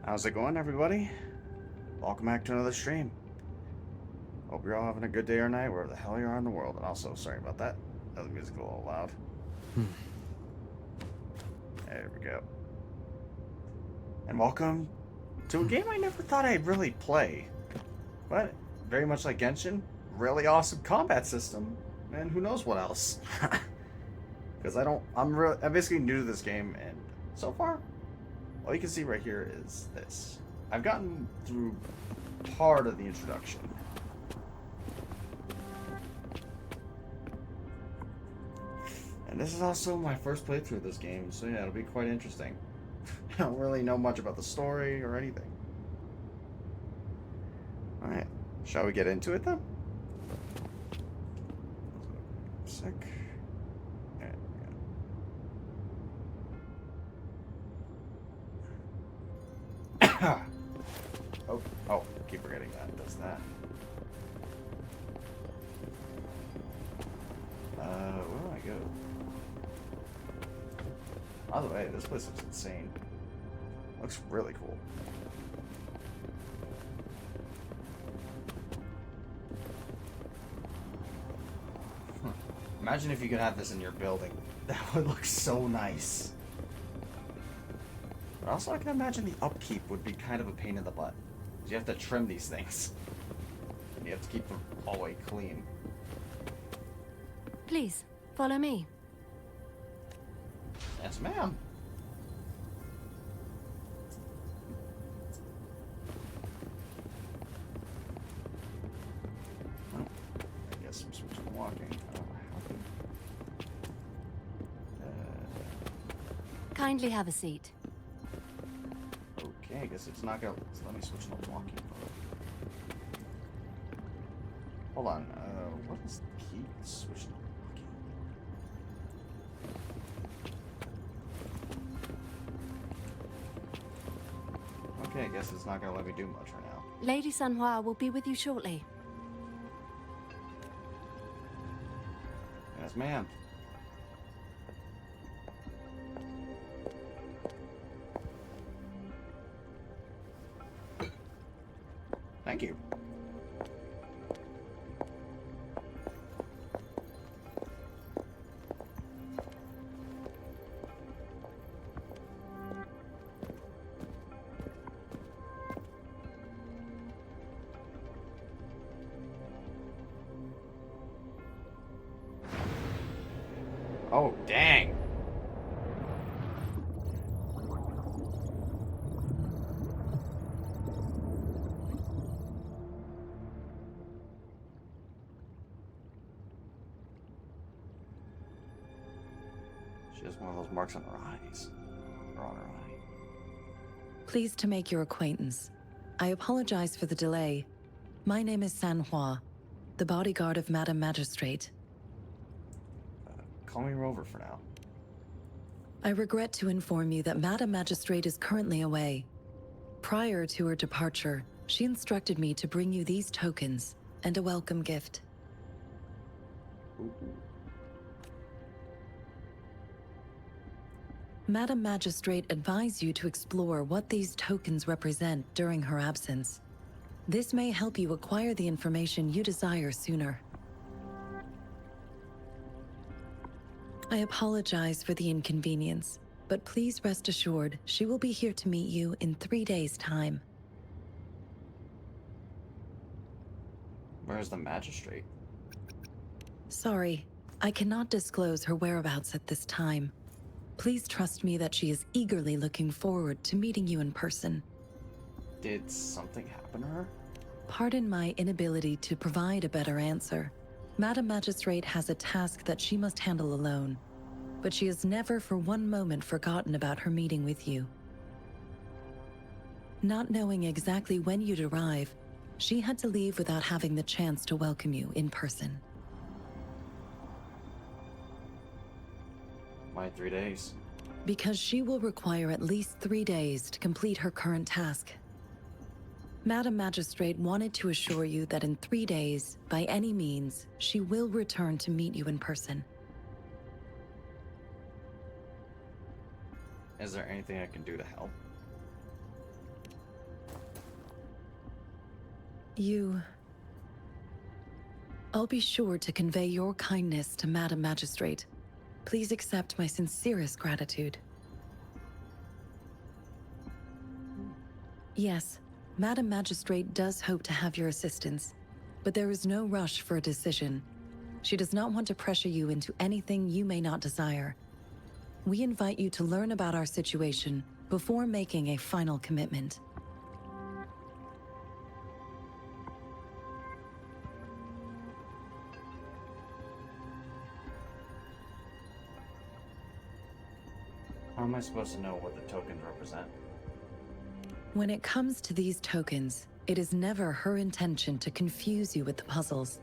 How's it going, everybody? Welcome back to another stream. Hope you're all having a good day or night, wherever the hell you are in the world. And also, sorry about that. That music's a little loud. There we go. And welcome to a game I never thought I'd really play. But, very much like Genshin, really awesome combat system. And who knows what else. Because I'm basically new to this game, and so far, all you can see right here is this. I've gotten through part of the introduction. And this is also my first playthrough of this game, so yeah, it'll be quite interesting. I don't really know much about the story or anything. Alright, shall we get into it then? Sec. Oh, keep forgetting that. Does that. Where do I go? By the way, this place looks insane. Looks really cool. Imagine if you could have this in your building. That would look so nice. But also, I can imagine the upkeep would be kind of a pain in the butt. You have to trim these things. And you have to keep the hallway clean. Please, follow me. Yes, ma'am. Oh, I guess I'm switching to walking. Kindly have a seat. Okay, I guess it's not gonna let me switch to walking. Hold on, what is the key to switch to walking? Okay, I guess it's not gonna let me do much right now. Lady Sanhua will be with you shortly. Yes, ma'am. Thank you. Oh, dang. She has one of those marks on her eyes. Or on her eye. Pleased to make your acquaintance. I apologize for the delay. My name is Sanhua, the bodyguard of Madam Magistrate. Call me Rover for now. I regret to inform you that Madam Magistrate is currently away. Prior to her departure, she instructed me to bring you these tokens and a welcome gift. Ooh. Madam Magistrate advised you to explore what these tokens represent during her absence. This may help you acquire the information you desire sooner. I apologize for the inconvenience, but please rest assured she will be here to meet you in 3 days' time. Where's the magistrate? Sorry, I cannot disclose her whereabouts at this time. Please trust me that she is eagerly looking forward to meeting you in person. Did something happen to her? Pardon my inability to provide a better answer. Madam Magistrate has a task that she must handle alone, but she has never for one moment forgotten about her meeting with you. Not knowing exactly when you'd arrive, she had to leave without having the chance to welcome you in person. Why 3 days? Because she will require at least 3 days to complete her current task. Madam Magistrate wanted to assure you that in 3 days, by any means, she will return to meet you in person. Is there anything I can do to help? I'll be sure to convey your kindness to Madam Magistrate. Please accept my sincerest gratitude. Yes, Madam Magistrate does hope to have your assistance, but there is no rush for a decision. She does not want to pressure you into anything you may not desire. We invite you to learn about our situation before making a final commitment. How am I supposed to know what the tokens represent? When it comes to these tokens, it is never her intention to confuse you with the puzzles.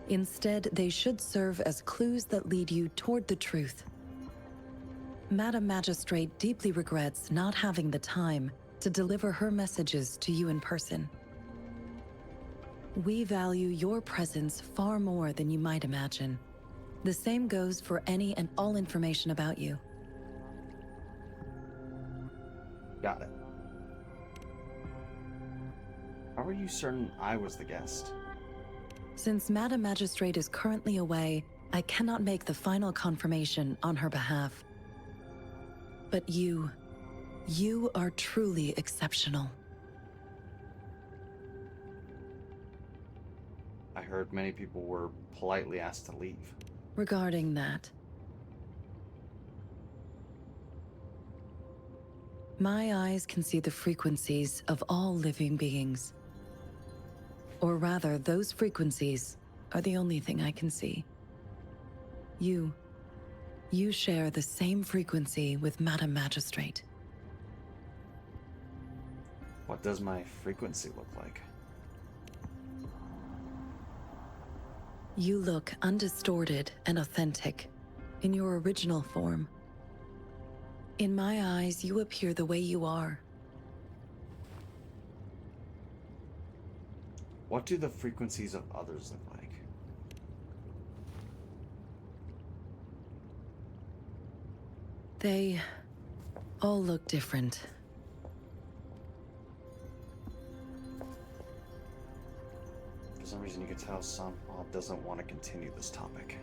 Instead, they should serve as clues that lead you toward the truth. Madam Magistrate deeply regrets not having the time to deliver her messages to you in person. We value your presence far more than you might imagine. The same goes for any and all information about you. Got it. How are you certain I was the guest? Since Madam Magistrate is currently away, I cannot make the final confirmation on her behalf. But you are truly exceptional. I heard many people were politely asked to leave. Regarding that, my eyes can see the frequencies of all living beings. Or rather, those frequencies are the only thing I can see. You share the same frequency with Madam Magistrate. What does my frequency look like? You look undistorted and authentic in your original form. In my eyes, you appear the way you are. What do the frequencies of others look like? They all look different. For some reason you can tell Sanhua doesn't want to continue this topic.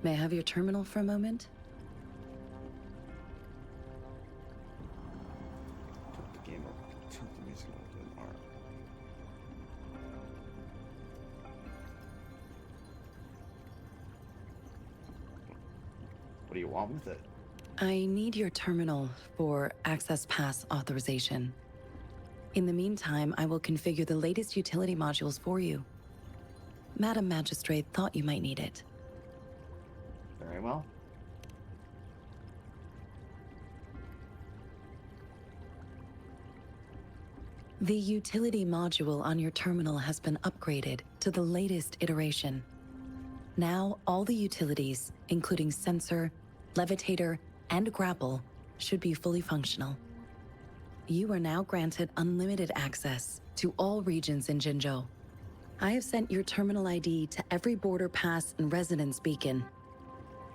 May I have your terminal for a moment? Took the game up. Took the music up to an art. What do you want with it? I need your terminal for access pass authorization. In the meantime, I will configure the latest utility modules for you. Madam Magistrate thought you might need it. Very well. The utility module on your terminal has been upgraded to the latest iteration. Now, all the utilities, including sensor, levitator, and grapple, should be fully functional. You are now granted unlimited access to all regions in Jinzhou. I have sent your terminal ID to every border pass and residence beacon.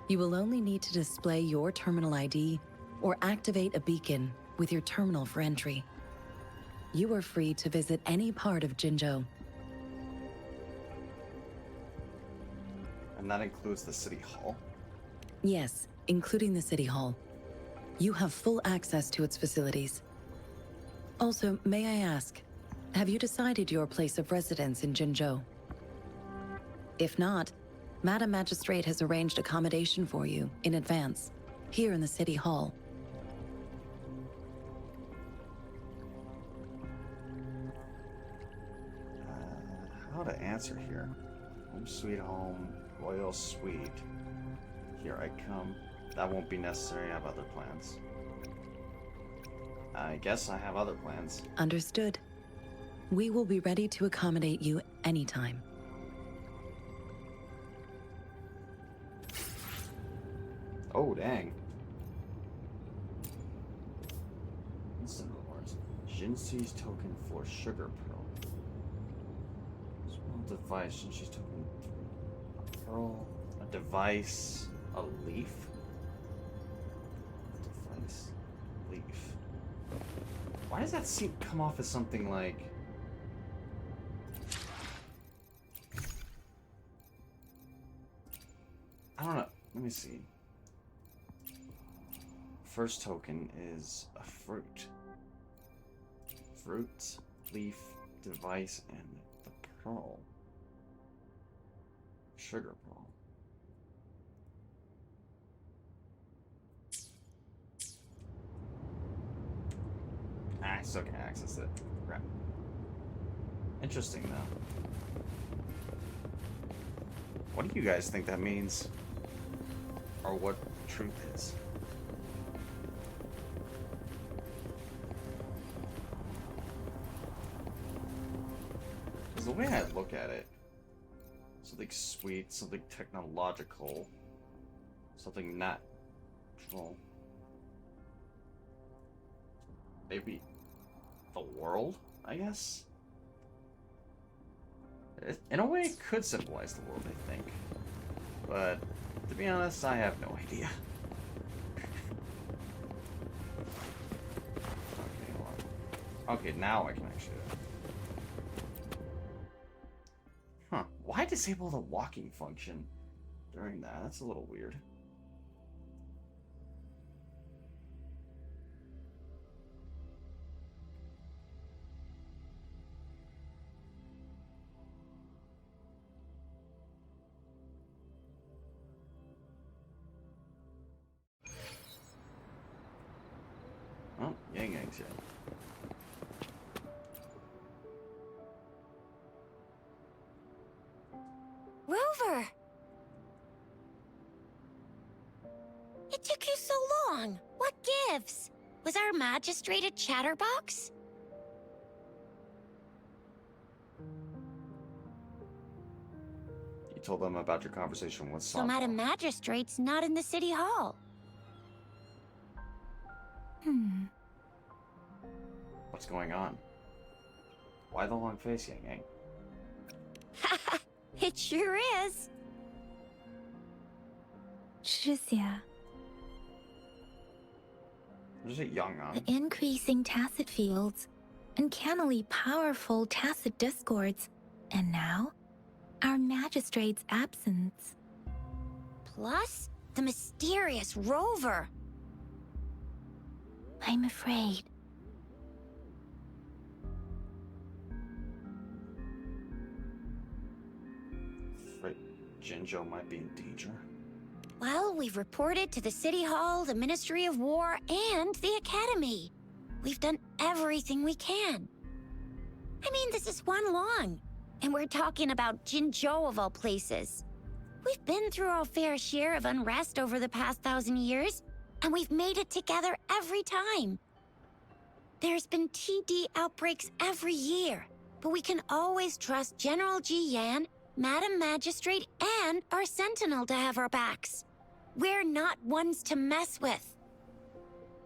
You will only need to display your terminal ID or activate a beacon with your terminal for entry. You are free to visit any part of Jinzhou. And that includes the city hall? Yes, including the City Hall. You have full access to its facilities. Also, may I ask, have you decided your place of residence in Jinzhou? If not, Madam Magistrate has arranged accommodation for you in advance, here in the City Hall. How to answer here? Home sweet home, royal suite. Here I come. That won't be necessary. I have other plans. I guess I have other plans. Understood. We will be ready to accommodate you anytime. Oh, dang. Instant rewards. Jinxi's token for sugar pearl. Small device. Jinxi's token. A pearl. A device. A leaf? Device. Leaf. Why does that seem come off as something like... I don't know. Let me see. First token is a fruit. Fruit, leaf, device, and the pearl. Sugar pearl. I still can't access it. Crap. Interesting, though. What do you guys think that means? Or what truth is? Because the way I look at it, something sweet, something technological, something natural. Maybe the world, I guess? In a way, it could symbolize the world, I think. But, to be honest, I have no idea. Okay, hold on. Okay, now I can actually... Huh. Why disable the walking function during that? That's a little weird. Oh, Yang Yang's here. Rover! It took you so long. What gives? Was our magistrate a chatterbox? You told them about your conversation with So Sam. Madam Magistrate's not in the city hall. What's going on? Why the long face, Yang Yang? It sure is. 是呀, There's a young the on. increasing tacit fields, uncannily powerful tacit discords, and now, our magistrate's absence. Plus, the mysterious Rover. I'm afraid. Afraid Jinzhou might be in danger. Well, we've reported to the City Hall, the Ministry of War, and the Academy. We've done everything we can. I mean, this is one long, and we're talking about Jinzhou of all places. We've been through our fair share of unrest over the past 1,000 years, and we've made it together every time. There's been TD outbreaks every year, but we can always trust General Ji Yan, Madam Magistrate, and our Sentinel to have our backs. We're not ones to mess with.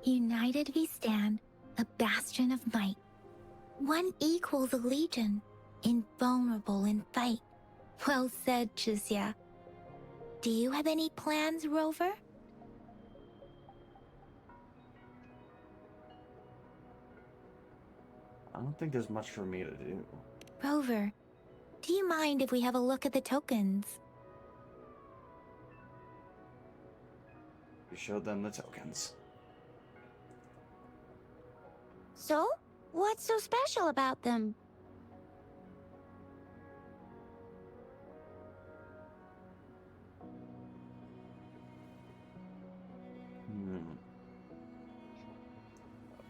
United we stand, a bastion of might. One equals a legion, invulnerable in fight. Well said, Chixia. Do you have any plans, Rover? I don't think there's much for me to do. Rover, do you mind if we have a look at the tokens? You showed them the tokens. So, what's so special about them?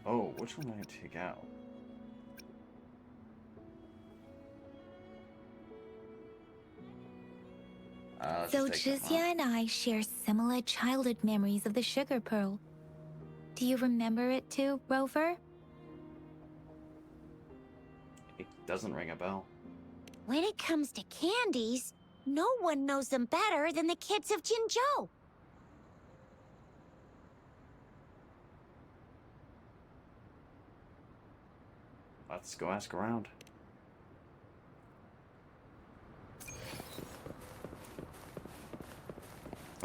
Oh, which one do I take out? Let's So just take them Chixia out. and I share similar childhood memories of the sugar pearl. Do you remember it too, Rover? It doesn't ring a bell. When it comes to candies, no one knows them better than the kids of Jinzhou. Let's go ask around.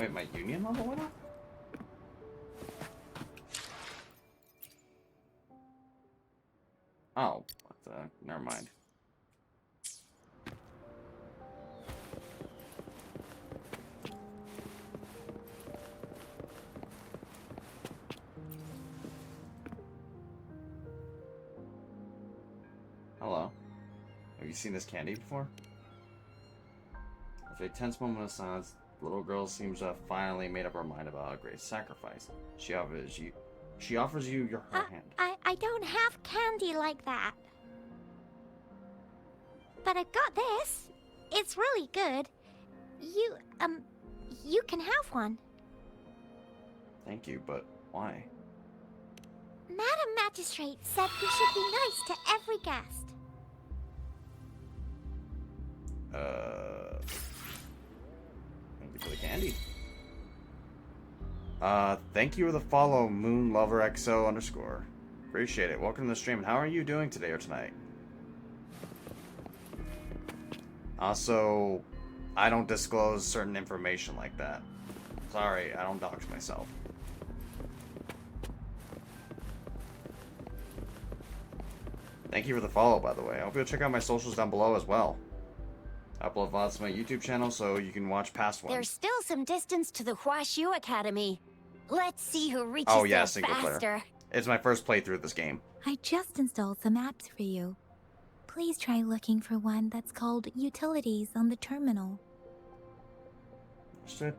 Wait, my union level went up? Oh, what the? Never mind. Hello. Have you seen this candy before? After a tense moment of silence, the little girl seems to have finally made up her mind about a great sacrifice. She offers you her hand. I don't have candy like that. But I've got this. It's really good. You can have one. Thank you, but why? Madam Magistrate said we should be nice to every guest. Thank you for the candy. Thank you for the follow, moonloverxo_. Appreciate it. Welcome to the stream. How are you doing today or tonight? Also, I don't disclose certain information like that. Sorry, I don't dox myself. Thank you for the follow, by the way. I hope you'll check out my socials down below as well. I upload VODs to my YouTube channel so you can watch past ones. There's still some distance to the Huashu Academy. Let's see who reaches Oh yeah, there single faster. player. It's my first playthrough of this game. I just installed some apps for you. Please try looking for one that's called Utilities on the terminal. Understood.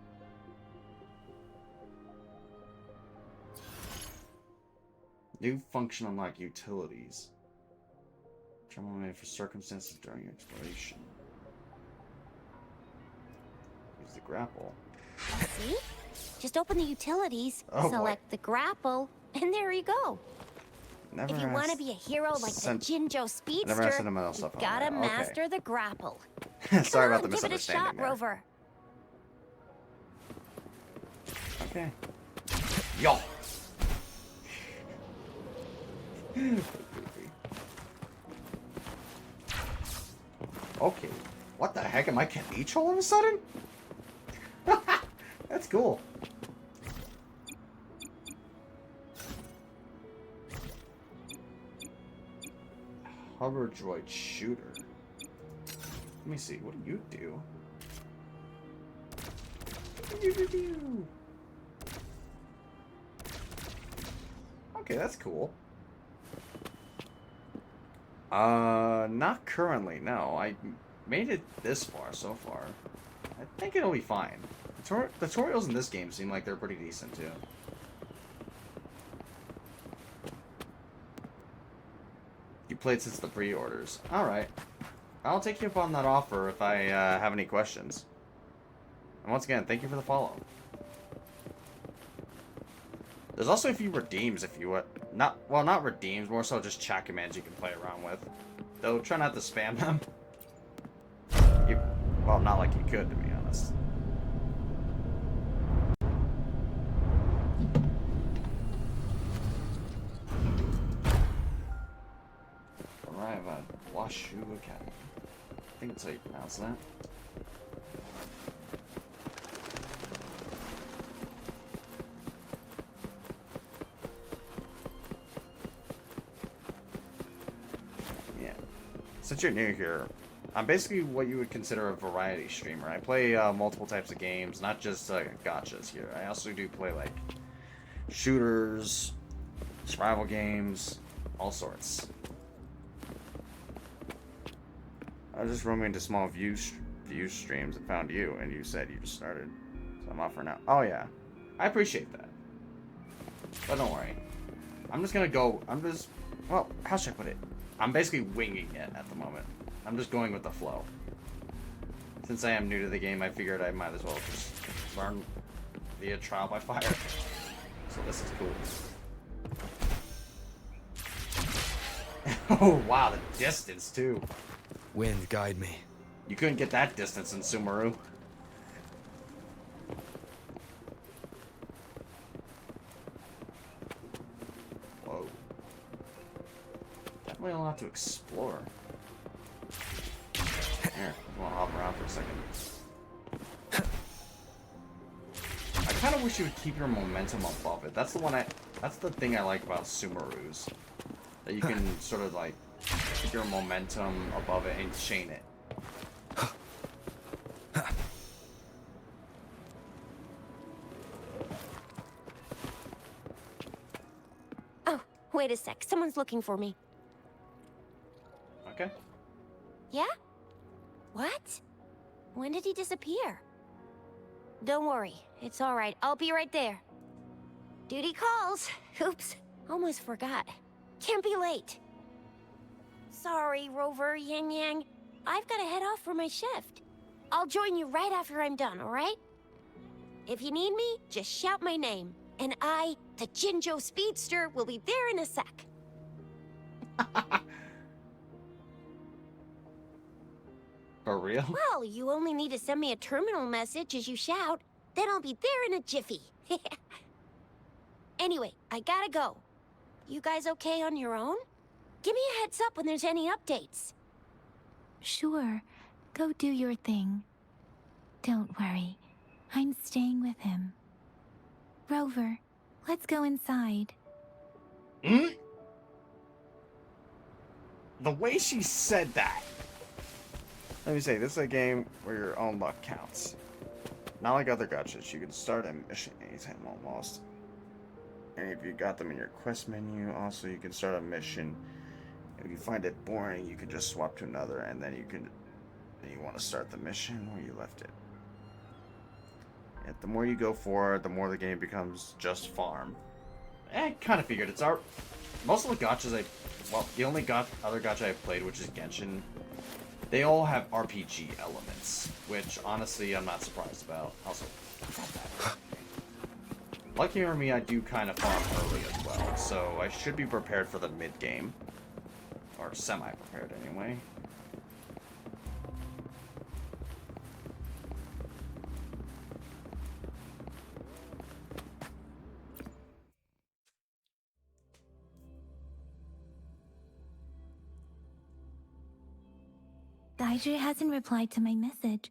New function unlock utilities. Terminal made for circumstances during exploration. Use the grapple. See? Just open the utilities, Oh, select the grapple, and there you go. Never If you want to be a hero like the Jinjo Speedster, never had sentimental stuff you on gotta there. Okay. master the grapple. Sorry Come about the on, give it a shot, misunderstanding there. Rover. Okay. Yo. Okay. What the heck? Am I Kenichi all of a sudden? That's cool. Hover droid shooter. Let me see. What do you do? Okay, that's cool. Not currently, no. I made it this far so far. I think it'll be fine. The tutorials in this game seem like they're pretty decent, too. You played since the pre-orders. Alright. I'll take you up on that offer if I have any questions. And once again, thank you for the follow. There's also a few redeems if you not redeems, more so just chat commands you can play around with. Though try not to spam them. Well, not like you could, to be honest. Arrive at WuWa Academy. I think that's how you pronounce that. Since you're new here, I'm basically what you would consider a variety streamer. I play multiple types of games, not just gachas here. I also do play like shooters, survival games, all sorts. I was just roaming into small view streams and found you, and you said you just started. So I'm off for now. Oh yeah, I appreciate that. But don't worry. Well, how should I put it? I'm basically winging it at the moment. I'm just going with the flow. Since I am new to the game, I figured I might as well just learn via trial by fire. So this is cool. Oh wow, the distance too. Wind, guide me. You couldn't get that distance in Sumeru. Whoa. Definitely a lot to explore. Here, I want to hop around for a second. kind of wish you would keep your momentum above it. That's the thing I like about Sumeru's. That you can sort of like keep your momentum above it and chain it. Oh, wait a sec. Someone's looking for me. Okay. Yeah? What? When did he disappear? Don't worry. It's all right. I'll be right there. Duty calls. Oops. Almost forgot. Can't be late. Sorry, Rover, Yang Yang. I've got to head off for my shift. I'll join you right after I'm done, all right? If you need me, just shout my name. And I, the Jinjo Speedster, will be there in a sec. For real? Well, you only need to send me a terminal message as you shout. Then I'll be there in a jiffy. Anyway, I gotta go. You guys okay on your own? Give me a heads up when there's any updates. Sure, go do your thing. Don't worry, I'm staying with him. Rover, let's go inside. Hmm? The way she said that. Let me say, this is a game where your own luck counts. Not like other gachas, you can start a mission anytime almost. And if you got them in your quest menu, also you can start a mission. If you find it boring, you can just swap to another, and then you want to start the mission where you left it. And the more you go for it, the more the game becomes just farm. I kind of figured most of the gachas the only other gacha I've played, which is Genshin, they all have RPG elements, which honestly I'm not surprised about. Also, lucky for me, I do kind of farm early as well, so I should be prepared for the mid game, or semi-prepared anyway. Daiju hasn't replied to my message.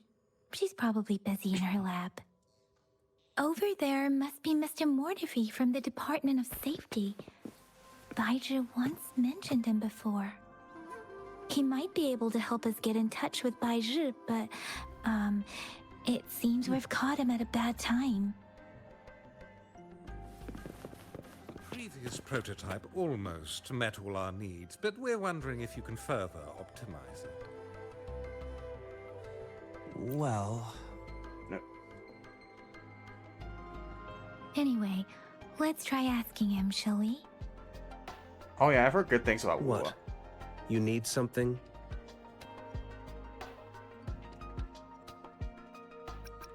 She's probably busy in her lab. Over there must be Mr. Mortefi from the Department of Safety. Daiju once mentioned him before. He might be able to help us get in touch with Baizhi, but, it seems we've caught him at a bad time. Previous prototype almost met all our needs, but we're wondering if you can further optimize it. Well... No. Anyway, let's try asking him, shall we? Oh yeah, I've heard good things about WuWa. What? You need something?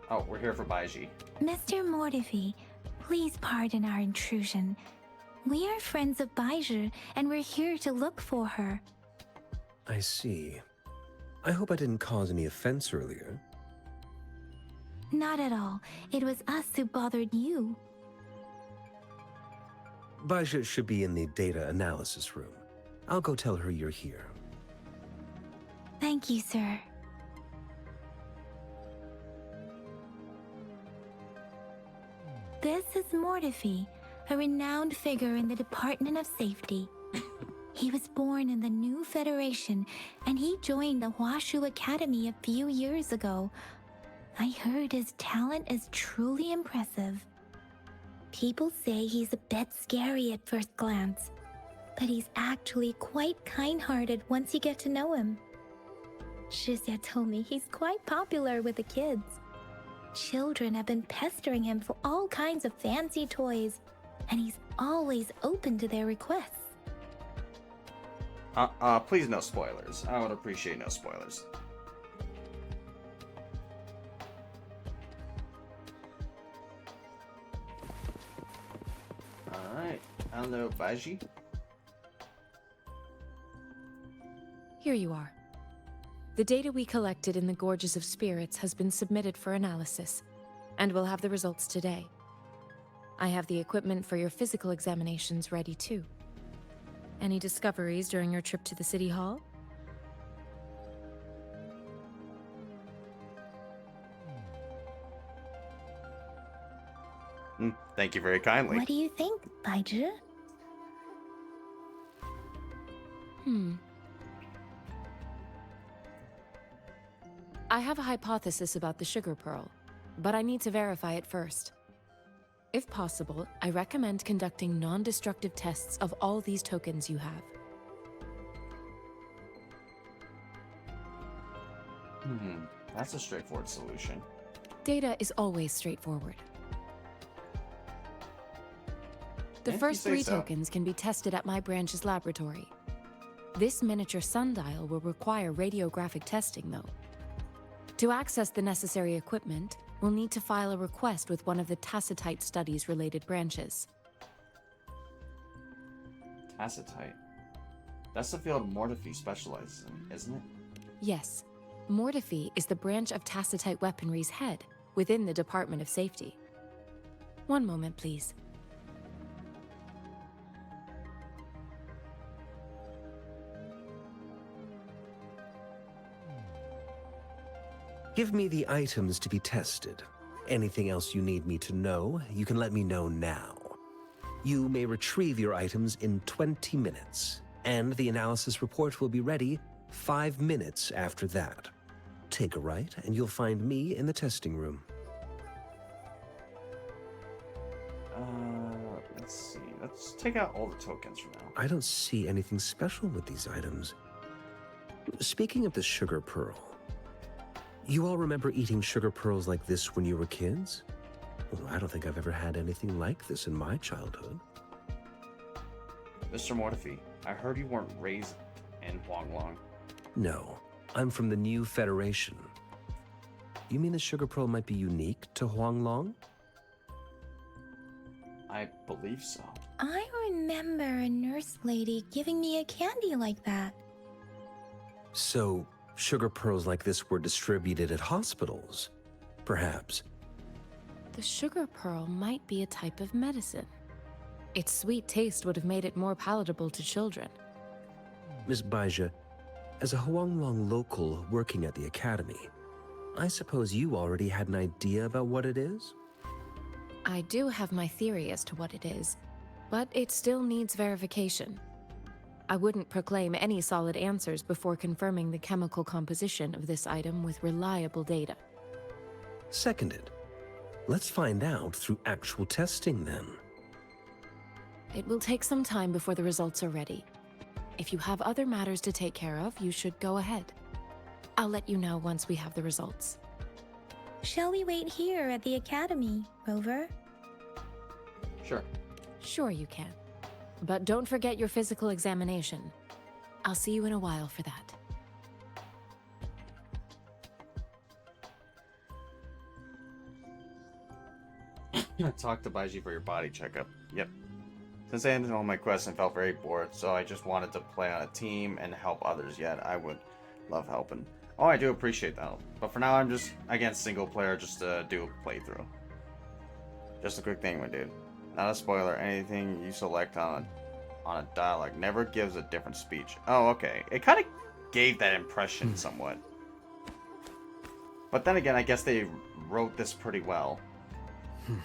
Oh, we're here for Baiji. Mr. Mortefi, please pardon our intrusion. We are friends of Baizhi, and we're here to look for her. I see. I hope I didn't cause any offense earlier. Not at all. It was us who bothered you. Baja should be in the data analysis room. I'll go tell her you're here. Thank you, sir. This is Mortefi, a renowned figure in the Department of Safety. He was born in the new Federation, and he joined the Huashu Academy a few years ago. I heard his talent is truly impressive. People say he's a bit scary at first glance, but he's actually quite kind-hearted once you get to know him. Shizia told me he's quite popular with the kids. Children have been pestering him for all kinds of fancy toys, and he's always open to their requests. Please no spoilers. I would appreciate no spoilers. Alright. Hello, Baiji. Here you are. The data we collected in the Gorges of Spirits has been submitted for analysis, and we'll have the results today. I have the equipment for your physical examinations ready too. Any discoveries during your trip to the City Hall? Thank you very kindly. What do you think, Baizhi? I have a hypothesis about the sugar pearl, but I need to verify it first. If possible, I recommend conducting non-destructive tests of all these tokens you have. That's a straightforward solution. Data is always straightforward. The If you first say 3 so. tokens can be tested at my branch's laboratory. This miniature sundial will require radiographic testing, though. To access the necessary equipment, we'll need to file a request with one of the Tacitite studies related branches. Tacitite. That's the field Mortefi specializes in, isn't it? Yes, Mortefi is the branch of Tacitite weaponry's head within the Department of Safety. One moment, please. Give me the items to be tested. Anything else you need me to know, you can let me know now. You may retrieve your items in 20 minutes, and the analysis report will be ready 5 minutes after that. Take a right, and you'll find me in the testing room. Let's see. Let's take out all the tokens for now. I don't see anything special with these items. Speaking of the sugar pearl, you all remember eating sugar pearls like this when you were kids? Well, I don't think I've ever had anything like this in my childhood. Mr. Mortefi, I heard you weren't raised in Huanglong. No, I'm from the New Federation. You mean the sugar pearl might be unique to Huanglong? I believe so. I remember a nurse lady giving me a candy like that. So, sugar pearls like this were distributed at hospitals? Perhaps. The sugar pearl might be a type of medicine. Its sweet taste would have made it more palatable to children. Miss Baizhi, as a Huanglong local working at the academy, I suppose you already had an idea about what it is? I do have my theory as to what it is, but it still needs verification. I wouldn't proclaim any solid answers before confirming the chemical composition of this item with reliable data. Seconded. Let's find out through actual testing then. It will take some time before the results are ready. If you have other matters to take care of, you should go ahead. I'll let you know once we have the results. Shall we wait here at the academy, Rover? Sure. Sure you can. But don't forget your physical examination. I'll see you in a while for that. Talk to Baizhi for your body checkup. Yep. Since I ended all my quests and felt very bored, so I just wanted to play on a team and help others, yet I would love helping. Oh, I do appreciate that. But for now, I'm just, again, single player just to do a playthrough. Just a quick thing, my dude. Not a spoiler, anything you select on a dialogue never gives a different speech. Oh, okay. It kind of gave that impression somewhat. But then again, I guess they wrote this pretty well.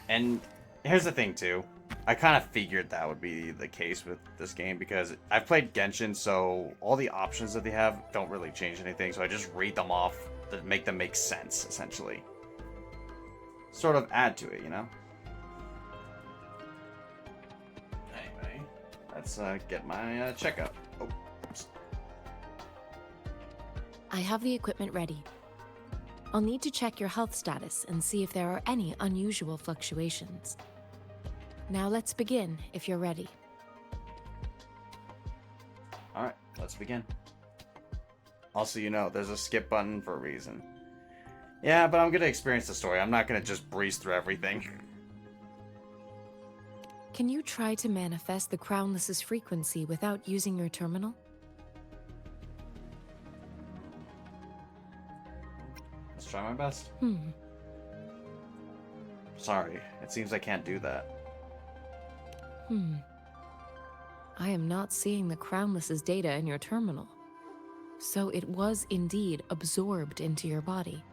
And here's the thing, too. I kind of figured that would be the case with this game because I've played Genshin, so all the options that they have don't really change anything, so I just read them off to make them make sense, essentially. Sort of add to it, you know? Anyway, let's get my checkup. Oh, oops. I have the equipment ready. I'll need to check your health status and see if there are any unusual fluctuations. Now let's begin, if you're ready. Alright, let's begin. Also, you know, there's a skip button for a reason. Yeah, but I'm gonna experience the story. I'm not gonna just breeze through everything. Can you try to manifest the Crownless's frequency without using your terminal? Let's try my best. Hmm. Sorry, it seems I can't do that. I am not seeing the Crownless's data in your terminal. So it was indeed absorbed into your body.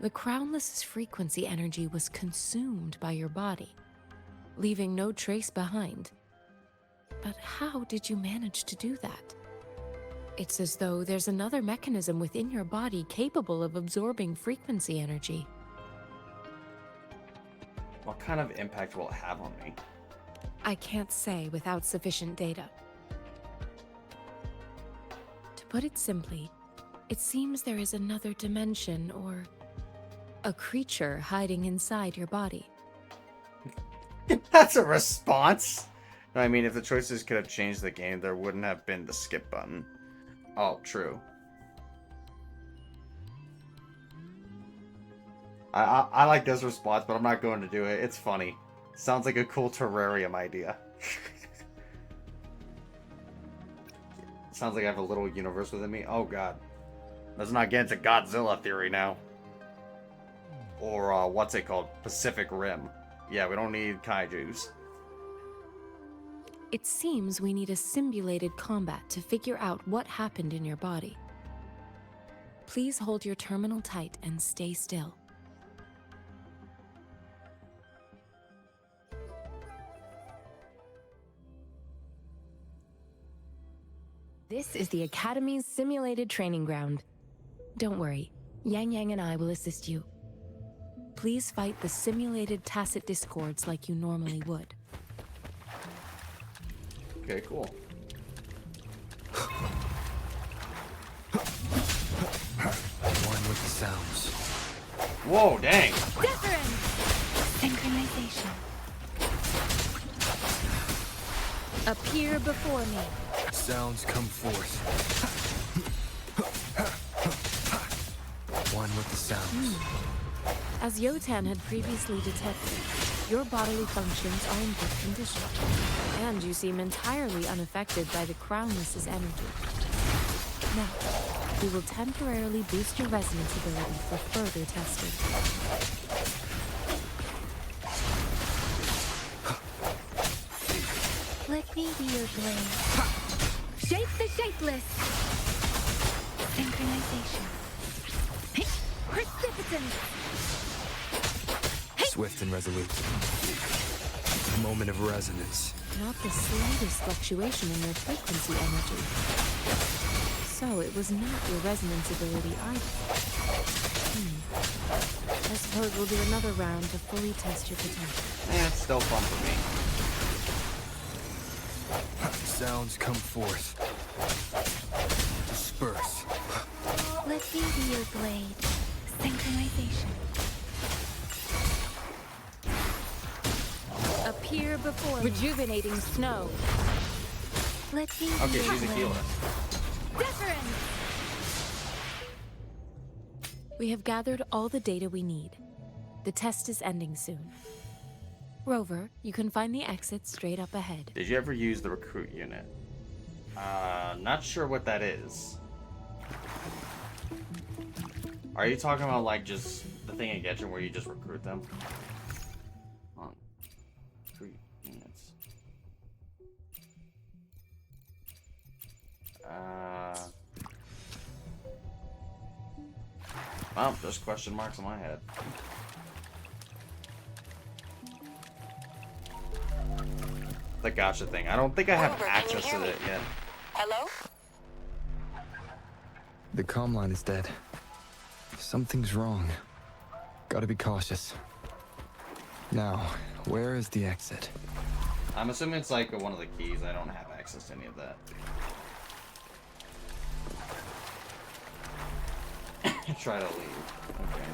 The Crownless's frequency energy was consumed by your body, leaving no trace behind. But how did you manage to do that? It's as though there's another mechanism within your body capable of absorbing frequency energy. What kind of impact will it have on me? I can't say without sufficient data. To put it simply, it seems there is another dimension or a creature hiding inside your body. That's a response. No, I mean, if the choices could have changed the game, there wouldn't have been the skip button. Oh, true. I like this response, but I'm not going to do it. It's funny. Sounds like a cool terrarium idea. Sounds like I have a little universe within me. Oh god. Let's not get into Godzilla theory now. Or, what's it called? Pacific Rim. Yeah, we don't need kaijus. It seems we need a simulated combat to figure out what happened in your body. Please hold your terminal tight and stay still. This is the Academy's simulated training ground. Don't worry, Yang Yang and I will assist you. Please fight the simulated tacit discords like you normally would. Okay, cool. One with the sounds. Whoa, dang! Different! Synchronization. Appear before me. Sounds come forth. One with the sounds. As Yotan had previously detected, your bodily functions are in good condition, and you seem entirely unaffected by the Crownless's energy. Now, we will temporarily boost your resonance ability for further testing. Let me be your blade. Shape the shapeless. Synchronization. Precipitance. Swift and resolute. A moment of resonance. Not the slightest fluctuation in your frequency energy. So it was not your resonance ability either. I suppose we'll do another round to fully test your potential. It's still fun for me. Sounds come forth. Disperse. Let me be your blade. Synchronization. Appear before rejuvenating snow. Let me be Okay, your she's a blade. healer. Different! We have gathered all the data we need. The test is ending soon. Rover, you can find the exit straight up ahead. Did you ever use the recruit unit? Not sure what that is. Are you talking about, like, just the thing in Genshin where you just recruit them? Recruit units. Well, there's question marks in my head. The gotcha thing. I don't think I have Rover, can you access hear to me? it yet. Hello? The comm line is dead. Something's wrong. Gotta be cautious. Now, where is the exit? I'm assuming it's like one of the keys. I don't have access to any of that. Try to leave. Okay.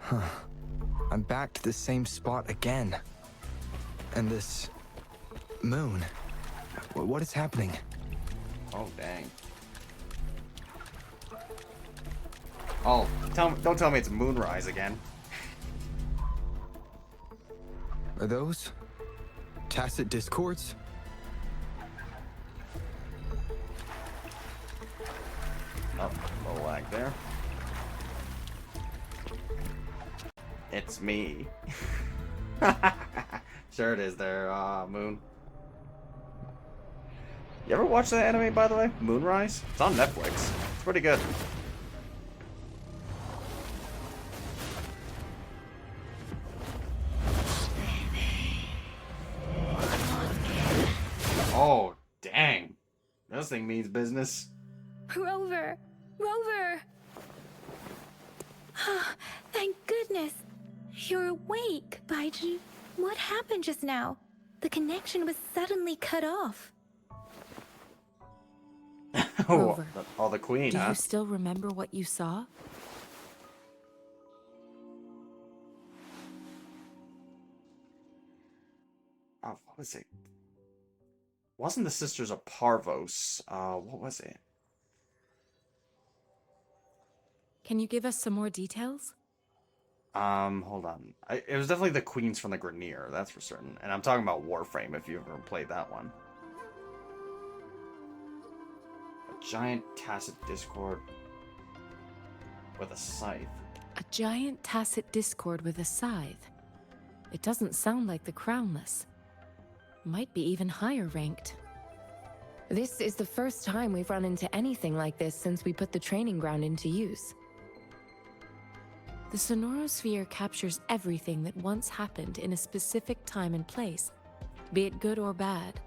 Huh. I'm back to the same spot again. And this moon. What is happening? Oh, dang. Oh, don't tell me it's Moonrise again. Are those tacit discords? Oh, a little lag there. It's me. Sure it is there, Moon. You ever watch that anime, by the way? Moonrise? It's on Netflix. It's pretty good. Oh, dang. This thing means business. Rover! Rover! Thank goodness. You're awake, Baiji. What happened just now? The connection was suddenly cut off. Rover, The queen, do huh? you still remember what you saw? Oh, what was it? Wasn't the Sisters of Parvos? What was it? Can you give us some more details? Hold on. It was definitely the queens from the Grenier, that's for certain. And I'm talking about Warframe, if you ever played that one. A giant tacit discord with a scythe. A giant tacit discord with a scythe. It doesn't sound like the Crownless. Might be even higher ranked. This is the first time we've run into anything like this since we put the training ground into use. The Sonorosphere captures everything that once happened in a specific time and place, be it good or bad.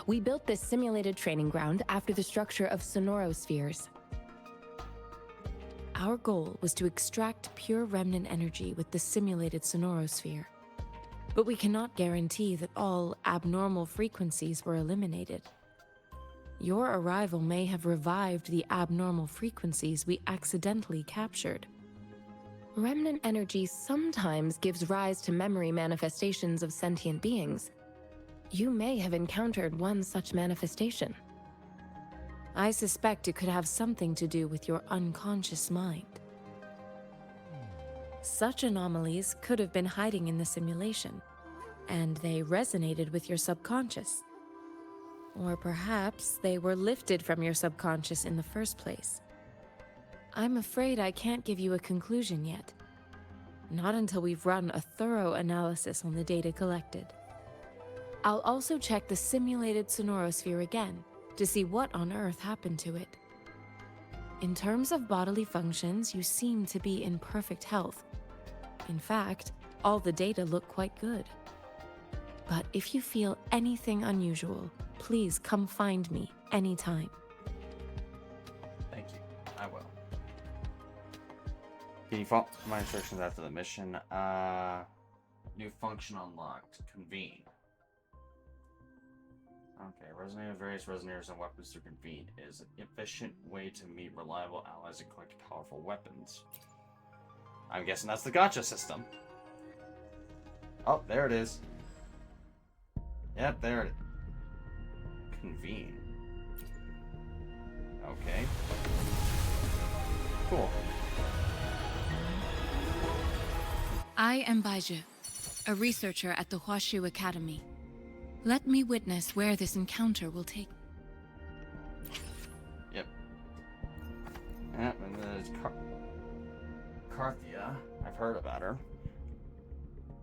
We built this simulated training ground after the structure of Sonorospheres. Our goal was to extract pure remnant energy with the simulated Sonorosphere. But we cannot guarantee that all abnormal frequencies were eliminated. Your arrival may have revived the abnormal frequencies we accidentally captured. Remnant energy sometimes gives rise to memory manifestations of sentient beings. You may have encountered one such manifestation. I suspect it could have something to do with your unconscious mind. Such anomalies could have been hiding in the simulation, and they resonated with your subconscious. Or perhaps they were lifted from your subconscious in the first place. I'm afraid I can't give you a conclusion yet. Not until we've run a thorough analysis on the data collected. I'll also check the simulated Sonorosphere again to see what on earth happened to it. In terms of bodily functions, you seem to be in perfect health. In fact, all the data look quite good. But if you feel anything unusual, please come find me anytime. Thank you. I will. Can you follow my instructions after the mission? New function unlocked. Convene. Okay, resonating various resonators and weapons to convene is an efficient way to meet reliable allies and collect powerful weapons. I'm guessing that's the gotcha system. Oh, there it is. Yep, there it is. Convene. Okay. Cool. I am Baiju, a researcher at the Huashu Academy. Let me witness where this encounter will take. Yep. Yep, and there's Carthia. I've heard about her.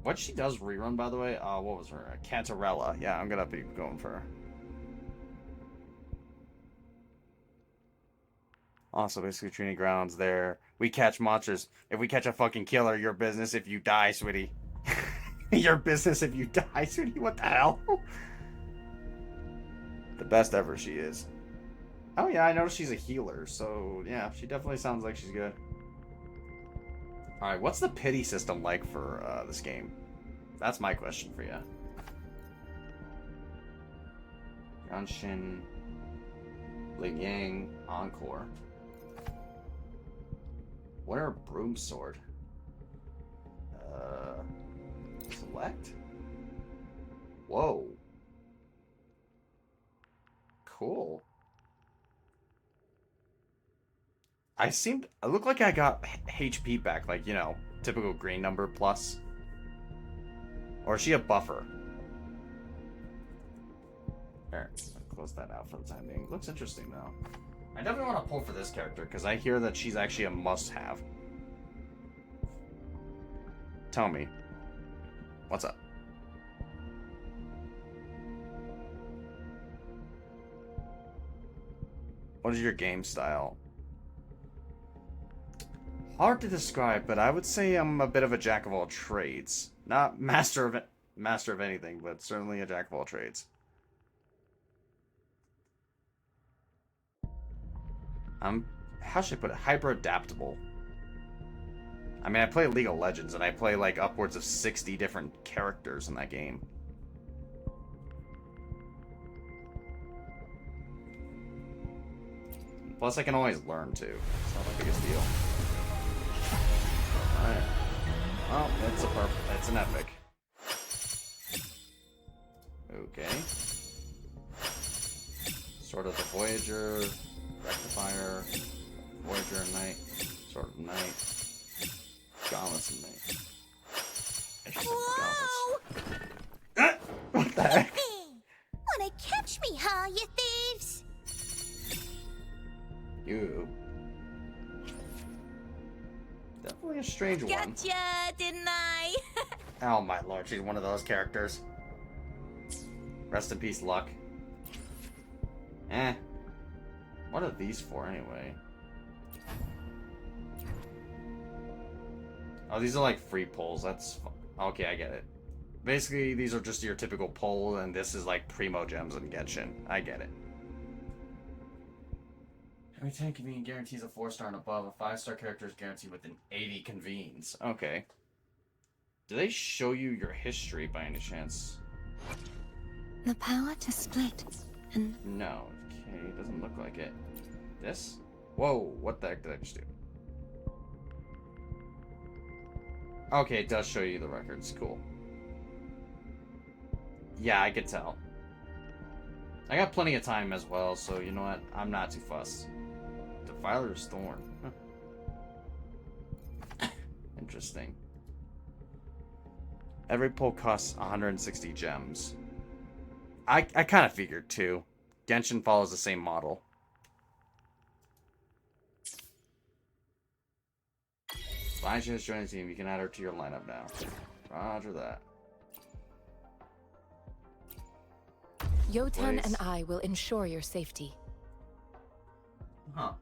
What she does rerun, by the way, what was her? Cantarella. Yeah, I'm gonna be going for her. Also, basically, training grounds there. We catch monsters. If we catch a fucking killer, your business if you die, sweetie. Your business if you die, sweetie. What the hell? The best ever she is. Oh yeah, I noticed she's a healer, so yeah, she definitely sounds like she's good. Alright, what's the pity system like for this game? That's my question for you. Yanshin, Ling Yang, Encore. Wear a broom sword. Select? Whoa. Cool. I look like I got HP back, like, you know, typical green number plus. Or is she a buffer? There, I'll close that out for the time being. Looks interesting, though. I definitely want to pull for this character, because I hear that she's actually a must-have. Tell me. What's up? What is your game style? Hard to describe, but I would say I'm a bit of a jack of all trades. Not master of anything, but certainly a jack of all trades. I'm, how should I put it? Hyper adaptable. I mean, I play League of Legends, and I play like upwards of 60 different characters in that game. Plus, I can always learn too. It's not the biggest deal. Alright. Oh, it's an epic. Okay. Sort of the Voyager, Rectifier, Voyager and Knight, sort of Knight, Gauntlets and Knight. Interesting. Whoa! Gauntlets. What the heck? Wanna catch me, huh, you thieves? You. Definitely a strange one. Gotcha, didn't I? Oh my lord, she's one of those characters. Rest in peace, Luck. Eh. What are these for, anyway? Oh, these are like free pulls. That's... Okay, I get it. Basically, these are just your typical pull, and this is like Primo Gems in Genshin. I get it. Every 10 convene guarantees a 4-star and above. A 5-star character is guaranteed within 80 convenes. Okay. Do they show you your history by any chance? The power to split and No. Okay, it doesn't look like it. This? Whoa, what the heck did I just do? Okay, it does show you the records. Cool. Yeah, I could tell. I got plenty of time as well, so you know what? I'm not too fussed. Defiler's Thorn. Huh. Interesting. Every pull costs 160 gems. I kind of figured too. Genshin follows the same model. Spy has joined the team. You can add her to your lineup now. Roger that. Yoten Place. and I will ensure your safety. Huh.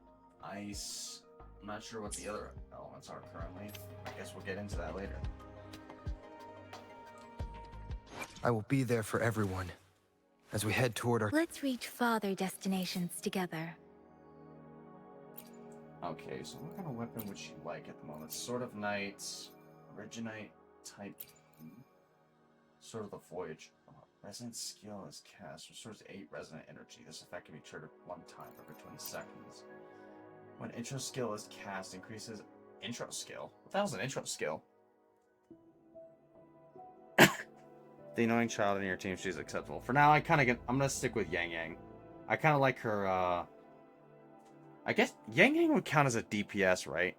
Ice. I'm not sure what the other elements are currently. I guess we'll get into that later. I will be there for everyone as we head toward our... let's reach farther destinations together. Okay, so what kind of weapon would she like at the moment? Sword of Knight, Reginite type E, Sword of the Voyage. Resonant skill is cast. Restores 8 resonant energy. This effect can be triggered 1 time every 20 seconds. When intro skill is cast, increases intro skill. What the hell's an intro skill? The annoying child in your team, she's acceptable. For now, I'm gonna stick with Yang Yang. I kind of like her, I guess Yang Yang would count as a DPS, right?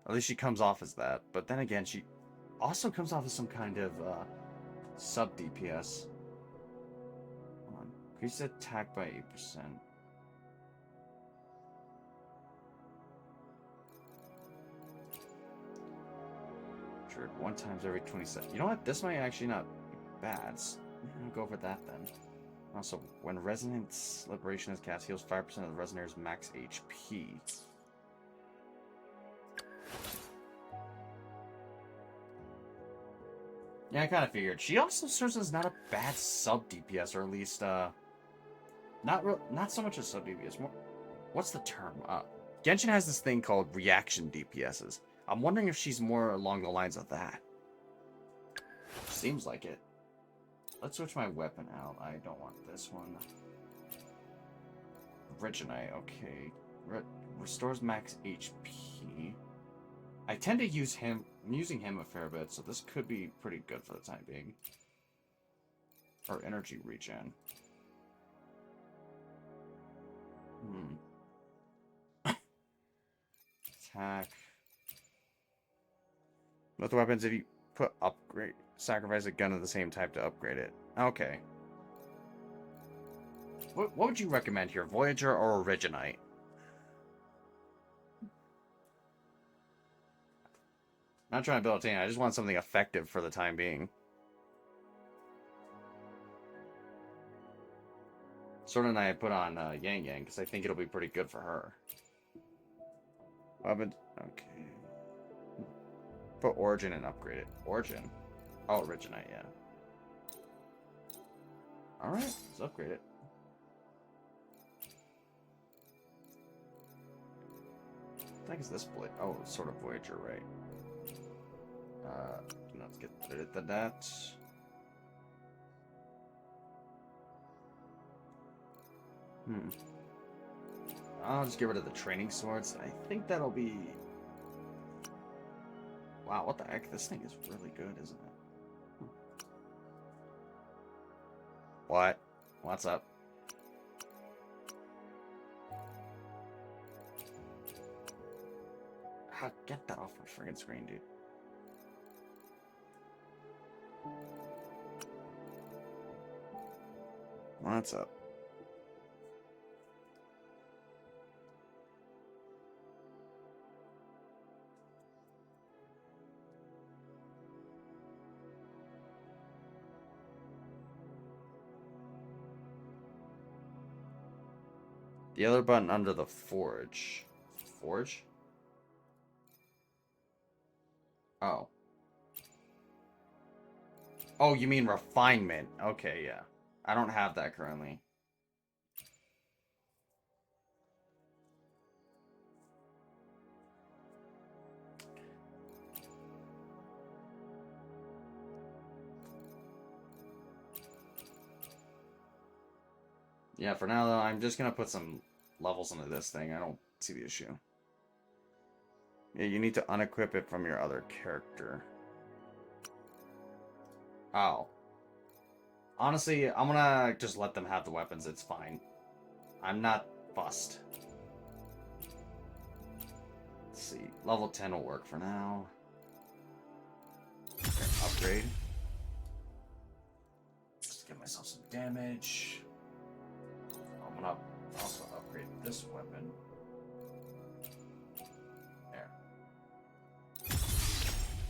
At least she comes off as that. But then again, she also comes off as some kind of, sub DPS. Hold on. Increase attack by 8%. Triggered 1 time every 20 seconds. You know what? This might actually not be bad. I'll go for that then. Also, when Resonance Liberation is cast, heals 5% of the Resonator's max HP. Yeah, I kind of figured. She also serves as not a bad sub DPS, or at least not so much a sub DPS. More, what's the term? Genshin has this thing called reaction DPSs. I'm wondering if she's more along the lines of that. Seems like it. Let's switch my weapon out. I don't want this one. Reginite, okay. Restores max HP. I tend to use him. I'm using him a fair bit, so this could be pretty good for the time being. Or energy regen. Attack. With weapons, if you put upgrade, sacrifice a gun of the same type to upgrade it. Okay. What would you recommend here, Voyager or Reginite? Not trying to build a team, I just want something effective for the time being. Sort and I put on Yang Yang because I think it'll be pretty good for her. Weapon. Okay. Put Origin and upgrade it. Origin. Oh, Originite, yeah. Alright, let's upgrade it. I think it's this blade. Oh, it's sort of Voyager, right? Let's get rid of that. I'll just get rid of the training swords. I think that'll be... Wow, what the heck? This thing is really good, isn't it? What? What's up? Get that off my friggin' screen, dude. What's up? The other button under the forge. Forge? Oh. Oh, you mean refinement. Okay, yeah. I don't have that currently. Yeah, for now, though, I'm just going to put some levels into this thing. I don't see the issue. Yeah, you need to unequip it from your other character. Oh. Honestly, I'm going to just let them have the weapons. It's fine. I'm not fussed. Let's see. Level 10 will work for now. Okay, upgrade. Let's give myself some damage. I'm gonna also upgrade this weapon. There.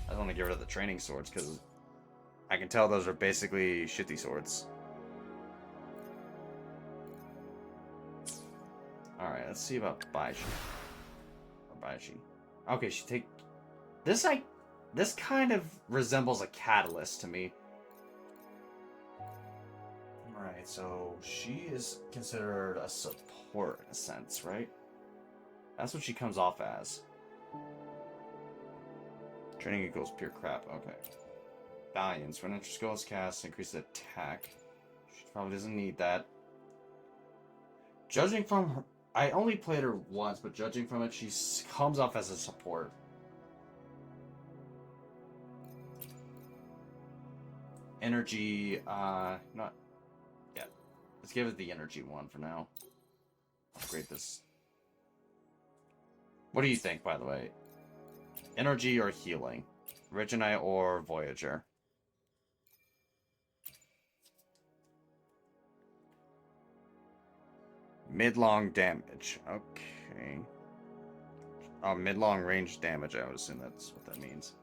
I don't want to get rid of the training swords because I can tell those are basically shitty swords. Alright, let's see about Baiji. Or Baiji. Okay, she take... This kind of resembles a catalyst to me. Alright, so she is considered a support in a sense, right? That's what she comes off as. Training equals pure crap, okay. Valiance. When extra skill is cast, increase the attack. She probably doesn't need that. Judging from her... I only played her once, but judging from it, she comes off as a support. Energy, not... Yeah. Let's give it the energy one for now. Upgrade this. What do you think, by the way? Energy or healing? Originite or Voyager? Mid-long damage. Okay. Oh, mid-long range damage. I would assume that's what that means.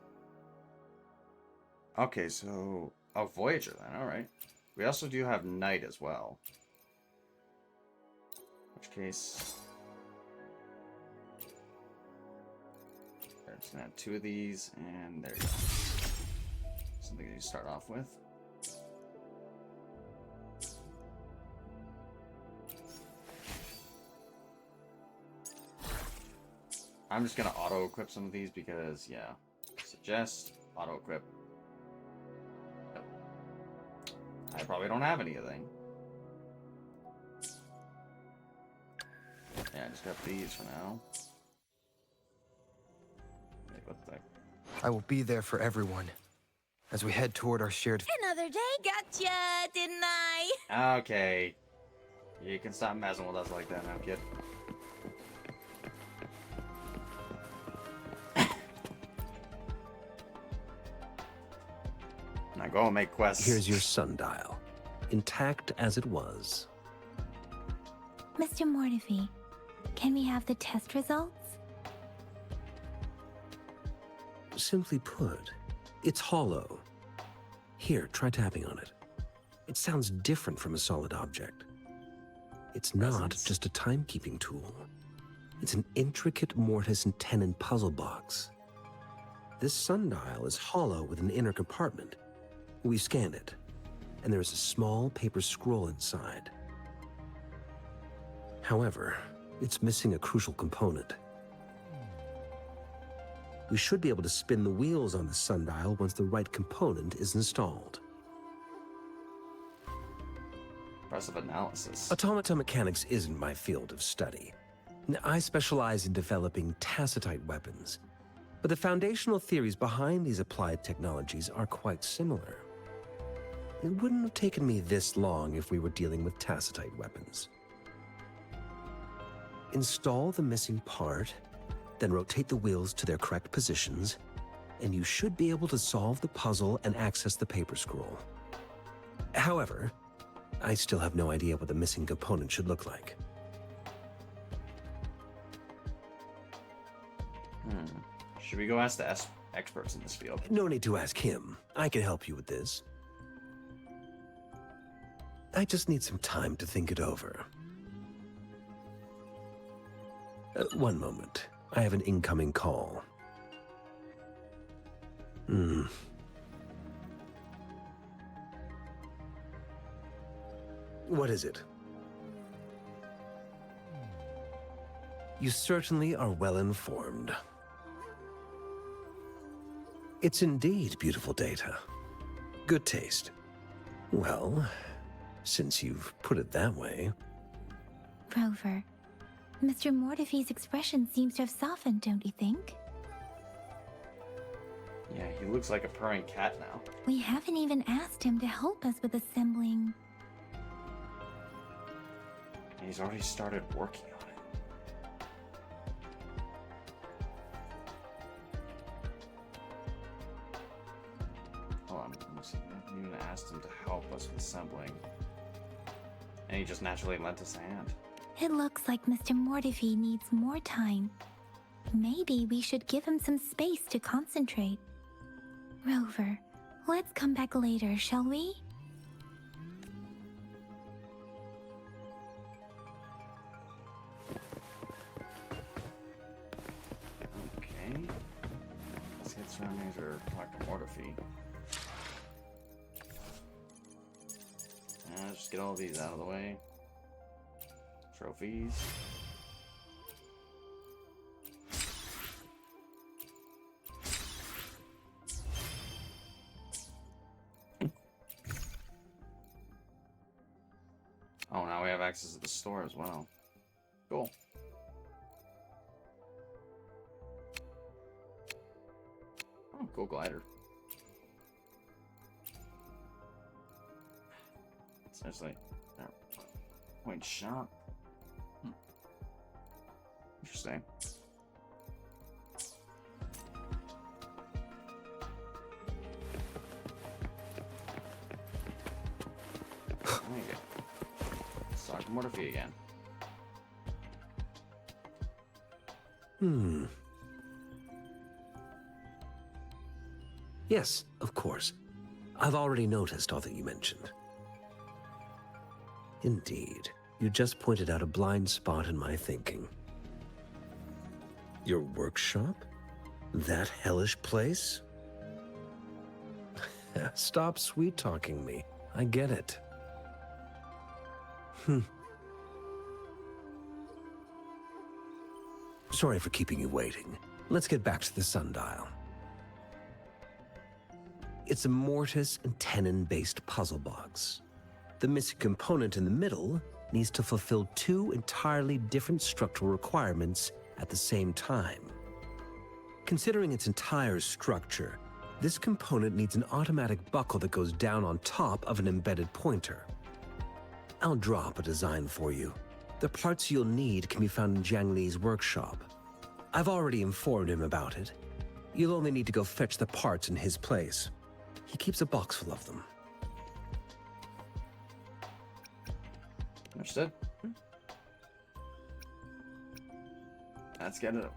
Okay, so... Oh, Voyager then. Alright. We also do have Night as well. In which case... Just gonna add 2 of these, and there you go. Something that you start off with. I'm just gonna auto-equip some of these because, yeah. Suggest, auto-equip. Yep. I probably don't have anything. Yeah, I just got these for now. Wait, what the... I will be there for everyone as we head toward our shared... Another day. Gotcha, didn't I? Okay. You can stop messing with us like that now, kid. Now go and make quests. Here's your sundial, intact as it was. Mr. Mortefi, can we have the test results? Simply put, it's hollow. Here, try tapping on it. It sounds different from a solid object. It's not presents. just a timekeeping tool. It's an intricate mortise and tenon puzzle box. This sundial is hollow with an inner compartment. We scan it, and there is a small paper scroll inside. However, it's missing a crucial component. We should be able to spin the wheels on the sundial once the right component is installed. Impressive analysis. Automata mechanics isn't my field of study. I specialize in developing tacitite weapons, but the foundational theories behind these applied technologies are quite similar. It wouldn't have taken me this long if we were dealing with tacitite weapons. Install the missing part, then rotate the wheels to their correct positions, and you should be able to solve the puzzle and access the paper scroll. However, I still have no idea what the missing component should look like. Should we go ask the experts in this field? No need to ask him. I can help you with this. I just need some time to think it over. One moment. I have an incoming call. What is it? You certainly are well informed. It's indeed beautiful data. Good taste. Well, since you've put it that way. Rover, Mr. Mortefi's expression seems to have softened, don't you think? Yeah, he looks like a purring cat now. We haven't even asked him to help us with assembling. And he's already started working on it. Hold on, let me see. I haven't even asked him to help us with assembling. And he just naturally lent us a hand. It looks like Mr. Mortefi needs more time. Maybe we should give him some space to concentrate. Rover, let's come back later, shall we? Okay. Let's get surroundings or Dr. Mortefi. Just get all these out of the way. Trophies. Oh, now we have access to the store as well. Cool. Oh, cool glider. Essentially, point shop. Interesting. There you go. Dr. Mortefi again. Yes, of course. I've already noticed all that you mentioned. Indeed, you just pointed out a blind spot in my thinking. Your workshop? That hellish place? Stop sweet-talking me. I get it. Sorry for keeping you waiting. Let's get back to the sundial. It's a mortise and tenon-based puzzle box. The missing component in the middle needs to fulfill two entirely different structural requirements at the same time. Considering its entire structure, this component needs an automatic buckle that goes down on top of an embedded pointer. I'll drop a design for you. The parts you'll need can be found in Jiang Li's workshop. I've already informed him about it. You'll only need to go fetch the parts in his place. He keeps a box full of them. Understood. Let's get it over with.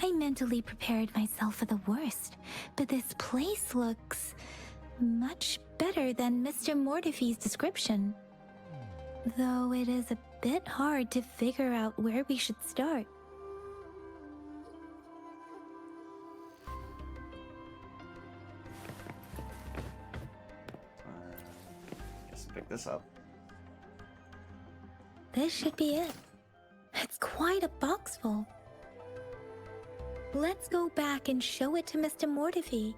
I mentally prepared myself for the worst, but this place looks much better than Mr. Mortefi's description. Though it is a bit hard to figure out where we should start. Guess pick this up. This should be it. It's quite a box full. Let's go back and show it to Mr. Mortefi.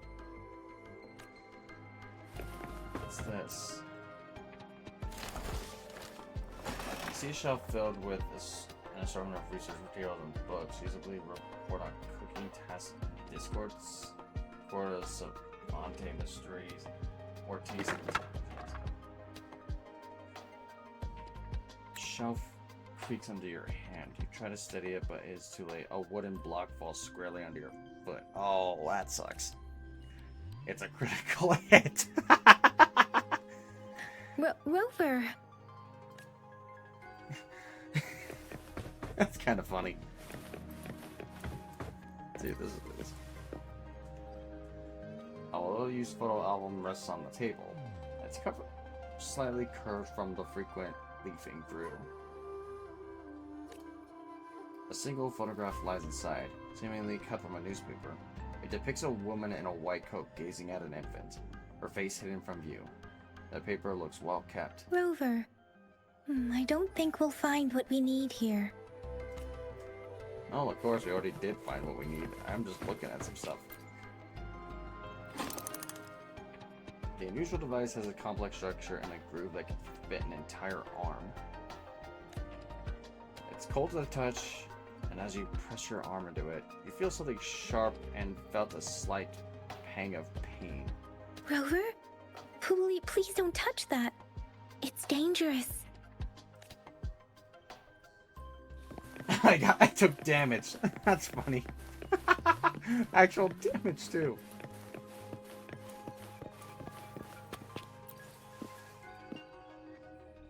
What's this? You see a shelf filled with an assortment of research materials and books, usually report on cooking tasks, discords, quotas of Monte mysteries, Ortiz. Shelf creaks under your hand. You try to steady it, but it is too late. A wooden block falls squarely under your foot. Oh, that sucks. It's a critical hit. Rover. That's kind of funny. Dude, this is. Although the used photo album rests on the table, it's covered slightly curved from the frequent leafing through. A single photograph lies inside, seemingly cut from a newspaper. It depicts a woman in a white coat gazing at an infant, her face hidden from view. The paper looks well kept. Rover. I don't think we'll find what we need here. Oh, of course, we already did find what we need. I'm just looking at some stuff. The unusual device has a complex structure and a groove that can fit an entire arm. It's cold to the touch, and as you press your arm into it, you feel something sharp and felt a slight pang of pain. Rover? Please don't touch that. It's dangerous. I took damage. That's funny. Actual damage, too.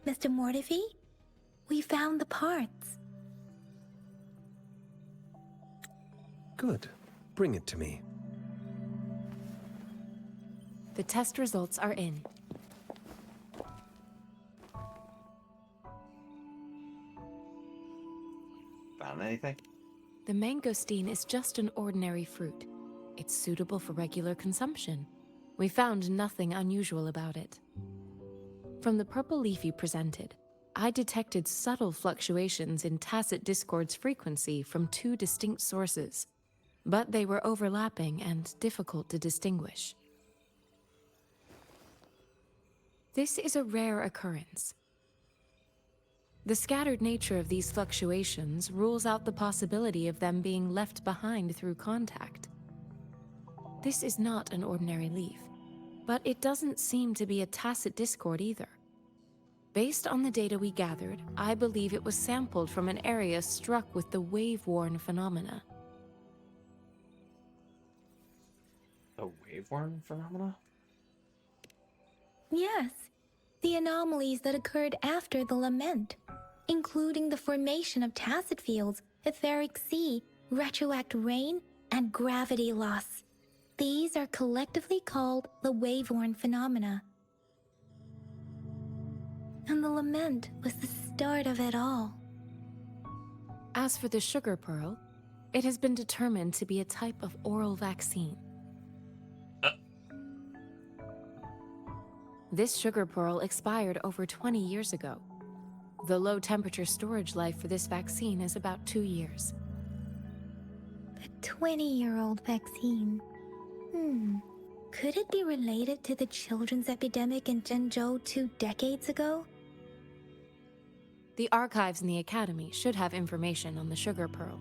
Mr. Mortefi? We found the parts. Good. Bring it to me. The test results are in. Found anything? The mangosteen is just an ordinary fruit. It's suitable for regular consumption. We found nothing unusual about it. From the purple leaf you presented, I detected subtle fluctuations in tacit discord's frequency from two distinct sources, but they were overlapping and difficult to distinguish. This is a rare occurrence. The scattered nature of these fluctuations rules out the possibility of them being left behind through contact. This is not an ordinary leaf, but it doesn't seem to be a tacit discord either. Based on the data we gathered, I believe it was sampled from an area struck with the wave-worn phenomena. The wave-worn phenomena? Yes, the anomalies that occurred after the lament, including the formation of tacit fields, etheric sea, retroact rain, and gravity loss. These are collectively called the wave-worn phenomena. And the lament was the start of it all. As for the sugar pearl, it has been determined to be a type of oral vaccine. This sugar pearl expired over 20 years ago. The low-temperature storage life for this vaccine is about 2 years. A 20-year-old vaccine. Could it be related to the children's epidemic in Zhengzhou 2 decades ago? The archives in the Academy should have information on the sugar pearl.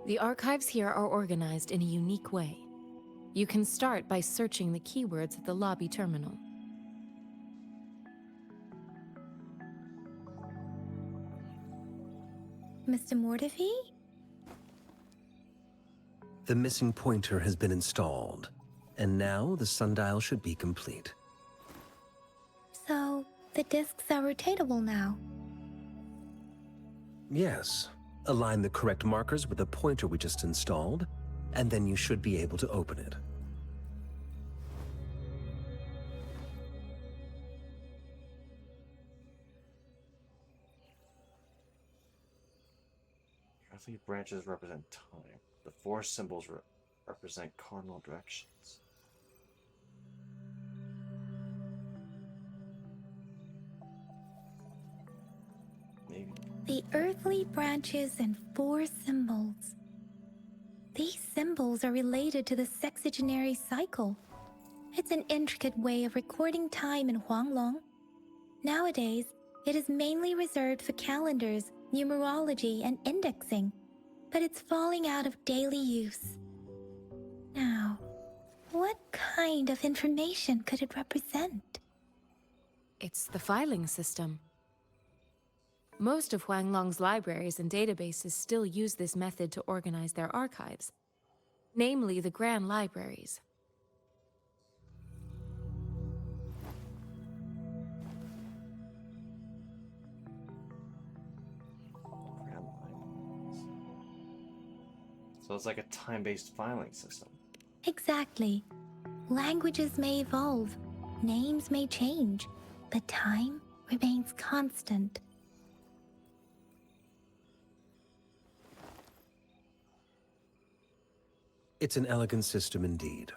The archives here are organized in a unique way. You can start by searching the keywords at the lobby terminal. Mr. Mortefi? The missing pointer has been installed, and now the sundial should be complete. So, the discs are rotatable now. Yes, Align the correct markers with the pointer we just installed, and then you should be able to open it. Earthly branches represent time. The four symbols represent cardinal directions. Maybe. The earthly branches and four symbols. These symbols are related to the sexagenary cycle. It's an intricate way of recording time in Huanglong. Nowadays, it is mainly reserved for calendars, numerology, and indexing, but it's falling out of daily use. Now, what kind of information could it represent? It's the filing system. Most of Huanglong's libraries and databases still use this method to organize their archives, namely the Grand Libraries. Grand lines. So it's like a time-based filing system. Exactly. Languages may evolve, names may change, but time remains constant. It's an elegant system indeed.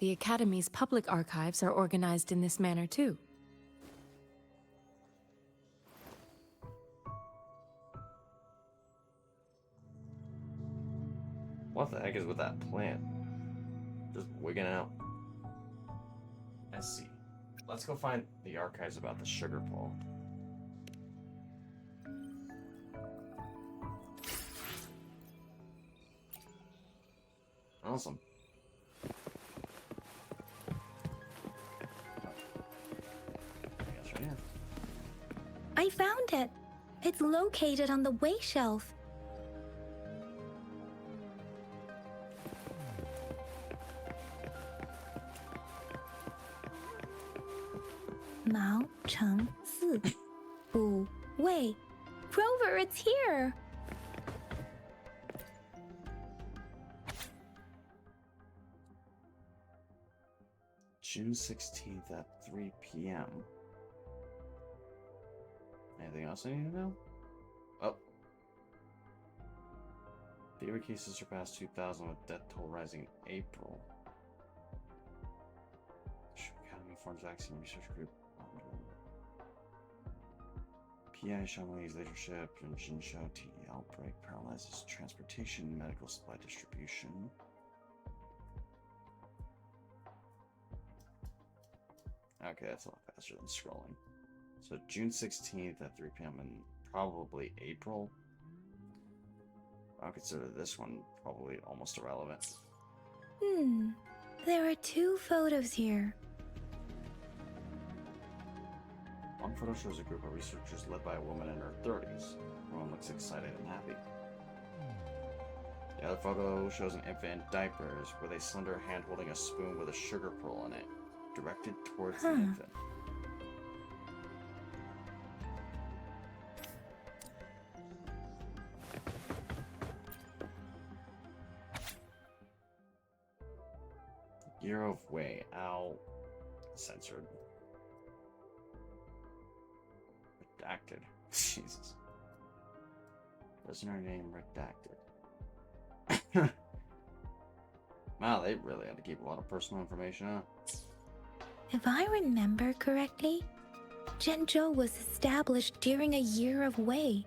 The Academy's public archives are organized in this manner too. What the heck is with that plant? Just wigging out. Let's see. Let's go find the archives about the sugar pole. Awesome. That's right here. I found it. It's located on the way shelf. Mao Cheng Si. Wu Wei. Rover, it's here! June 16th at 3 p.m. Anything else I need to know? Oh. Fever cases surpassed 2,000 with death toll rising in April. Academy forms vaccine research group. PI Shangli's leadership and Jinshou T outbreak paralyzes transportation and medical supply distribution. Okay, that's a lot faster than scrolling. So June 16th at 3 p.m. and probably April. I'll consider this one probably almost irrelevant. There are two photos here. One photo shows a group of researchers led by a woman in her 30s. Everyone looks excited and happy. The other photo shows an infant in diapers with a slender hand holding a spoon with a sugar pearl in it, directed towards the infant. Year of Wei. Ow. Censored. Redacted. Jesus. Prisoner name redacted. Wow, they really had to keep a lot of personal information, huh? If I remember correctly, Zhenzhou was established during a year of Wei,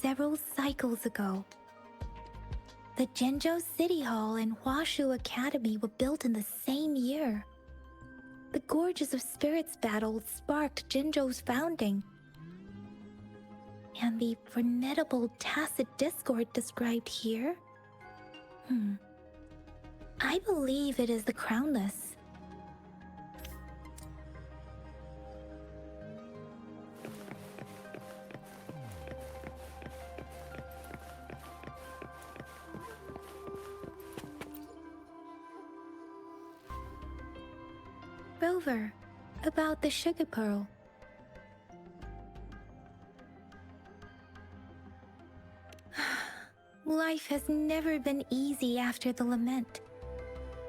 several cycles ago. The Zhenzhou City Hall and Huashu Academy were built in the same year. The Gorges of Spirits battle sparked Zhenzhou's founding. And the formidable tacit discord described here? I believe it is the Crownless. Rover, about the sugar pearl. Life has never been easy after the lament.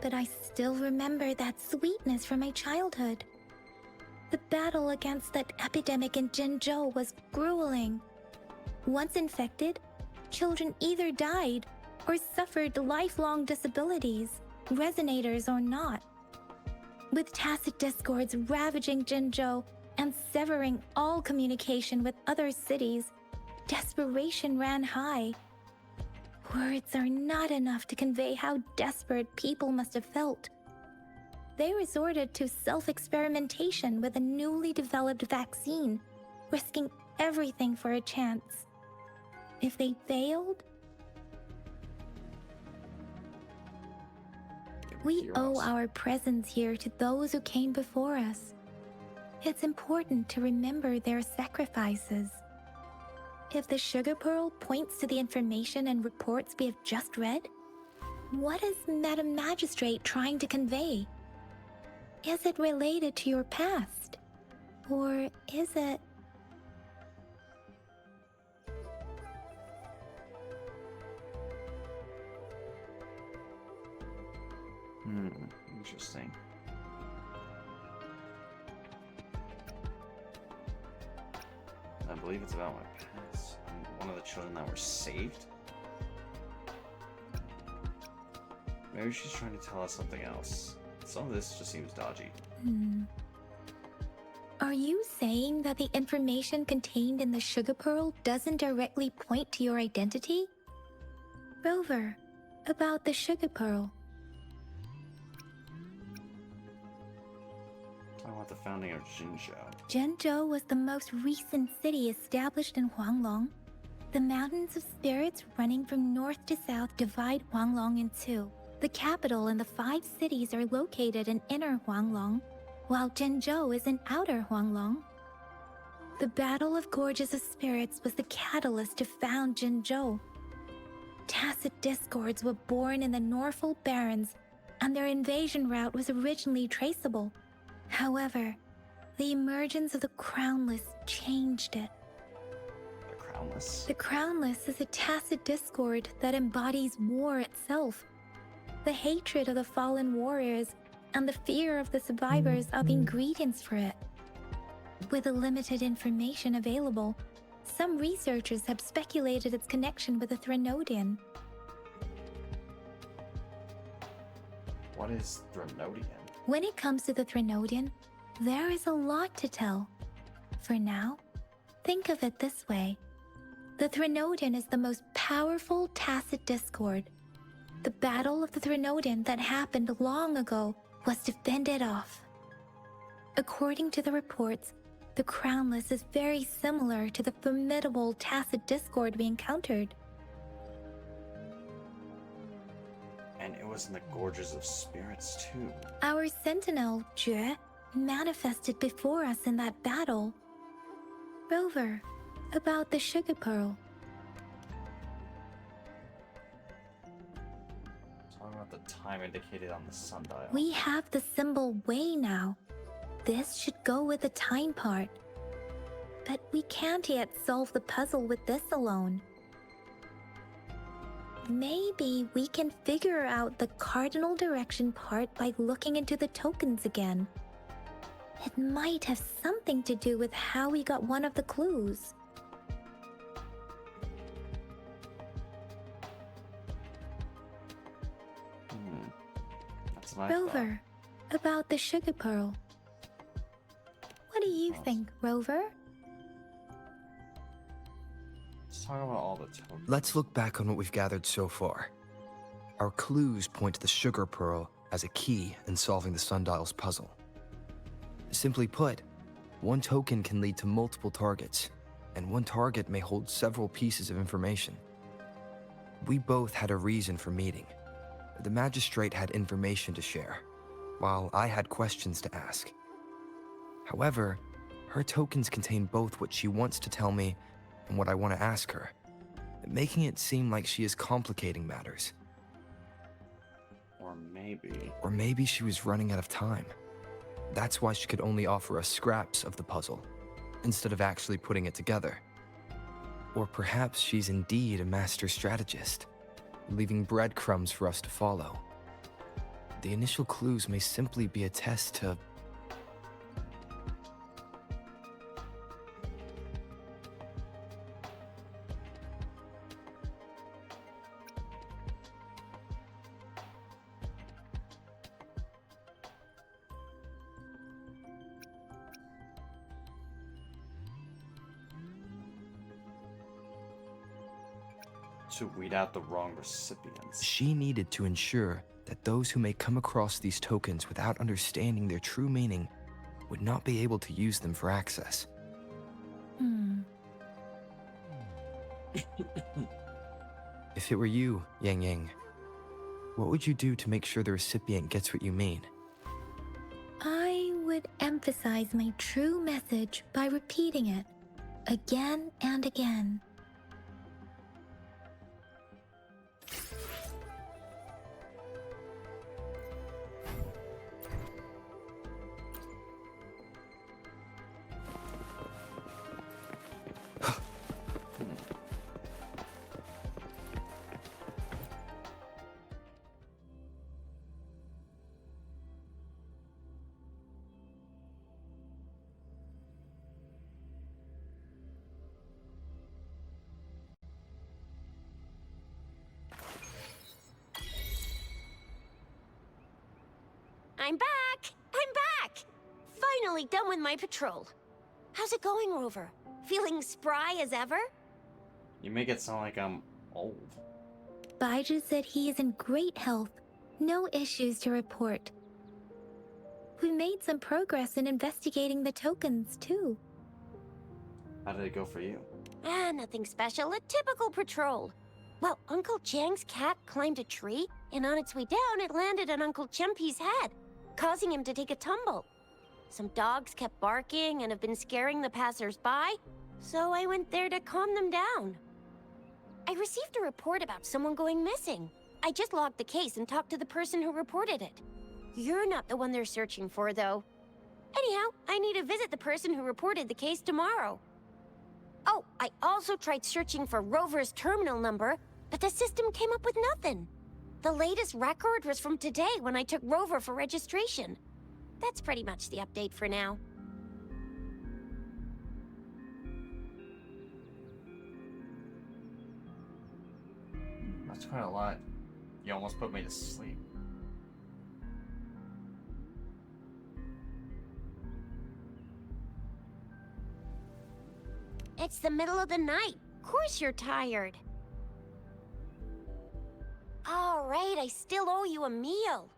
But I still remember that sweetness from my childhood. The battle against that epidemic in Jinzhou was grueling. Once infected, children either died or suffered lifelong disabilities, resonators or not. With tacit discords ravaging Jinzhou and severing all communication with other cities, desperation ran high. Words are not enough to convey how desperate people must have felt. They resorted to self-experimentation with a newly developed vaccine, risking everything for a chance. If they failed, we owe our presence here to those who came before us. It's important to remember their sacrifices. If the sugar pearl points to the information and reports we have just read, what is Madam Magistrate trying to convey? Is it related to your past? Or is it... Interesting. I believe it's about my past. One of the children that were saved? Maybe she's trying to tell us something else. Some of this just seems dodgy. Are you saying that the information contained in the sugar pearl doesn't directly point to your identity? Rover, about the sugar pearl. Talking about the founding of Jinzhou. Jinzhou was the most recent city established in Huanglong. The mountains of spirits running from north to south divide Huanglong in two. The capital and the 5 cities are located in inner Huanglong, while Jinzhou is in outer Huanglong. The Battle of Gorges of Spirits was the catalyst to found Jinzhou. Tacit discords were born in the Norfolk Barrens, and their invasion route was originally traceable. However, the emergence of the Crownless changed it. The Crownless? The Crownless is a tacit discord that embodies war itself. The hatred of the fallen warriors and the fear of the survivors are the ingredients for it. With the limited information available, some researchers have speculated its connection with the Threnodian. What is Threnodian? When it comes to the Threnodian, there is a lot to tell. For now, think of it this way. The Threnodian is the most powerful tacit discord. The battle of the Threnodian that happened long ago was to fend it off. According to the reports, the Crownless is very similar to the formidable tacit discord we encountered. And it was in the Gorges of Spirits, too. Our sentinel, Jue, manifested before us in that battle. Rover, about the sugar pearl. Talking about the time indicated on the sundial. We have the symbol way now. This should go with the time part. But we can't yet solve the puzzle with this alone. Maybe we can figure out the cardinal direction part by looking into the tokens again. It might have something to do with how we got one of the clues. That's what I thought. Rover, about the sugar pearl. What do you think, Rover? Let's talk about all the tokens. Let's look back on what we've gathered so far. Our clues point to the sugar pearl as a key in solving the sundial's puzzle. Simply put, one token can lead to multiple targets, and one target may hold several pieces of information. We both had a reason for meeting. The magistrate had information to share, while I had questions to ask. However, her tokens contain both what she wants to tell me and what I want to ask her, making it seem like she is complicating matters. Or maybe she was running out of time. That's why she could only offer us scraps of the puzzle, instead of actually putting it together. Or perhaps she's indeed a master strategist, leaving breadcrumbs for us to follow. The initial clues may simply be a test to... To weed out the wrong recipients. She needed to ensure that those who may come across these tokens without understanding their true meaning would not be able to use them for access. If it were you, Yang Yang, what would you do to make sure the recipient gets what you mean? I would emphasize my true message by repeating it again and again. I'm back! I'm back! Finally done with my patrol. How's it going, Rover? Feeling spry as ever? You make it sound like I'm old. Baiju said he is in great health. No issues to report. We made some progress in investigating the tokens, too. How did it go for you? Nothing special. A typical patrol. Well, Uncle Chang's cat climbed a tree, and on its way down, it landed on Uncle Chempi's head, causing him to take a tumble. Some dogs kept barking and have been scaring the passers-by, so I went there to calm them down. I received a report about someone going missing. I just logged the case and talked to the person who reported it. You're not the one they're searching for, though. Anyhow, I need to visit the person who reported the case tomorrow. Oh, I also tried searching for Rover's terminal number, but the system came up with nothing. The latest record was from today when I took Rover for registration. That's pretty much the update for now. That's quite a lot. You almost put me to sleep. It's the middle of the night. Of course you're tired. All right, I still owe you a meal.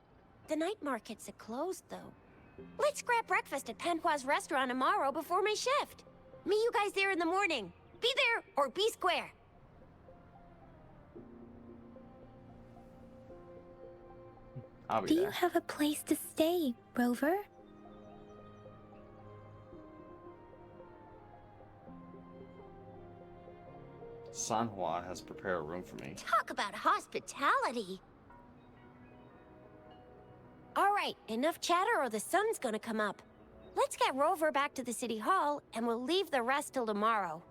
The night markets are closed, though. Let's grab breakfast at Panhua's restaurant tomorrow before my shift. Meet you guys there in the morning. Be there or be square. I'll be Do there. you have a place to stay, Rover? Sanhua has prepared a room for me. Talk about hospitality. All right, enough chatter or the sun's gonna come up. Let's get Rover back to the city hall, and we'll leave the rest till tomorrow.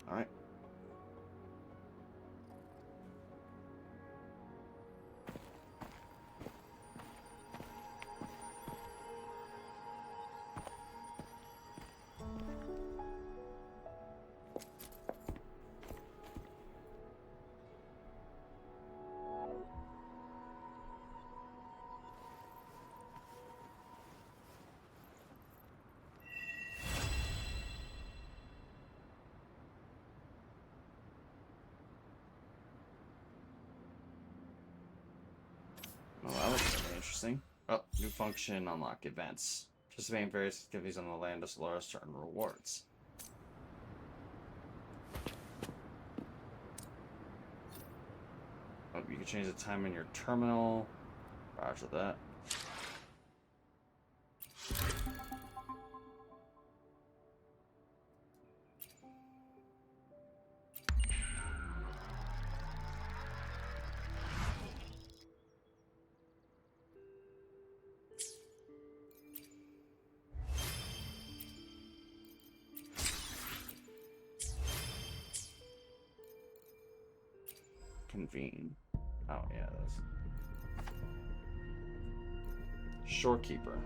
All right. Well, that looks really interesting. Oh, new function, unlock events. Participate in various activities on the land of Solaris to earn rewards. Oh, you can change the time in your terminal. Roger that. convene. Oh, yeah, it is. Shorekeeper.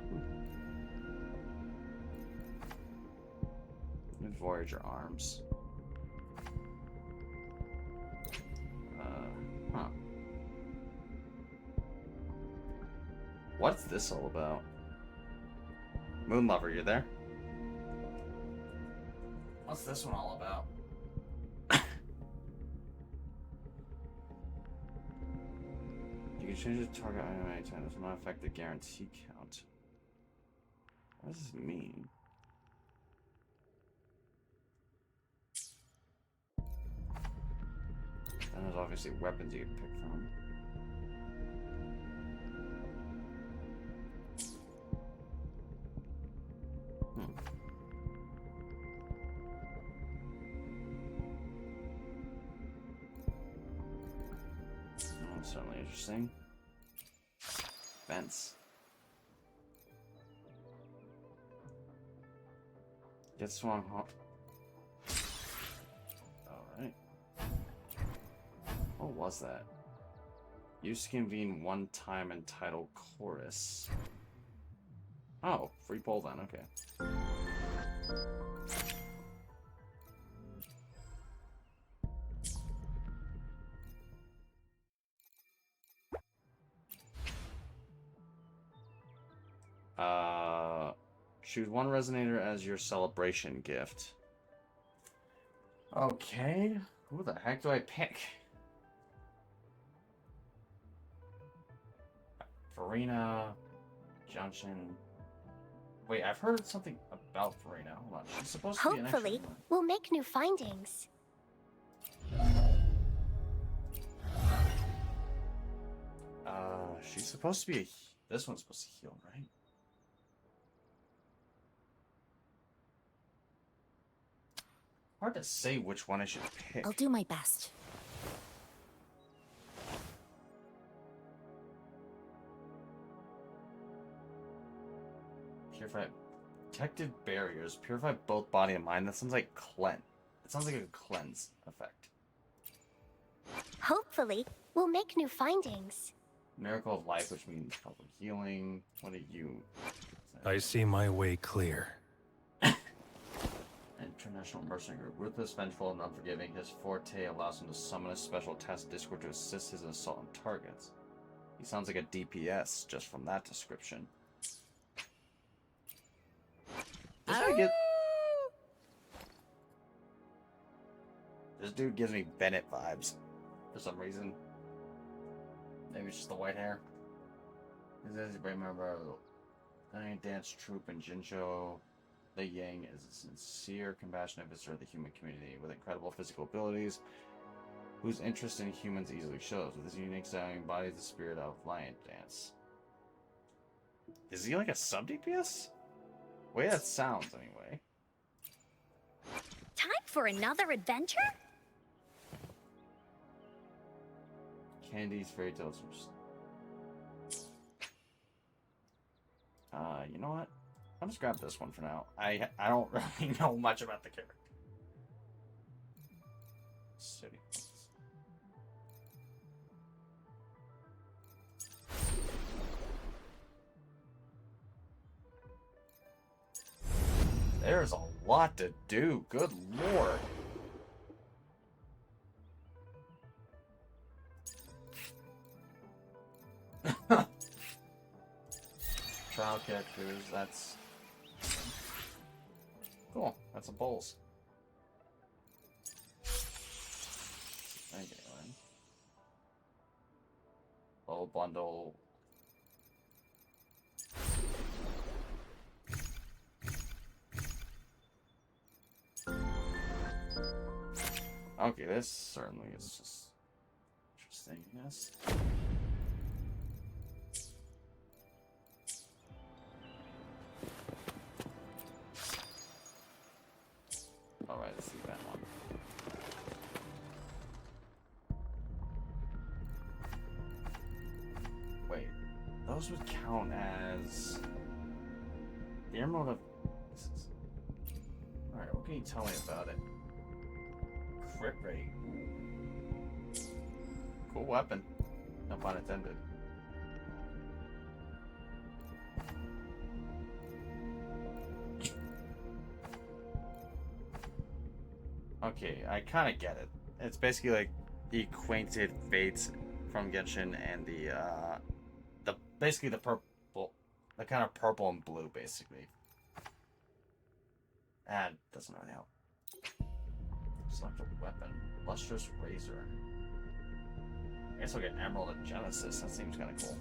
And Voyager arms. Huh. What's this all about? Moon Lover, you there? What's this one all about? You can change the target item anytime. This will not affect the guarantee count. What does this mean? And there's obviously weapons you can pick from. That's certainly interesting. Vents. Get swung hot. Alright. What was that? Used to convene one time and title chorus. Oh, free poll then, okay. Choose one resonator as your celebration gift. Okay. Who the heck do I pick? Farina, Junction. Wait, I've heard something about Farina. Hold on. She's supposed to be an extra Hopefully, one. we'll make new findings. She's supposed to be this one's supposed to heal, right? Hard to say which one I should pick. I'll do my best. Purify protected barriers. Purify both body and mind. That sounds like cleanse. It sounds like a cleanse effect. Hopefully, we'll make new findings. Miracle of life, which means probably healing. What are you? I see my way clear. International mercenary group. Ruthless, vengeful, and unforgiving. His forte allows him to summon a special task Discord to assist his assault on targets. He sounds like a DPS just from that description. This dude gives me Bennett vibes for some reason. Maybe it's just the white hair. He says a great member of the dance troupe in Jinzhou. Lei Yang is a sincere, compassionate visitor of the human community with incredible physical abilities, whose interest in humans easily shows. With his unique style, he embodies the spirit of lion dance. Is he like a sub DPS? The way that sounds, anyway. Time for another adventure? Candies, fairy tales. You know what? I'll just grab this one for now. I don't really know much about the character. City. There's a lot to do. Good lord. Trial characters, that's cool. That's a bowls. Thank you, Aaron. Bowl bundle. Okay, this certainly is just interesting, yes. Alright, let's see that one. Wait, those would count as the Emerald of... Alright, what can you tell me about it? Crit rate. Cool weapon. No pun intended. Okay, I kind of get it. It's basically like the acquainted fates from Genshin and the basically the purple, the kind of purple and blue, basically. And doesn't really help. Select a weapon. Lustrous Razor. I guess I'll get Emerald and Genesis. That seems kind of cool.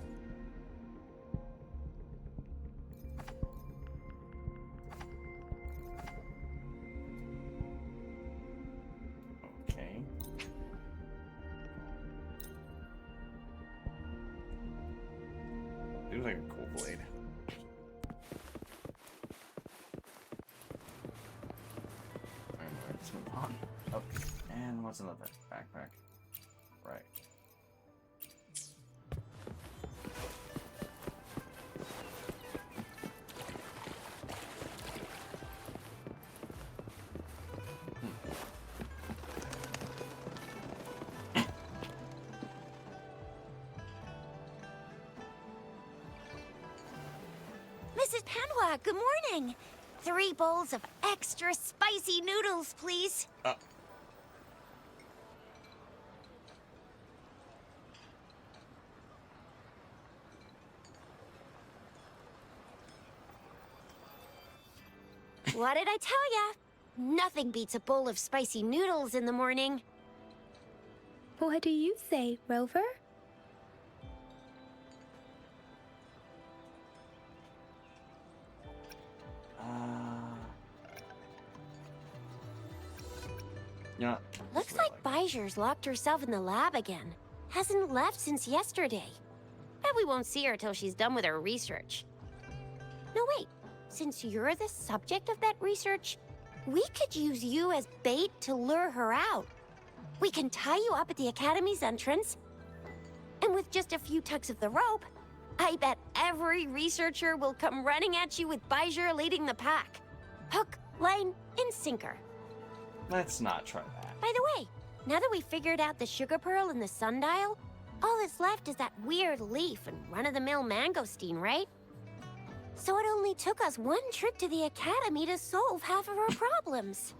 Okay. Seems like a cool blade. Alright, let's move on. Oh, and what's another backpack? Right. Mrs. Panwa, good morning. 3 bowls of extra spicy noodles, please. What did I tell ya? Nothing beats a bowl of spicy noodles in the morning. What do you say, Rover? Yeah. Looks like Baijer's locked herself in the lab again. Hasn't left since yesterday. Bet we won't see her till she's done with her research. No, wait. Since you're the subject of that research, we could use you as bait to lure her out. We can tie you up at the Academy's entrance, and with just a few tugs of the rope, I bet every researcher will come running at you with Baijer leading the pack. Hook, line, and sinker. Let's not try that. By the way, now that we figured out the sugar pearl and the sundial, all that's left is that weird leaf and run-of-the-mill mangosteen, right? So it only took us 1 trip to the Academy to solve half of our problems.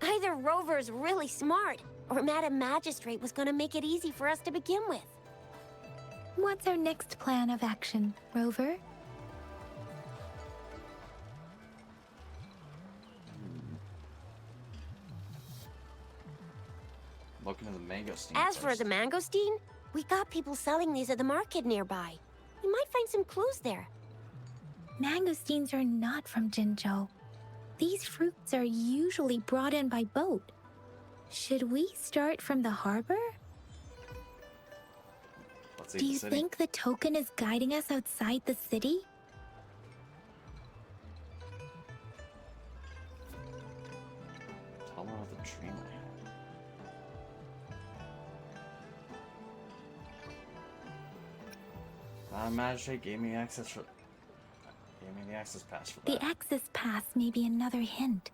Either Rover's really smart, or Madam Magistrate was gonna make it easy for us to begin with. What's our next plan of action, Rover? Looking at the mangosteen. As for first. the mangosteen, we got people selling these at the market nearby. We might find some clues there. Mangosteens are not from Jinzhou. These fruits are usually brought in by boat. Should we start from the harbor? Let's see Do the you city. think the token is guiding us outside the city? Tell her about the dream I had. Magistrate gave me access for. Gave me the access pass for that. The access pass may be another hint.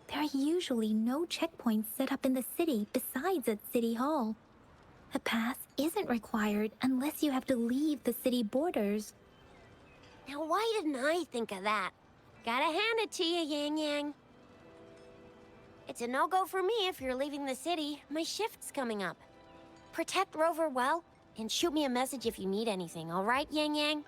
There are usually no checkpoints set up in the city besides at City Hall. A pass isn't required unless you have to leave the city borders. Now, why didn't I think of that? Gotta hand it to you, Yang Yang. It's a no-go for me if you're leaving the city. My shift's coming up. Protect Rover well, and shoot me a message if you need anything, all right, Yang Yang?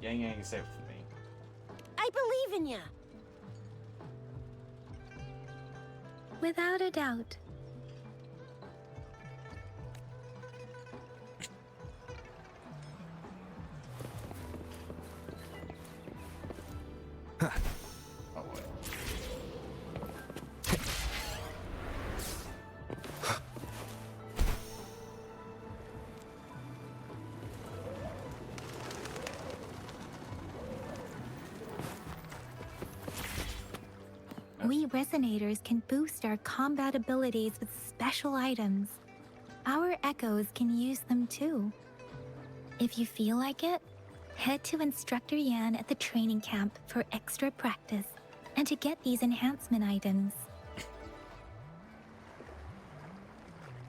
Yang Yang is safe for me. I believe in ya. Without a doubt. Oh boy. We resonators can boost our combat abilities with special items. Our echoes can use them too. If you feel like it, head to Instructor Yan at the training camp for extra practice. and to get these enhancement items.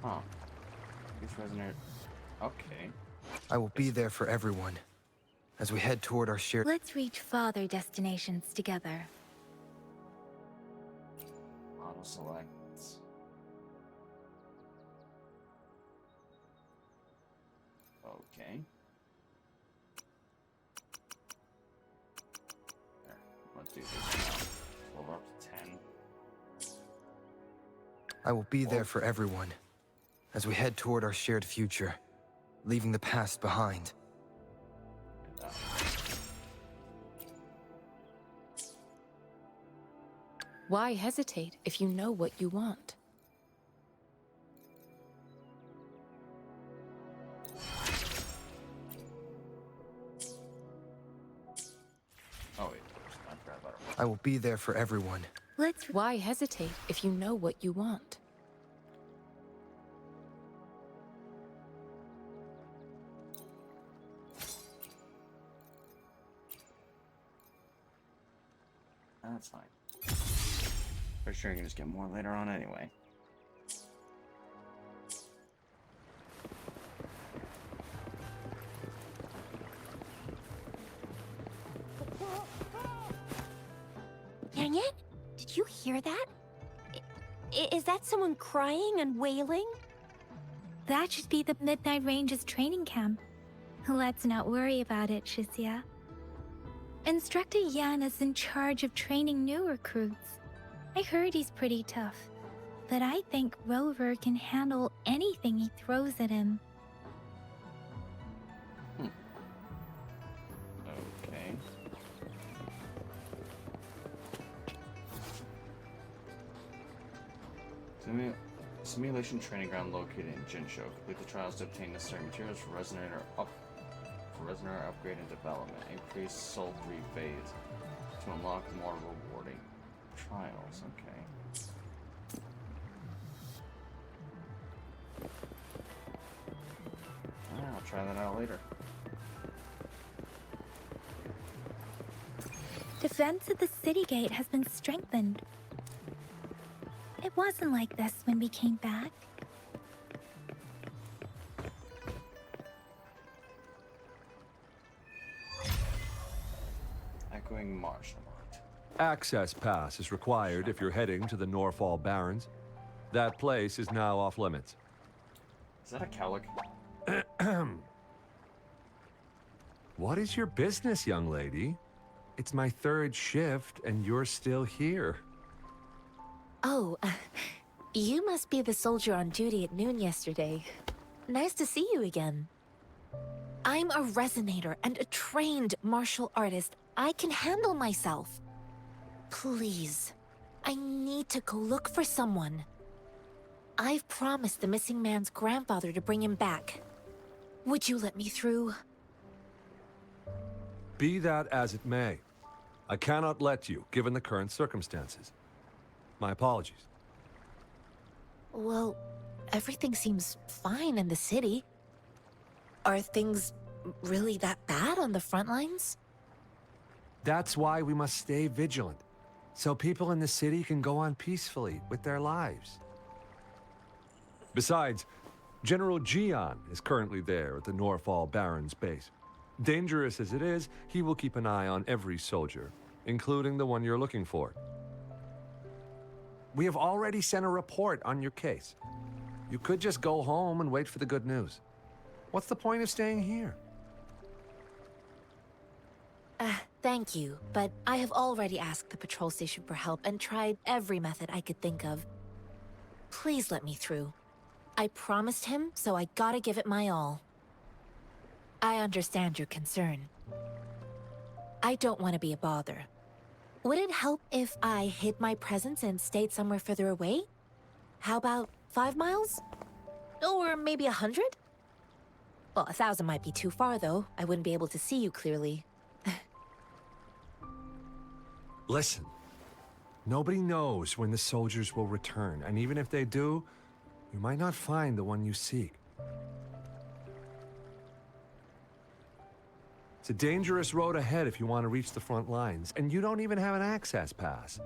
Huh. These resonate. Okay. I will be there for everyone as we head toward our shared. Let's reach farther destinations together. Auto select. Okay. There. Let's do this now. We're up to 10. I will be there for everyone as we head toward our shared future, leaving the past behind. Why hesitate if you know what you want? Oh wait, I forgot about it. I will be there for everyone. Why hesitate if you know what you want? That's fine. Pretty sure you can just get more later on anyway. Dang it! Did you hear that? Is that someone crying and wailing? That should be the Midnight Range's training camp. Let's not worry about it, Shizia. Instructor Yan is in charge of training new recruits. I heard he's pretty tough, but I think Rover can handle anything he throws at him. Okay. Simulation training ground located in Jinsho. Complete the trials to obtain necessary materials for resonator upgrade and development. Increase Soul 3 phase to unlock more rewarding trials. Okay. I'll try that out later. Defense at the city gate has been strengthened. It wasn't like this when we came back. Echoing marshal art. Access pass is required if you're heading to the Norfall Barrens. That place is now off limits. Is that a Cowlick? What is your business, young lady? It's my third shift, and you're still here. Oh, you must be the soldier on duty at noon yesterday. Nice to see you again. I'm a resonator and a trained martial artist. I can handle myself. Please, I need to go look for someone. I've promised the missing man's grandfather to bring him back. Would you let me through? Be that as it may, I cannot let you, given the current circumstances. My apologies. Well, everything seems fine in the city. Are things really that bad on the front lines? That's why we must stay vigilant, so people in the city can go on peacefully with their lives. Besides, General Jian is currently there at the Norfall Barrens base. Dangerous as it is, he will keep an eye on every soldier, including the one you're looking for. We have already sent a report on your case. You could just go home and wait for the good news. What's the point of staying here? Thank you, but I have already asked the patrol station for help and tried every method I could think of. Please let me through. I promised him, so I gotta give it my all. I understand your concern. I don't want to be a bother. Would it help if I hid my presence and stayed somewhere further away? How about 5 miles? Or maybe 100? Well, 1,000 might be too far, though. I wouldn't be able to see you clearly. Listen, nobody knows when the soldiers will return, and even if they do, you might not find the one you seek. It's a dangerous road ahead if you want to reach the front lines, and you don't even have an access pass.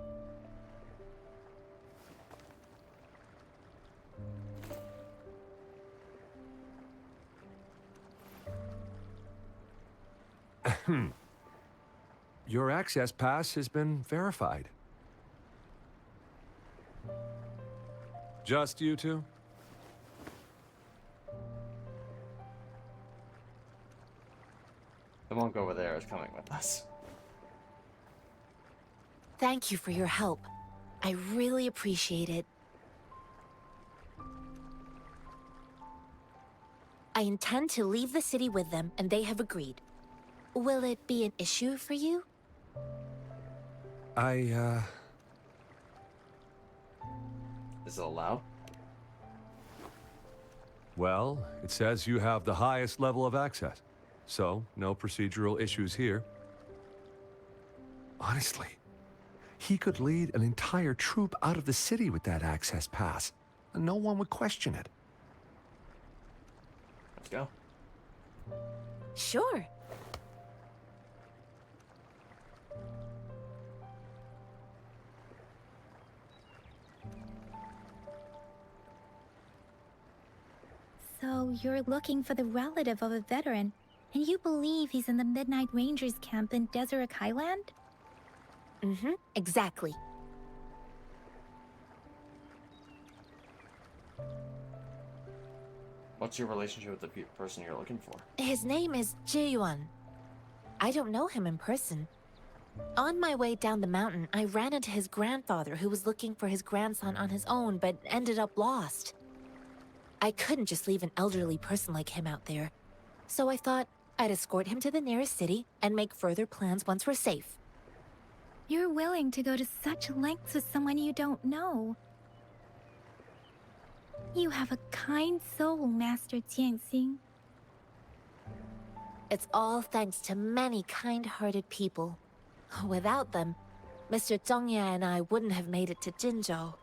Your access pass has been verified. Just you two? The monk over there is coming with us. Thank you for your help. I really appreciate it. I intend to leave the city with them, and they have agreed. Will it be an issue for you? Is it allowed? Well, it says you have the highest level of access, so no procedural issues here. Honestly, he could lead an entire troop out of the city with that access pass, and no one would question it. Let's go. Sure. So you're looking for the relative of a veteran, and you believe he's in the Midnight Rangers camp in Deseret Highland? Mm-hmm, exactly. What's your relationship with the person you're looking for? His name is Ji-yuan. I don't know him in person. On my way down the mountain, I ran into his grandfather who was looking for his grandson on his own, but ended up lost. I couldn't just leave an elderly person like him out there. So I thought I'd escort him to the nearest city and make further plans once we're safe. You're willing to go to such lengths with someone you don't know. You have a kind soul, Master Tianxing. It's all thanks to many kind-hearted people. Without them, Mr. Zhongye and I wouldn't have made it to Jinzhou.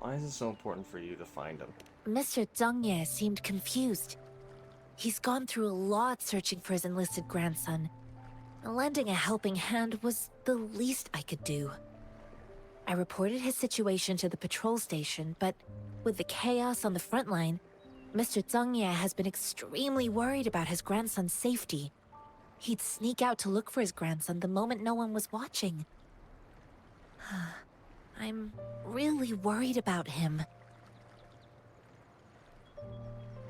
Why is it so important for you to find him? Mr. Zhongye seemed confused. He's gone through a lot searching for his enlisted grandson. Lending a helping hand was the least I could do. I reported his situation to the patrol station, but with the chaos on the front line, Mr. Zhongye has been extremely worried about his grandson's safety. He'd sneak out to look for his grandson the moment no one was watching. I'm really worried about him.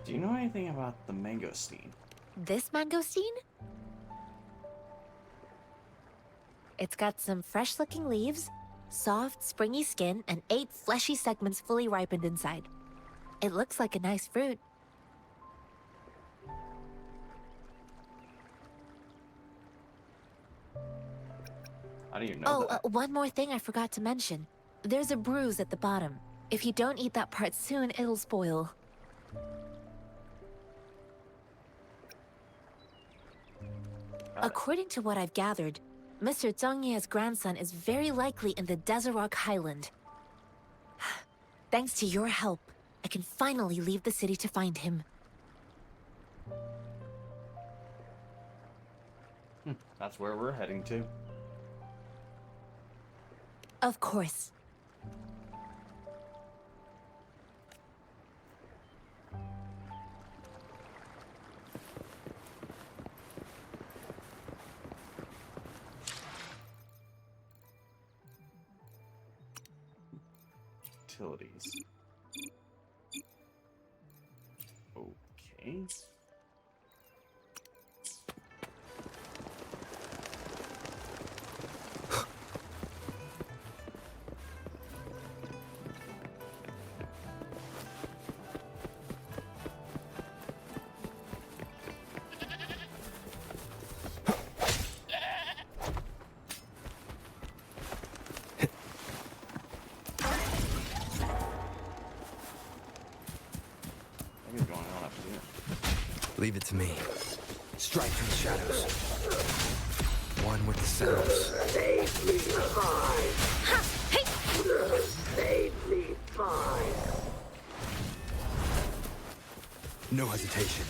Do you know anything about the mangosteen? This mangosteen? It's got some fresh-looking leaves, soft, springy skin, and 8 fleshy segments fully ripened inside. It looks like a nice fruit. How do you know that? One more thing I forgot to mention. There's a bruise at the bottom. If you don't eat that part soon, it'll spoil. According to what I've gathered, Mr. Zhongye's grandson is very likely in the Deseret Highland. Thanks to your help, I can finally leave the city to find him. That's where we're heading to. Of course. Utilities. Okay. What is going on up here? Leave it to me. Strike from the shadows. One with the sounds. Safely fine. Safely fine. No hesitation.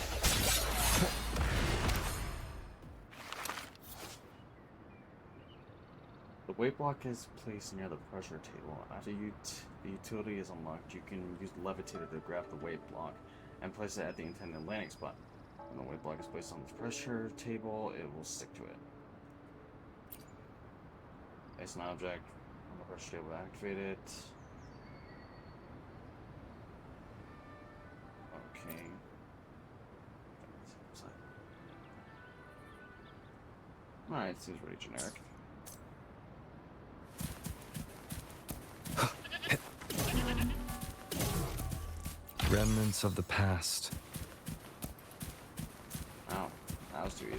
The weight block is placed near the pressure table. After the utility is unlocked, you can use the levitator to grab the weight block and place it at the intended landing spot. When the weight block is placed on the pressure table, it will stick to it. Place an object on the pressure table to activate it. Okay. Alright, seems pretty generic. Remnants of the past. Oh, that was too easy.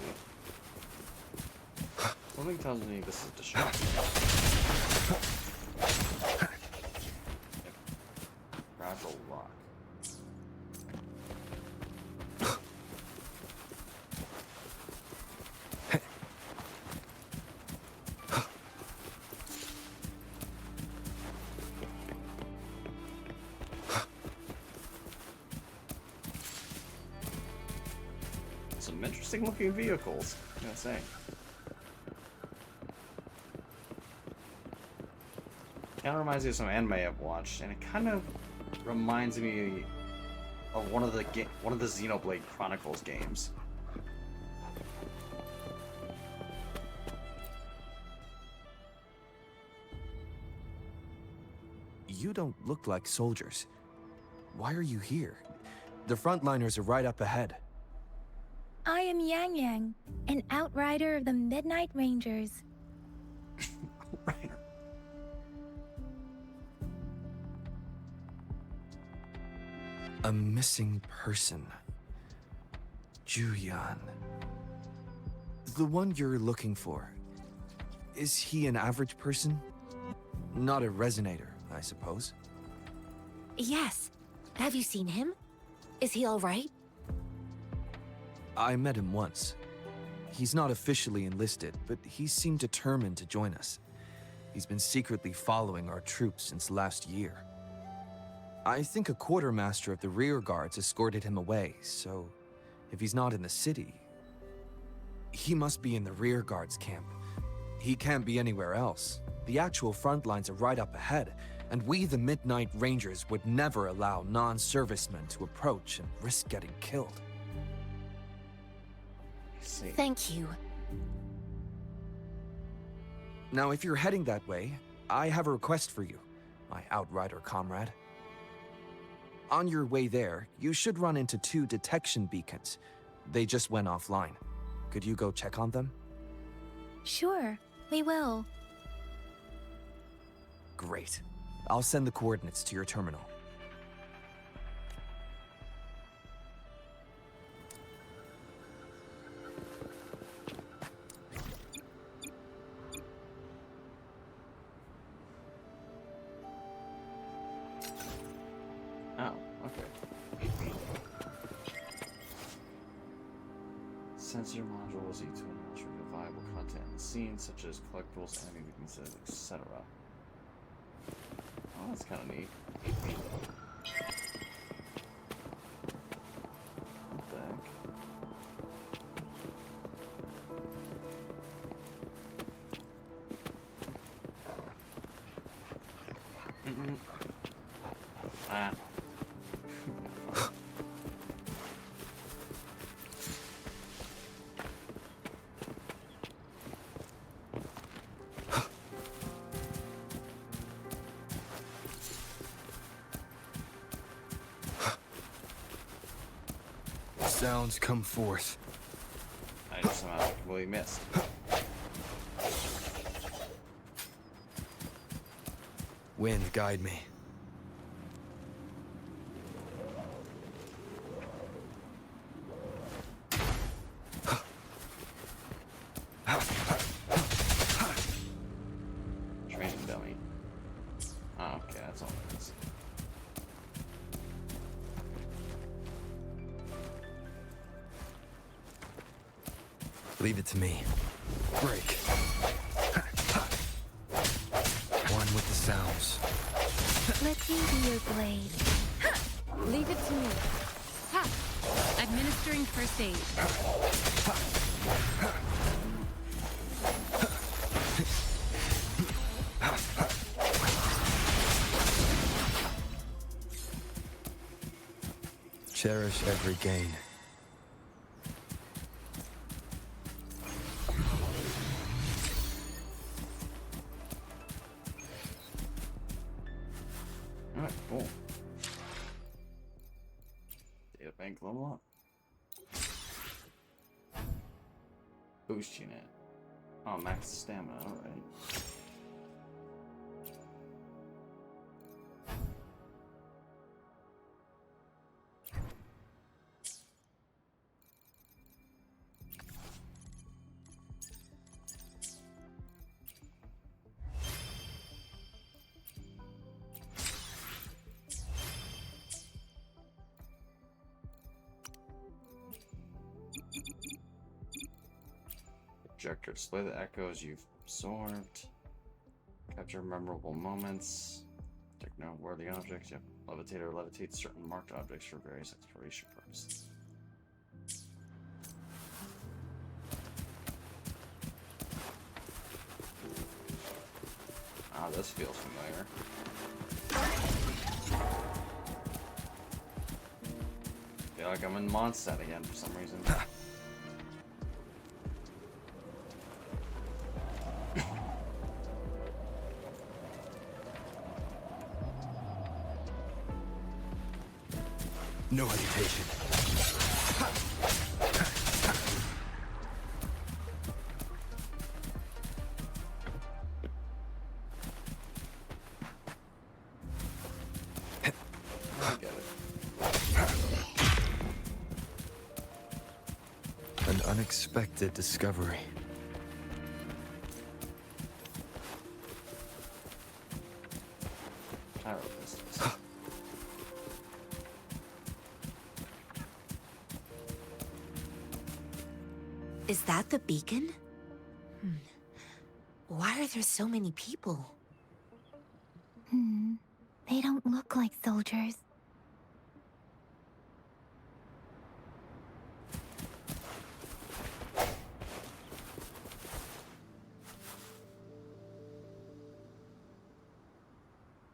Something tells me this is distracting. Fragile rock. Some interesting looking vehicles, I gotta say. Kind of reminds me of some anime I've watched, and it kind of reminds me of one of the Xenoblade Chronicles games. You don't look like soldiers. Why are you here? The frontliners are right up ahead. I am Yang Yang, an outrider of the Midnight Rangers. Right. A missing person. Juyan. The one you're looking for. Is he an average person? Not a resonator, I suppose. Yes. Have you seen him? Is he all right? I met him once. He's not officially enlisted, but he seemed determined to join us. He's been secretly following our troops since last year. I think a quartermaster of the rear guards escorted him away, so if he's not in the city, he must be in the rear guards camp. He can't be anywhere else. The actual front lines are right up ahead, and we, the Midnight Rangers, would never allow non-servicemen to approach and risk getting killed. Thank you. Now, if you're heading that way, I have a request for you, my outrider comrade. On your way there, you should run into 2 detection beacons. They just went offline. Could you go check on them? Sure, we will. Great. I'll send the coordinates to your terminal. Oh, okay. Sensor modules need to enrich with viable content in the scene, such as collectibles, enemy weaknesses, etc. Oh, that's kind of neat. What the heck? Ah. Sounds come forth. I just somehow completely missed. Wind, guide me. Training dummy. Oh, okay, that's all it is. Leave it to me. Break. One with the sounds. Let me be your blade. Leave it to me. Ha! Administering first aid. Cherish every gain. Alright, cool. Data bank level up. Boost unit. Oh, max stamina, alright. Projector. Display the echoes you've absorbed. Capture memorable moments. Take noteworthy objects. Yep. Levitator levitates certain marked objects for various exploration purposes. Ah, this feels familiar. Feel like I'm in Mondstadt again for some reason. No hesitation. I get it. An unexpected discovery. Pyro pistols. Is that the beacon? Why are there so many people? They don't look like soldiers.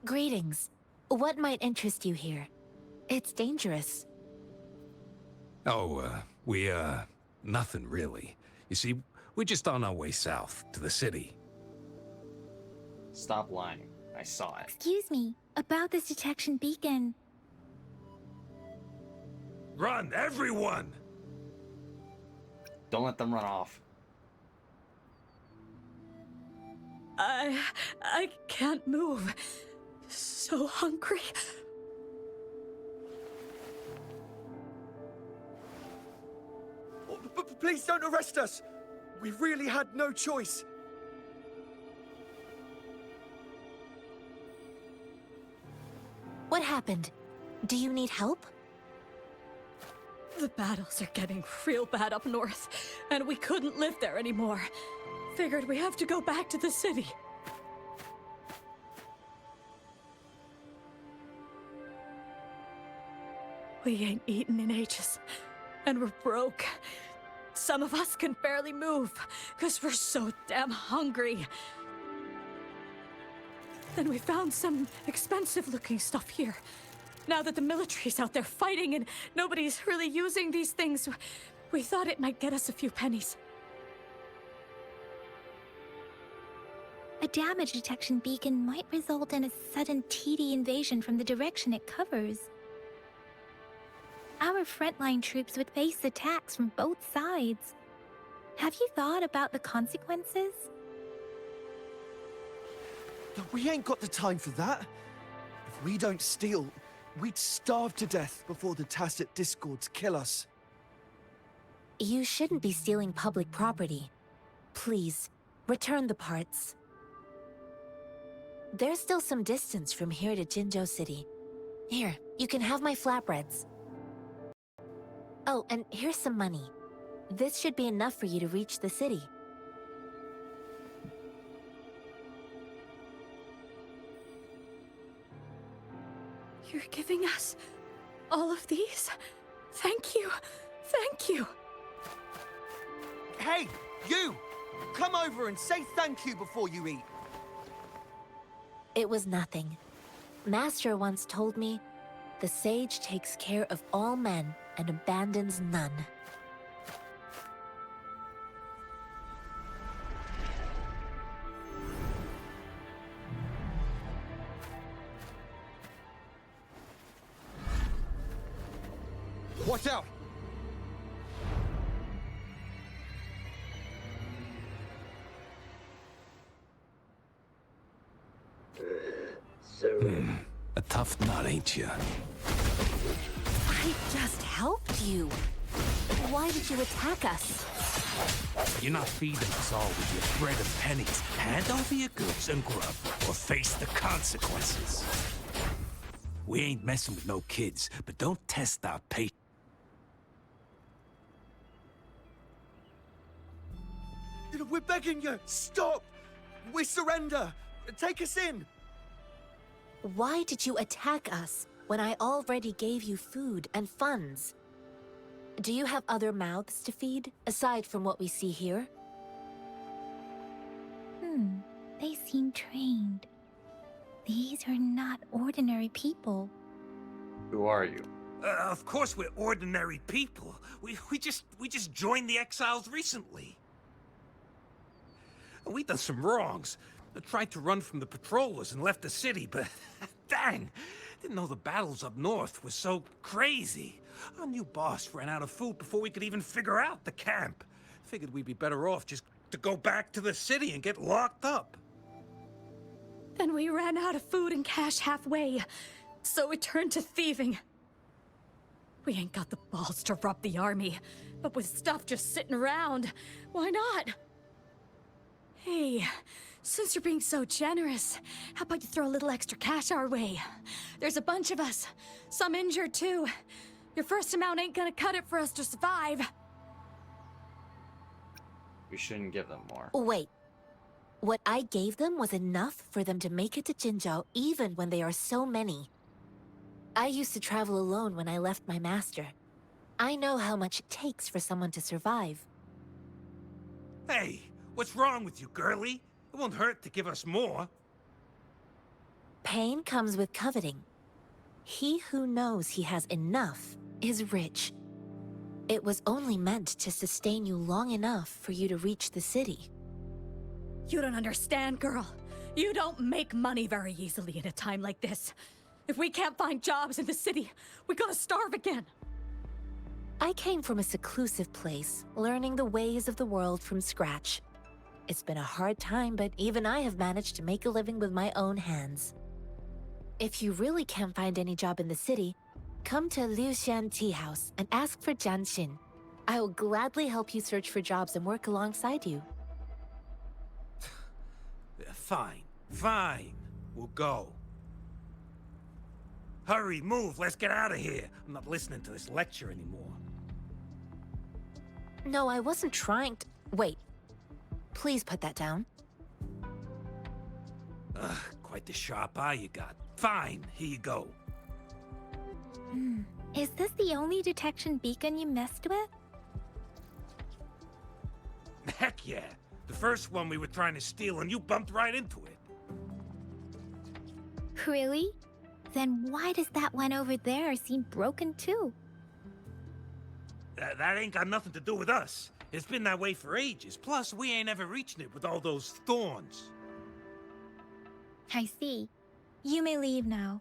Greetings. What might interest you here? It's dangerous. Oh, nothing really. You see, we're just on our way south to the city. Stop lying. I saw it. Excuse me, about this detection beacon. Run, everyone! Don't let them run off. I can't move. So hungry. Please don't arrest us! We really had no choice. What happened? Do you need help? The battles are getting real bad up north, and we couldn't live there anymore. Figured we have to go back to the city. We ain't eaten in ages, and we're broke. Some of us can barely move, because we're so damn hungry. Then we found some expensive-looking stuff here. Now that the military's out there fighting and nobody's really using these things, we thought it might get us a few pennies. A damage detection beacon might result in a sudden TD invasion from the direction it covers. Our frontline troops would face attacks from both sides. Have you thought about the consequences? We ain't got the time for that. If we don't steal, we'd starve to death before the Tacit Discords kill us. You shouldn't be stealing public property. Please, return the parts. There's still some distance from here to Jinzhou City. Here, you can have my flatbreads. Oh, and here's some money. This should be enough for you to reach the city. You're giving us all of these? Thank you. Thank you. Hey, you! Come over and say thank you before you eat. It was nothing. Master once told me, the sage takes care of all men and abandons none. Watch out! A tough nut, ain't you? I just helped you. Why did you attack us? You're not feeding us all with your bread and pennies. Hand over your goods and grub, or face the consequences. We ain't messing with no kids, but don't test our patience. We're begging you, stop! We surrender! Take us in! Why did you attack us when I already gave you food and funds? Do you have other mouths to feed, aside from what we see here? They seem trained. These are not ordinary people. Who are you? Of course we're ordinary people. We just joined the exiles recently. We done some wrongs. I tried to run from the patrollers and left the city, but dang, didn't know the battles up north were so crazy. Our new boss ran out of food before we could even figure out the camp. Figured we'd be better off just to go back to the city and get locked up. Then we ran out of food and cash halfway, so we turned to thieving. We ain't got the balls to rob the army, but with stuff just sitting around, why not? Hey, since you're being so generous, how about you throw a little extra cash our way? There's a bunch of us, some injured too. Your first amount ain't gonna cut it for us to survive. We shouldn't give them more. Wait. What I gave them was enough for them to make it to Jinzhou even when they are so many. I used to travel alone when I left my master. I know how much it takes for someone to survive. Hey, what's wrong with you, girlie? It won't hurt to give us more. Pain comes with coveting. He who knows he has enough is rich. It was only meant to sustain you long enough for you to reach the city. You don't understand, girl. You don't make money very easily in a time like this. If we can't find jobs in the city, we're gonna starve again. I came from a seclusive place, learning the ways of the world from scratch. It's been a hard time, but even I have managed to make a living with my own hands. If you really can't find any job in the city, come to Liu Xian Tea House and ask for Jian Xin. I will gladly help you search for jobs and work alongside you. Fine, fine. We'll go. Hurry, move, let's get out of here. I'm not listening to this lecture anymore. No, I wasn't trying to... Wait. Please put that down. Quite the sharp eye you got. Fine, here you go. Is this the only detection beacon you messed with? Heck yeah. The first one we were trying to steal and you bumped right into it. Really? Then why does that one over there seem broken too? That ain't got nothing to do with us. It's been that way for ages. Plus, we ain't ever reaching it with all those thorns. I see. You may leave now.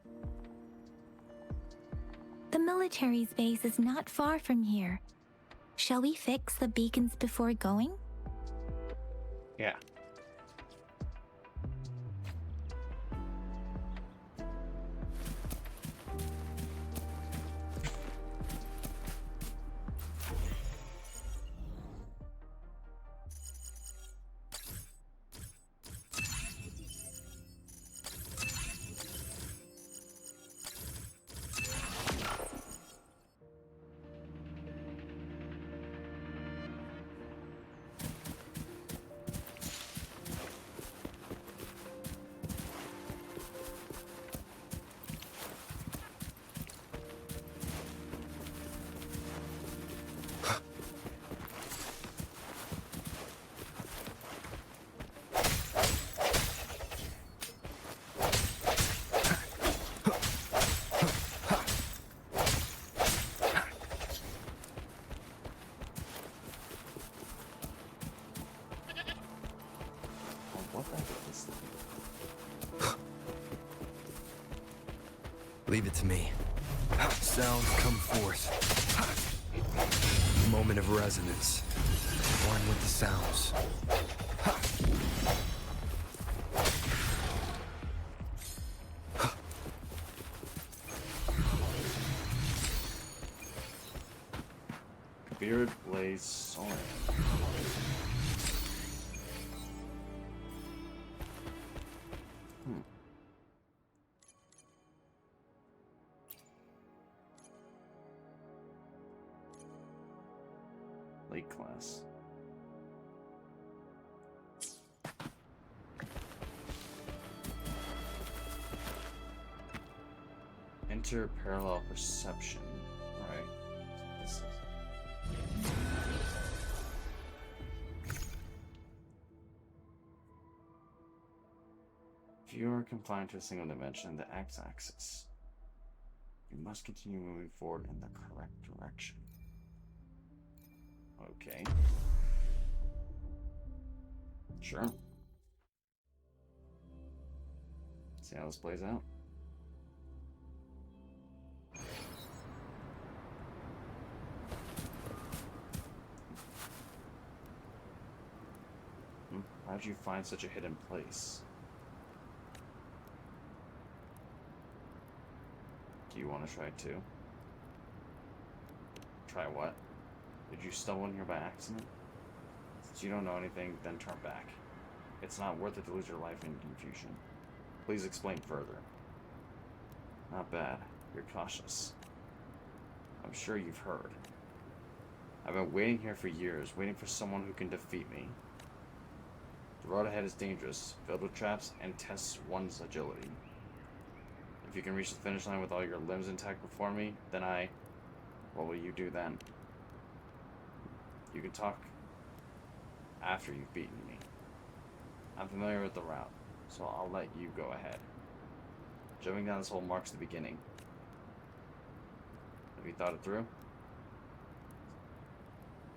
The military's base is not far from here. Shall we fix the beacons before going? Yeah. Leave it to me. Sounds come forth. Moment of resonance. One with the sounds. Beard Blaze Soren. Late class. Enter parallel perception. Alright. This is. If you are confined to a single dimension, the x-axis, you must continue moving forward in the correct direction. Okay. Sure. See how this plays out. How'd you find such a hidden place? Do you want to try too? Try what? Did you stumble in here by accident? Since you don't know anything, then turn back. It's not worth it to lose your life in confusion. Please explain further. Not bad. You're cautious. I'm sure you've heard. I've been waiting here for years, waiting for someone who can defeat me. The road ahead is dangerous, filled with traps, and tests one's agility. If you can reach the finish line with all your limbs intact before me, then what will you do then? You can talk after you've beaten me. I'm familiar with the route, so I'll let you go ahead. Jumping down this hole marks the beginning. Have you thought it through?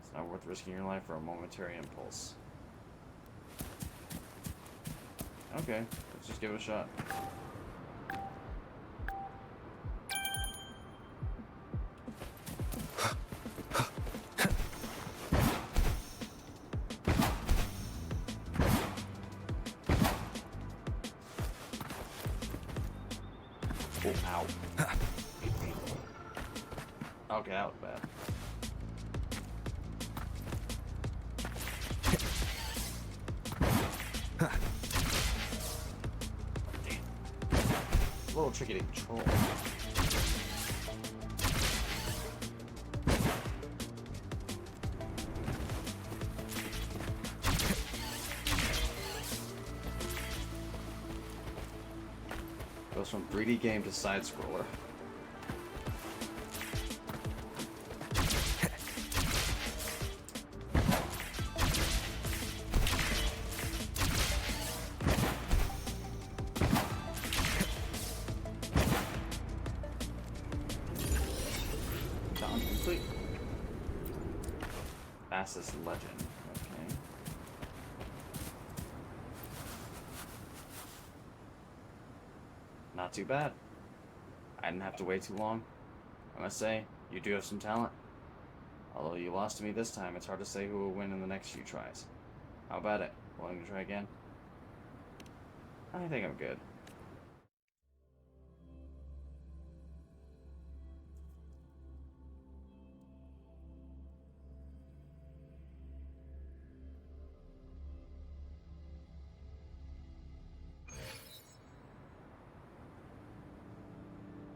It's not worth risking your life for a momentary impulse. Okay, let's just give it a shot. Oh, ow. Okay, that was bad. A little tricky to control. Goes from 3D game to side scroller. Complete. Fastest legend. Okay. Not too bad. I didn't have to wait too long. I must say, you do have some talent. Although you lost to me this time, it's hard to say who will win in the next few tries. How about it? Willing to try again? I think I'm good.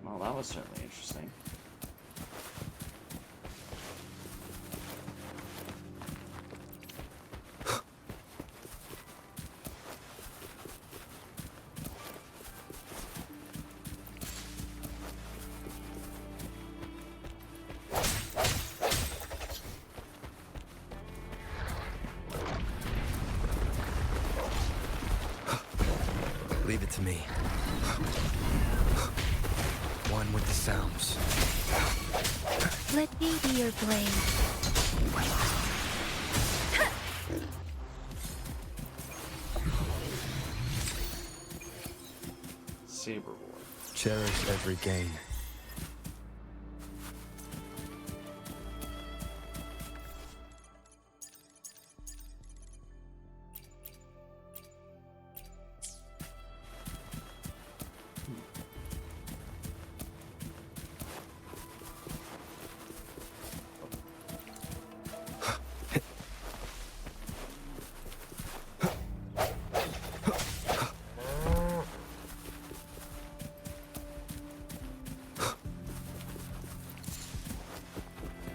Well, that was certainly interesting. Leave it to me. One with the sounds. Let me be your blade. Saber War. Cherish every gain.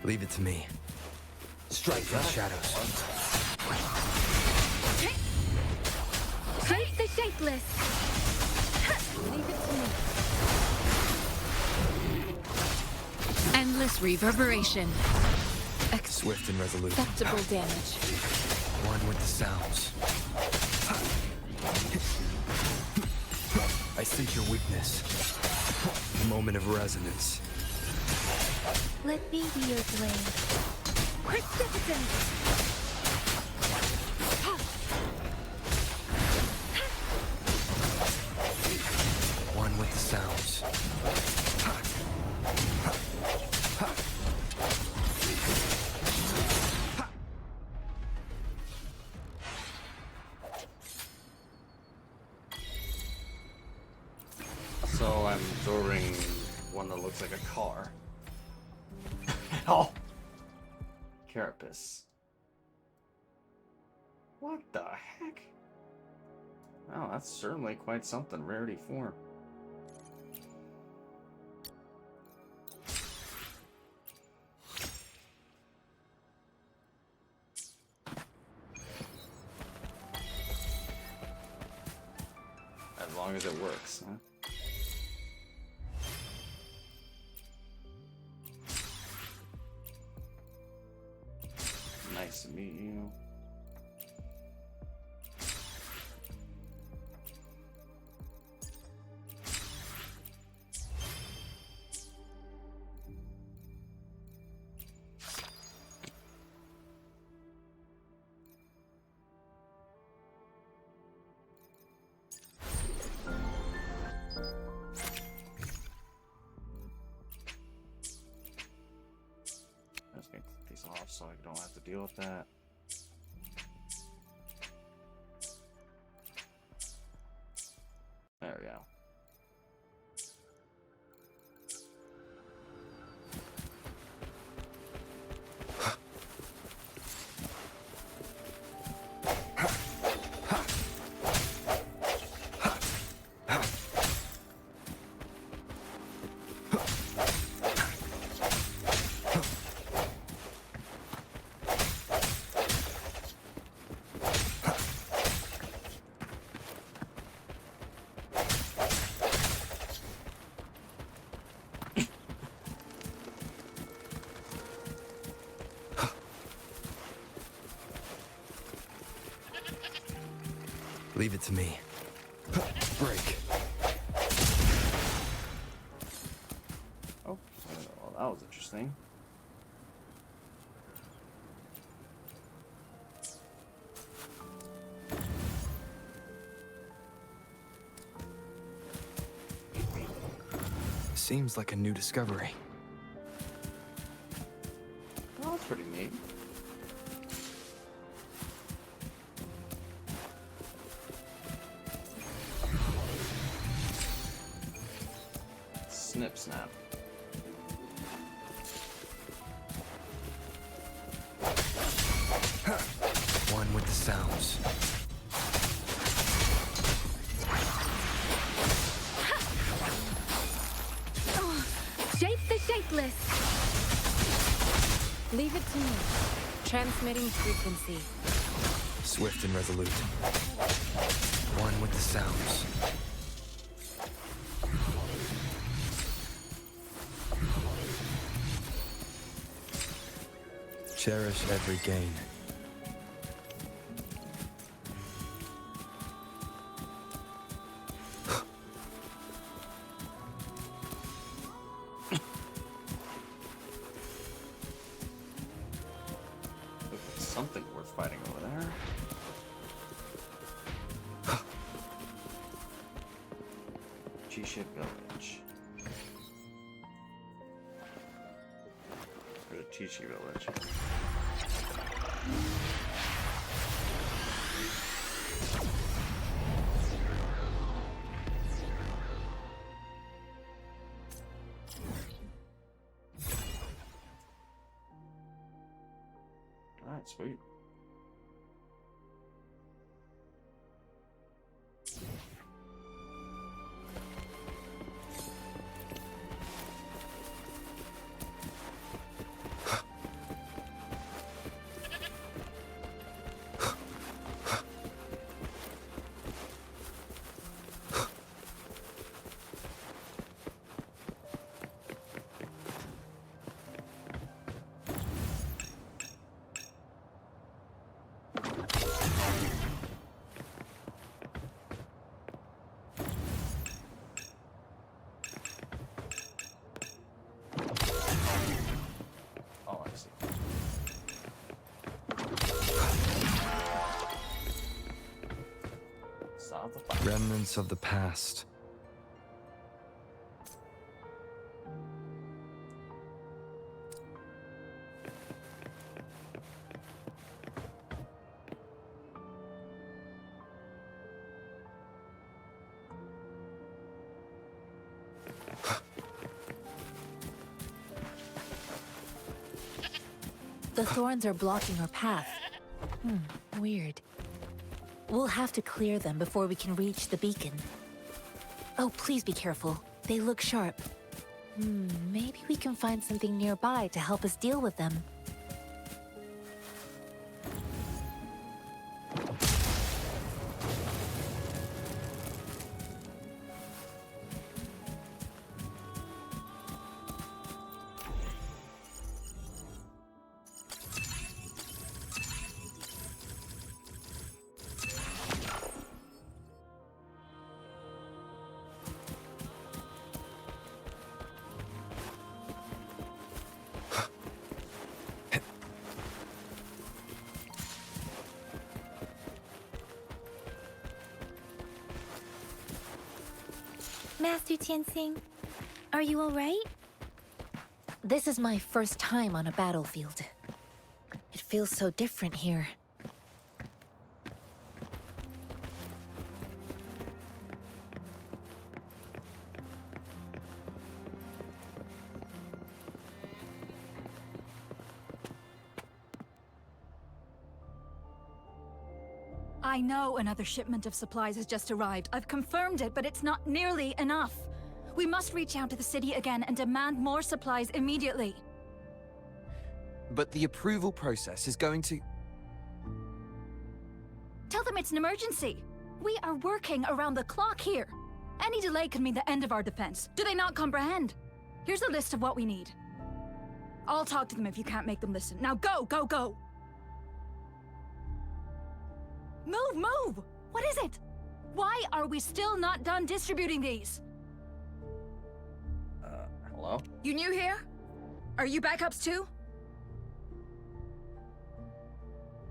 Leave it to me. Strike from the shadows. Shape the shapeless. Leave it to me. Endless reverberation. Swift and resolute. Acceptable damage. One with the sounds. I sense your weakness. Moment of resonance. Let me be your blade. Precipitant! One with the sounds. So I'm absorbing one that looks like a car. Oh, Carapace. What the heck? Oh, that's certainly quite something. Rarity 4. As long as it works, huh? Nice to meet you. Let's get these off so I don't have to deal with that. There we go. Leave it to me. Break. Oh, well, that was interesting. Seems like a new discovery. Well, that's pretty neat. Snip snap. One with the sounds. Shape the shapeless. Leave it to me. Transmitting frequency. Swift and resolute. One with the sounds. Cherish every gain. Something worth fighting over there. Tisha Village. Or the Tisha Village. Alright, sweet. Oh, I see. Solve the fire. Remnants of the past. The thorns are blocking our path. Weird. We'll have to clear them before we can reach the beacon. Oh, please be careful. They look sharp. Maybe we can find something nearby to help us deal with them. Master Tianxing, are you alright? This is my first time on a battlefield. It feels so different here. I know another shipment of supplies has just arrived. I've confirmed it, but it's not nearly enough. We must reach out to the city again and demand more supplies immediately. But the approval process is going to... Tell them it's an emergency. We are working around the clock here. Any delay could mean the end of our defense. Do they not comprehend? Here's a list of what we need. I'll talk to them if you can't make them listen. Now go, go, go! Move, move! What is it? Why are we still not done distributing these? Hello? You new here? Are you backups too?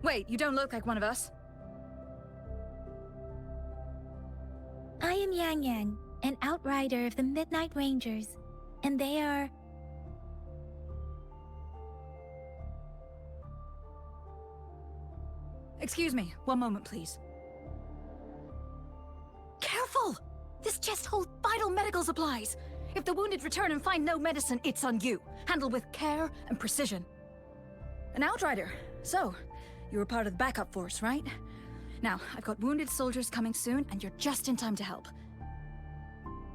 Wait, you don't look like one of us. I am Yang Yang, an outrider of the Midnight Rangers, and they are... Excuse me, one moment, please. Careful! This chest holds vital medical supplies. If the wounded return and find no medicine, it's on you. Handle with care and precision. An outrider. So, you were part of the backup force, right? Now, I've got wounded soldiers coming soon, and you're just in time to help.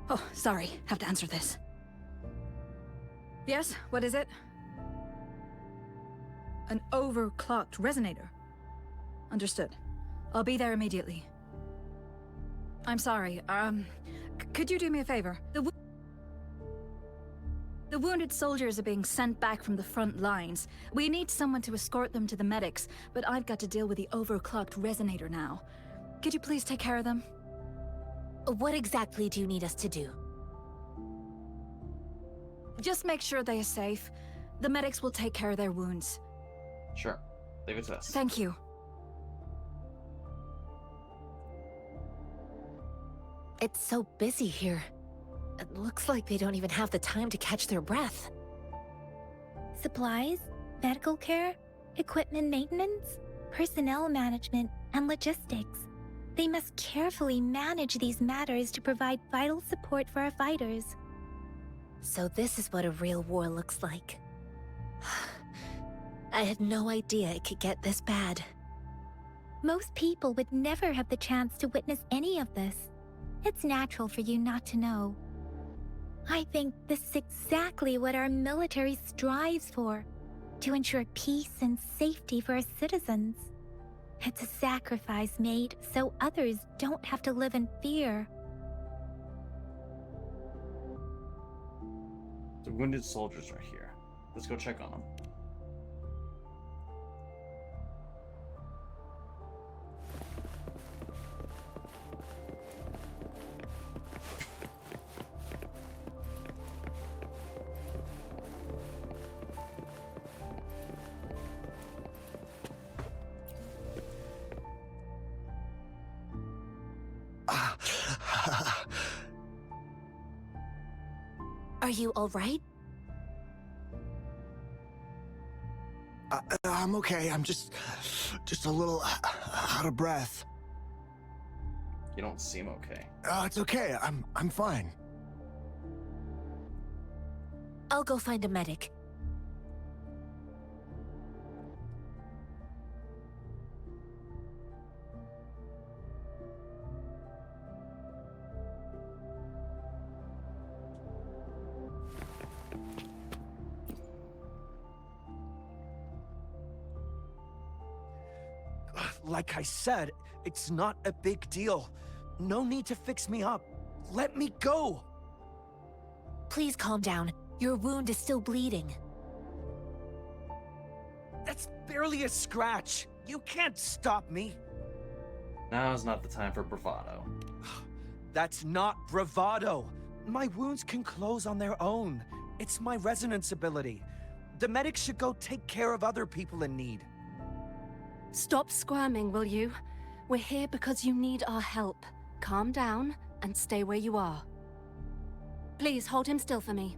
Oh, sorry. Have to answer this. Yes, what is it? An overclocked resonator. Understood. I'll be there immediately. I'm sorry, could you do me a favor? The wounded soldiers are being sent back from the front lines. We need someone to escort them to the medics, but I've got to deal with the overclocked resonator now. Could you please take care of them? What exactly do you need us to do? Just make sure they are safe. The medics will take care of their wounds. Sure. Leave it to us. Thank you. It's so busy here. It looks like they don't even have the time to catch their breath. Supplies, medical care, equipment maintenance, personnel management, and logistics. They must carefully manage these matters to provide vital support for our fighters. So this is what a real war looks like. I had no idea it could get this bad. Most people would never have the chance to witness any of this. It's natural for you not to know. I think this is exactly what our military strives for, to ensure peace and safety for our citizens. It's a sacrifice made so others don't have to live in fear. The wounded soldiers are here. Let's go check on them. Are you all right? I'm okay. I'm just a little out of breath. You don't seem okay. It's okay. I'm fine. I'll go find a medic. Like I said, it's not a big deal. No need to fix me up. Let me go! Please calm down. Your wound is still bleeding. That's barely a scratch. You can't stop me. Now's not the time for bravado. That's not bravado. My wounds can close on their own. It's my resonance ability. The medics should go take care of other people in need. Stop squirming, will you? We're here because you need our help. Calm down and stay where you are. Please hold him still for me.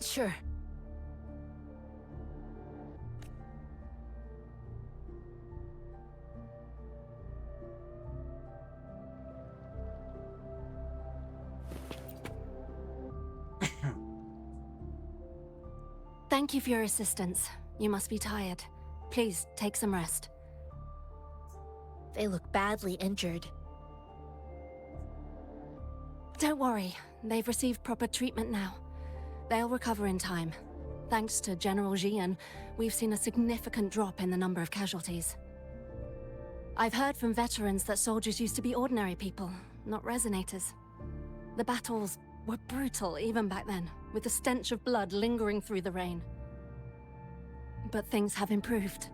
Sure. Thank you for your assistance. You must be tired. Please, take some rest. They look badly injured. Don't worry. They've received proper treatment now. They'll recover in time. Thanks to General Jian, we've seen a significant drop in the number of casualties. I've heard from veterans that soldiers used to be ordinary people, not resonators. The battles were brutal even back then, with the stench of blood lingering through the rain. But things have improved.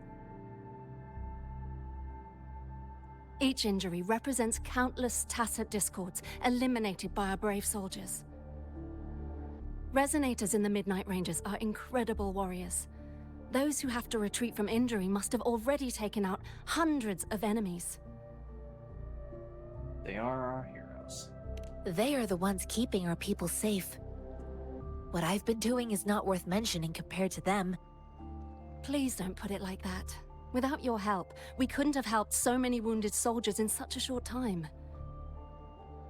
Each injury represents countless tacit discords eliminated by our brave soldiers. Resonators in the Midnight Rangers are incredible warriors. Those who have to retreat from injury must have already taken out hundreds of enemies. They are our heroes. They are the ones keeping our people safe. What I've been doing is not worth mentioning compared to them. Please don't put it like that. Without your help, we couldn't have helped so many wounded soldiers in such a short time.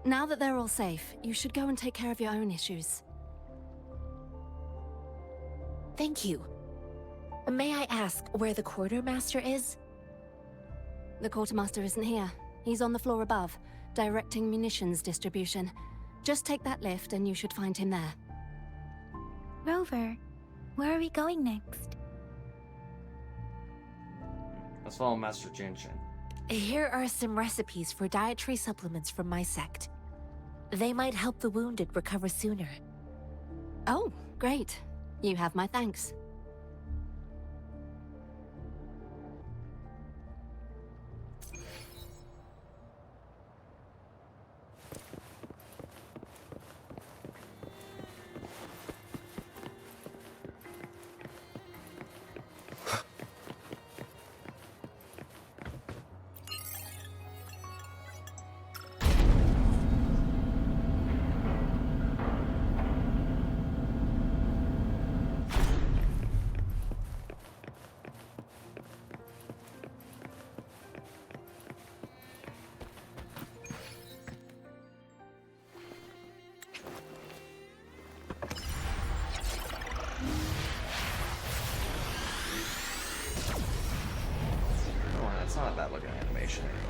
Now that they're all safe, you should go and take care of your own issues. Thank you. May I ask where the quartermaster is? The quartermaster isn't here. He's on the floor above, directing munitions distribution. Just take that lift and you should find him there. Rover, where are we going next? Let's follow Master Jinshin. Here are some recipes for dietary supplements from my sect. They might help the wounded recover sooner. Oh, great. You have my thanks. information anyway.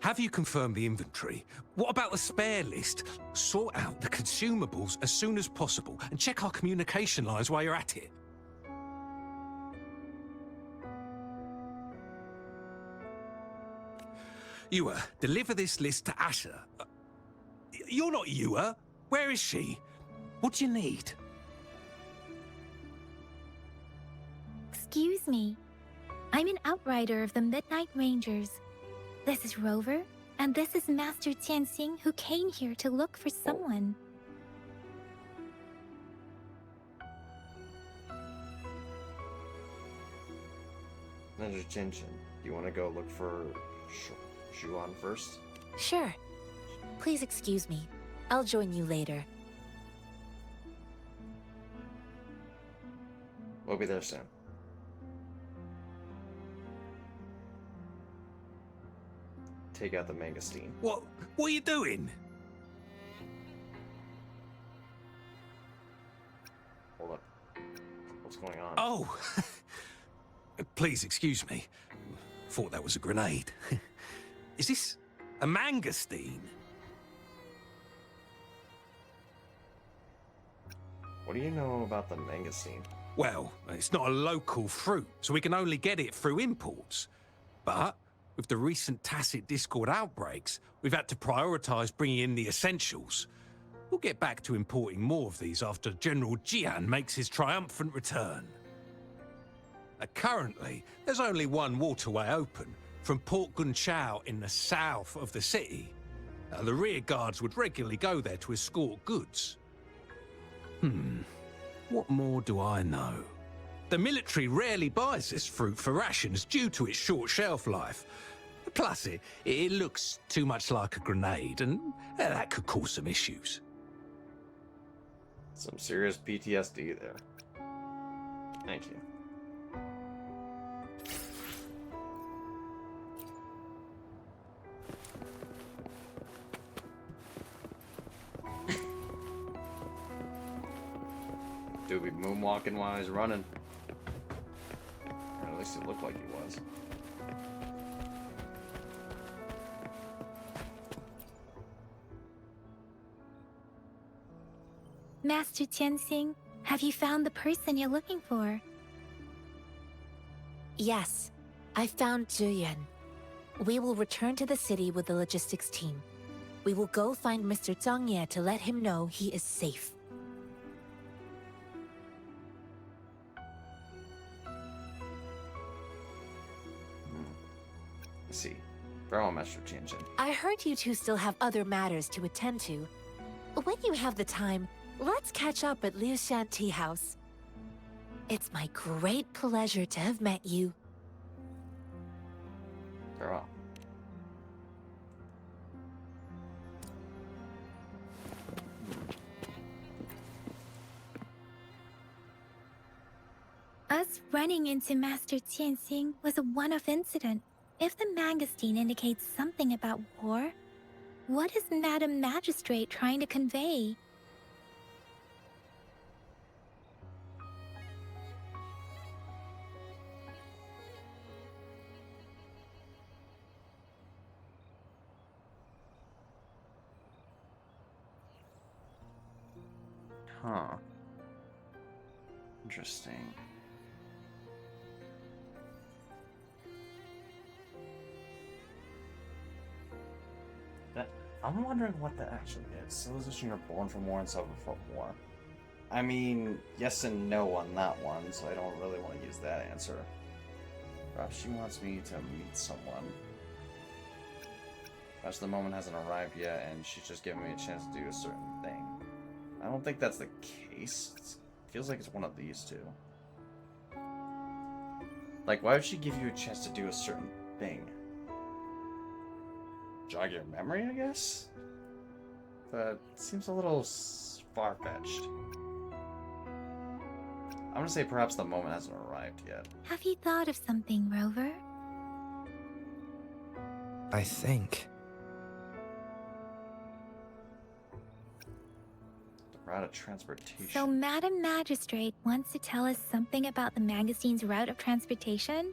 Have you confirmed the inventory? What about the spare list? Sort out the consumables as soon as possible and check our communication lines while you're at it. Yuwa, deliver this list to Asher. You're not Yuwa. Where is she? What do you need? Excuse me. I'm an outrider of the Midnight Rangers. This is Rover, and this is Master Tianxing, who came here to look for someone. Ninja Chinchin, do you want to go look for Shuan first? Sure. Please excuse me. I'll join you later. We'll be there soon. Take out the mangosteen. What are you doing? Hold up. What's going on? Oh! Please excuse me. Thought that was a grenade. Is this a mangosteen? What do you know about the mangosteen? Well, it's not a local fruit, so we can only get it through imports. But with the recent tacit Discord outbreaks, we've had to prioritize bringing in the essentials. We'll get back to importing more of these after General Jian makes his triumphant return. Currently, there's only one waterway open, from Port Gunchao in the south of the city. The rear guards would regularly go there to escort goods. What more do I know? The military rarely buys this fruit for rations due to its short shelf life. Plus, it looks too much like a grenade, and that could cause some issues. Some serious PTSD there. Thank you. Dude be moonwalking while he's running. Or at least it looked like he was. Master Tianxing, have you found the person you're looking for? Yes, I found Zhuyan. We will return to the city with the logistics team. We will go find Mr. Zhang Ye to let him know he is safe. Let's see. Farewell, Master Tianjin. I heard you two still have other matters to attend to. When you have the time, let's catch up at Liu Shan Tea House. It's my great pleasure to have met you. Farewell. Us running into Master Tianxing was a one-off incident. If the mangosteen indicates something about war, what is Madam Magistrate trying to convey? Huh. Interesting. I'm wondering what that actually is. Civilization are born from war and suffer from war. I mean, yes and no on that one, so I don't really want to use that answer. Perhaps she wants me to meet someone. Perhaps the moment hasn't arrived yet, and she's just giving me a chance to do a certain thing. I don't think that's the case. It feels like it's one of these two. Like, why would she give you a chance to do a certain thing? Jog your memory, I guess? That seems a little far-fetched. I'm gonna say perhaps the moment hasn't arrived yet. Have you thought of something, Rover? I think. The route of transportation. So Madam Magistrate wants to tell us something about the magazine's route of transportation?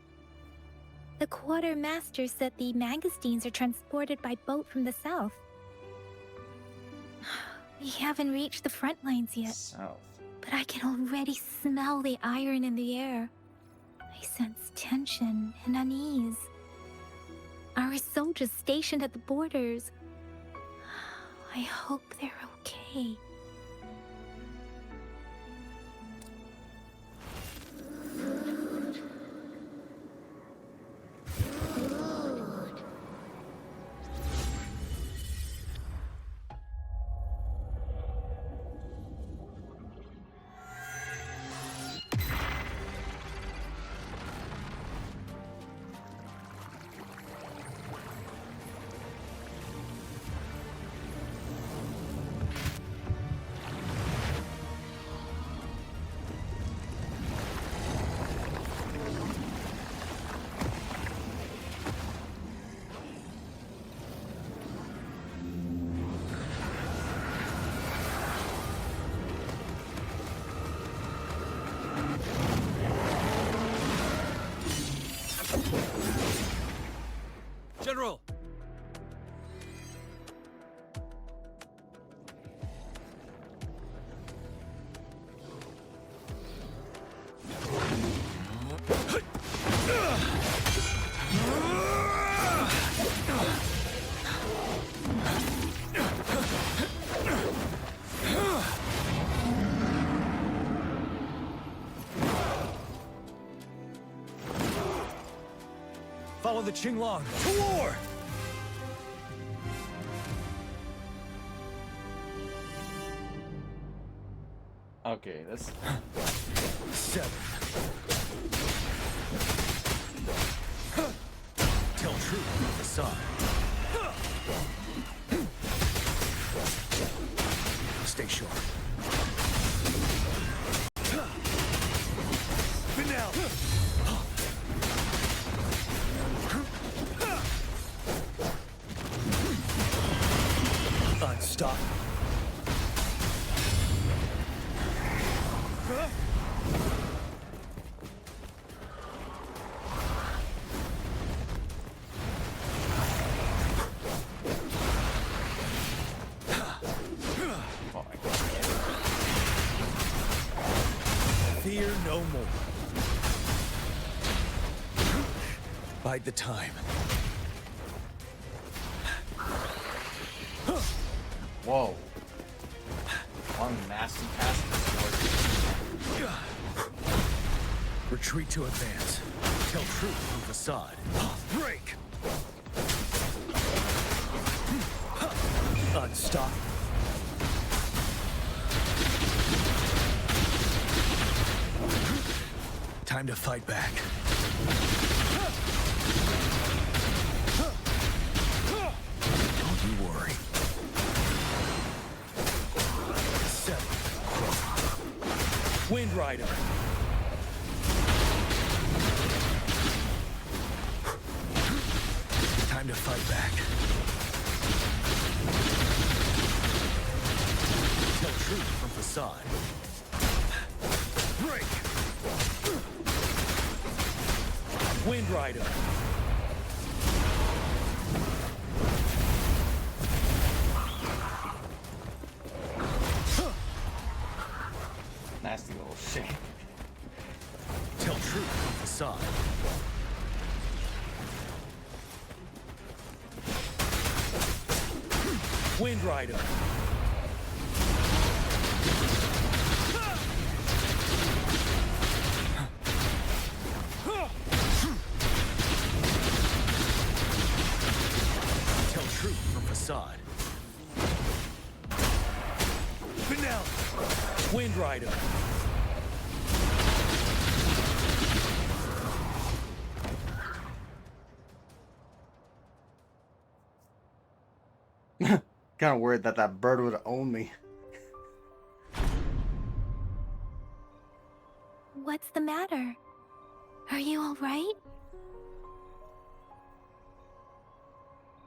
The quartermaster said the magazines are transported by boat from the south. We haven't reached the front lines yet. South. But I can already smell the iron in the air. I sense tension and unease. Our soldiers stationed at the borders. I hope they're okay. General! Follow the Qinglong to war! Okay, this. 7. Tell truth with the sun. Stay sharp. Finale! Unstop. Fear no more. Bide the time. Whoa. One nasty pass. Retreat to advance. Tell truth through facade. Break! Unstop. Time to fight back. Don't you worry. 7. Wind Rider. Time to fight back. Tell truth from facade. Break! Wind Rider. Nasty little shit. Tell truth from facade. Wind Rider. Tell truth from facade. Finale. Wind Rider. Kind of weird that that bird would own me. what's the matter? Are you all right?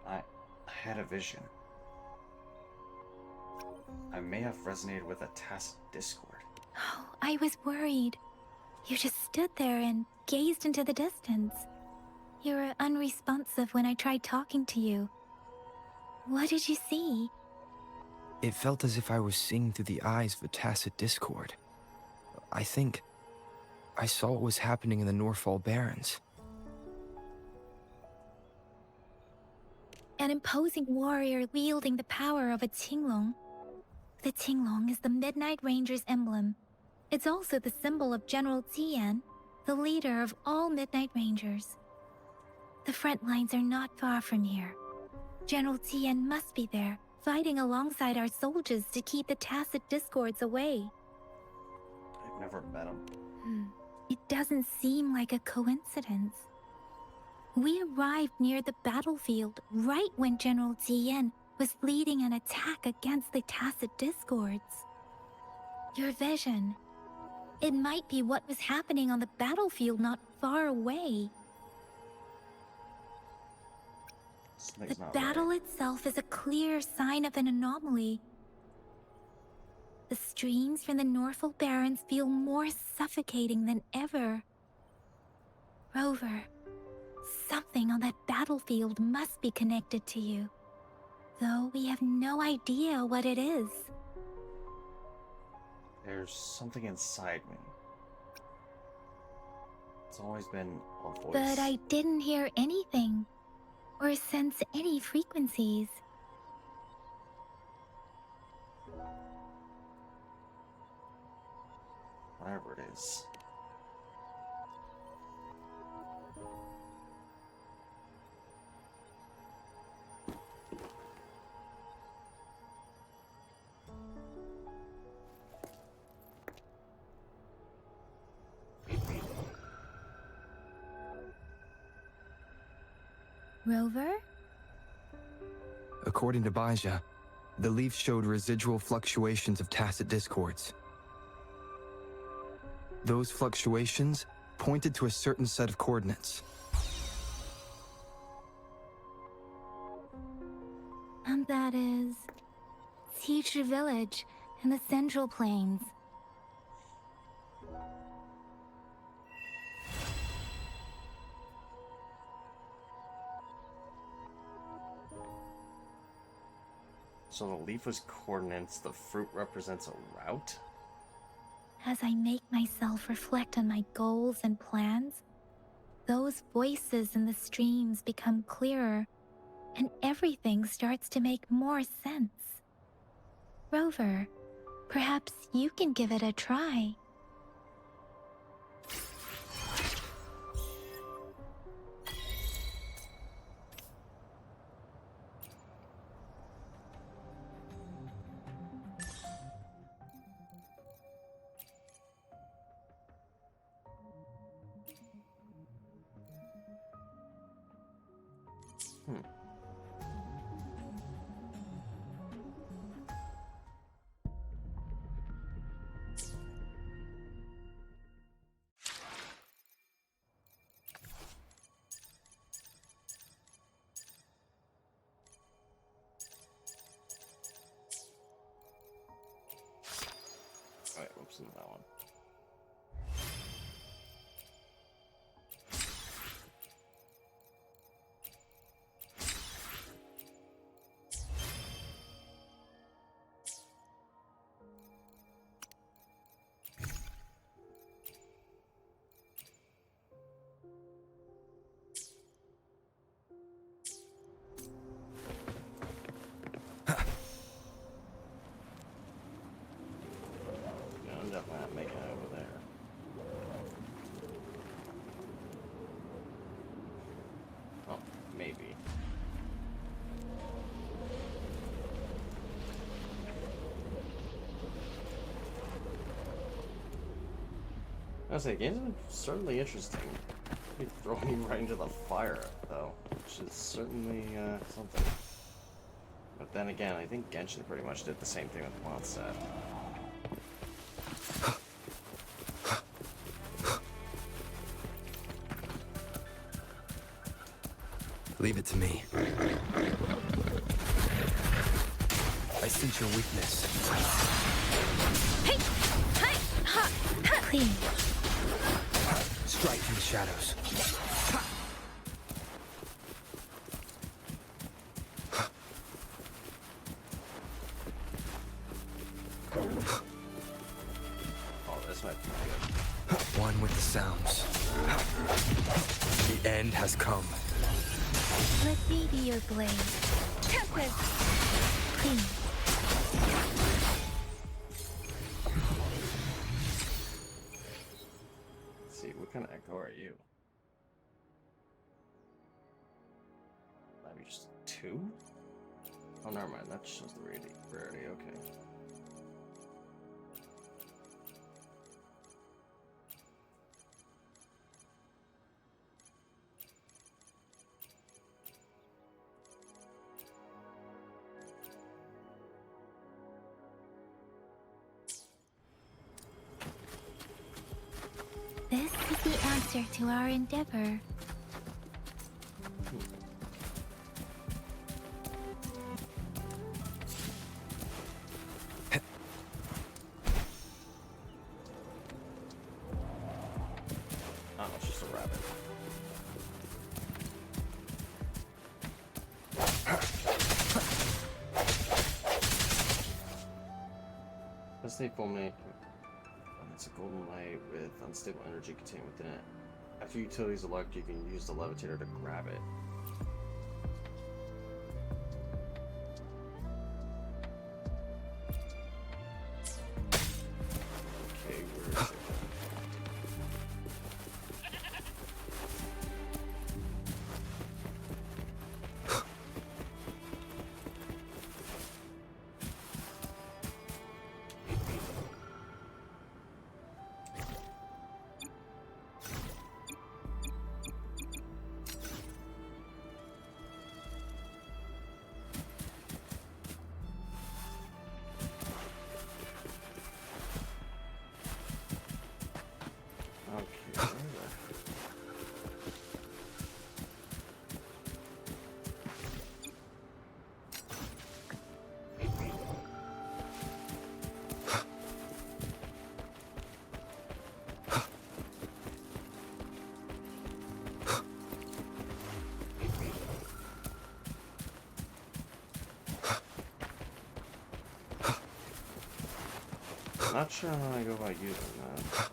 I had a vision. I may have resonated with a tacit discord. Oh, I was worried. You just stood there and gazed into the distance. You were unresponsive when I tried talking to you. What did you see? It felt as if I was seeing through the eyes of a tacit discord. I think I saw what was happening in the Norfall Barrens. An imposing warrior wielding the power of a Tinglong. The Tinglong is the Midnight Ranger's emblem. It's also the symbol of General Tian, the leader of all Midnight Rangers. The front lines are not far from here. General Tian must be there, fighting alongside our soldiers to keep the tacit discords away. I've never met him. It doesn't seem like a coincidence. We arrived near the battlefield right when General Tian was leading an attack against the tacit discords. Your vision. It might be what was happening on the battlefield not far away. Something's The not battle right. itself is a clear sign of an anomaly. The streams from the Norfall Barrens feel more suffocating than ever. Rover, something on that battlefield must be connected to you, though we have no idea what it is. There's something inside me. It's always been a voice. But I didn't hear anything, or sense any frequencies. Whatever it is. Rover? According to Baija, the leaf showed residual fluctuations of tacit discords. Those fluctuations pointed to a certain set of coordinates. And that is... Teacher Village in the Central Plains. So the leaf was coordinates, the fruit represents a route? As I make myself reflect on my goals and plans, those voices in the streams become clearer, and everything starts to make more sense. Rover, perhaps you can give it a try. Alright, whoops, in that one. I'm definitely not making it over there. Oh, maybe. I was like, games are certainly interesting. Be throwing you right into the fire, though, which is certainly something. But then again, I think Genshin pretty much did the same thing with Mondstadt. Leave it to me. I sense your weakness. Hey! Hi! Ha! Ha! Clean. Strike from the shadows. Oh, this might be good. One with the sounds. The end has come. Let me be your blade. Tempest! Clean. Let's see, what kind of echo are you? Maybe just 2? Oh, never mind. That shows the rarity. Okay. This is the answer to our endeavor. Oh, it's just a rabbit. Let's say fulminate. It's a golden light with unstable energy contained within it. After utilities are locked, you can use the levitator to grab it. Okay, where is it? Not sure how I go about using that.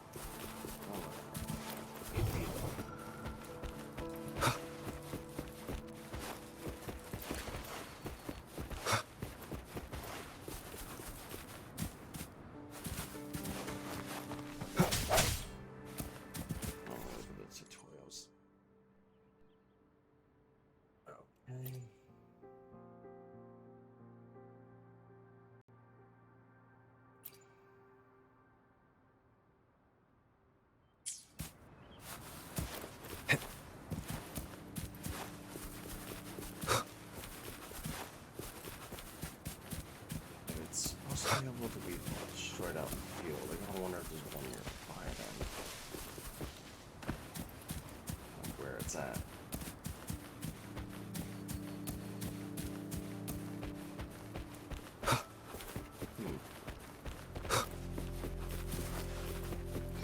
It's supposed to be able to be destroyed out in the field. I gotta wonder if there's one nearby then. Like where it's at.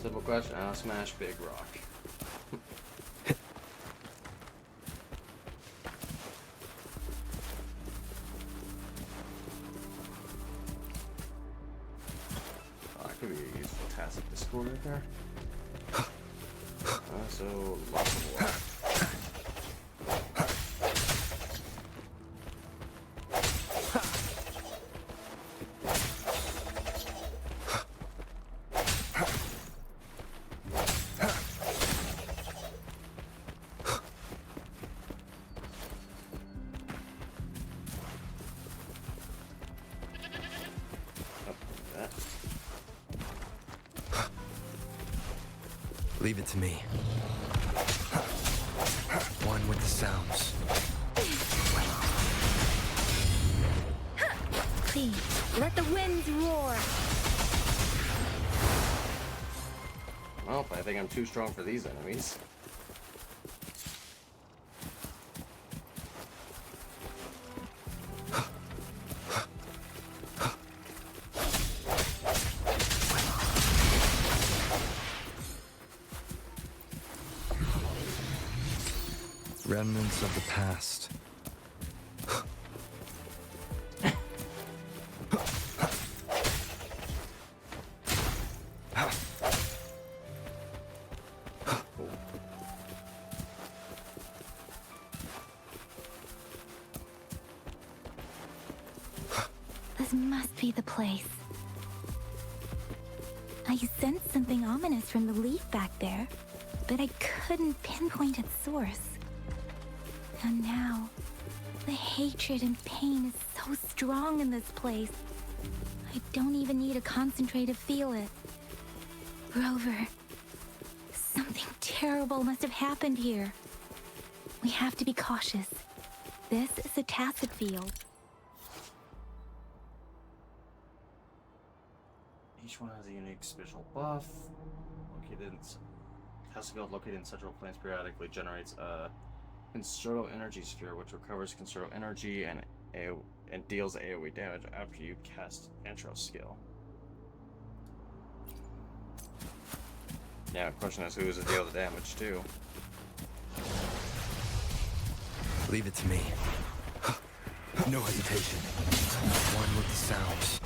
Simple question, I'll smash big rock. Could be a useful tacit discord right there. So lots of water. Leave it to me. One with the sounds. Please, let the winds roar. Well, I think I'm too strong for these enemies. Remnants of the past. This must be the place. I sensed something ominous from the leaf back there, but I couldn't pinpoint its source. And now, the hatred and pain is so strong in this place. I don't even need to concentrate to feel it. Rover, something terrible must have happened here. We have to be cautious. This is a tacit field. Each one has a unique special buff. Located in has to be located in central planes periodically generates a concerto energy sphere, which recovers concerto energy and deals AoE damage after you cast intro skill. Yeah, the question is who is to deal the damage to? Leave it to me. No hesitation. One with the sounds.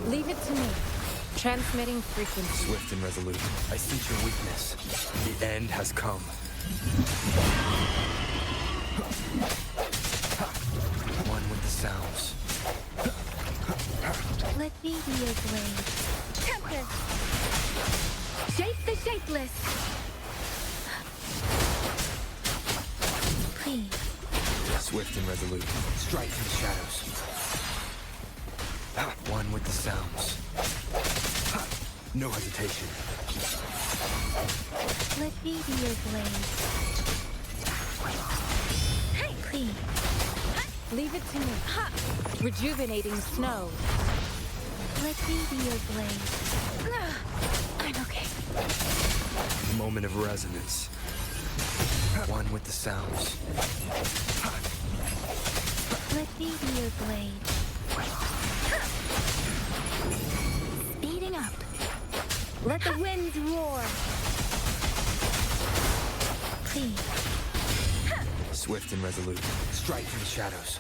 Leave it to me. Transmitting frequency. Swift and resolute. I sense your weakness. The end has come. One with the sounds. Let me be your blade. Tempest! Shape the shapeless! Please. Swift and resolute. Strike from the shadows. One with the sounds. No hesitation. Let me be your blade. Hey, please. Leave it to me. Rejuvenating snow. Let me be your blade. I'm okay. Moment of resonance. One with the sounds. Let me be your blade. Speeding up. Let the winds roar. Please. Swift and resolute. Strike from the shadows.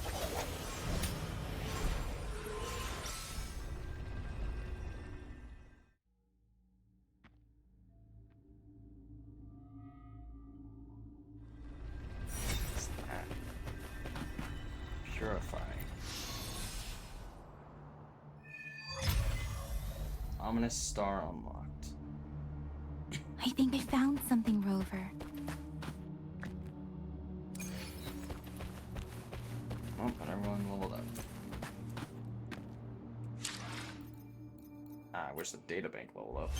Purify. Ominous star unlocked. I think I found something, Rover. Oh, but everyone leveled up. I wish the data bank leveled up.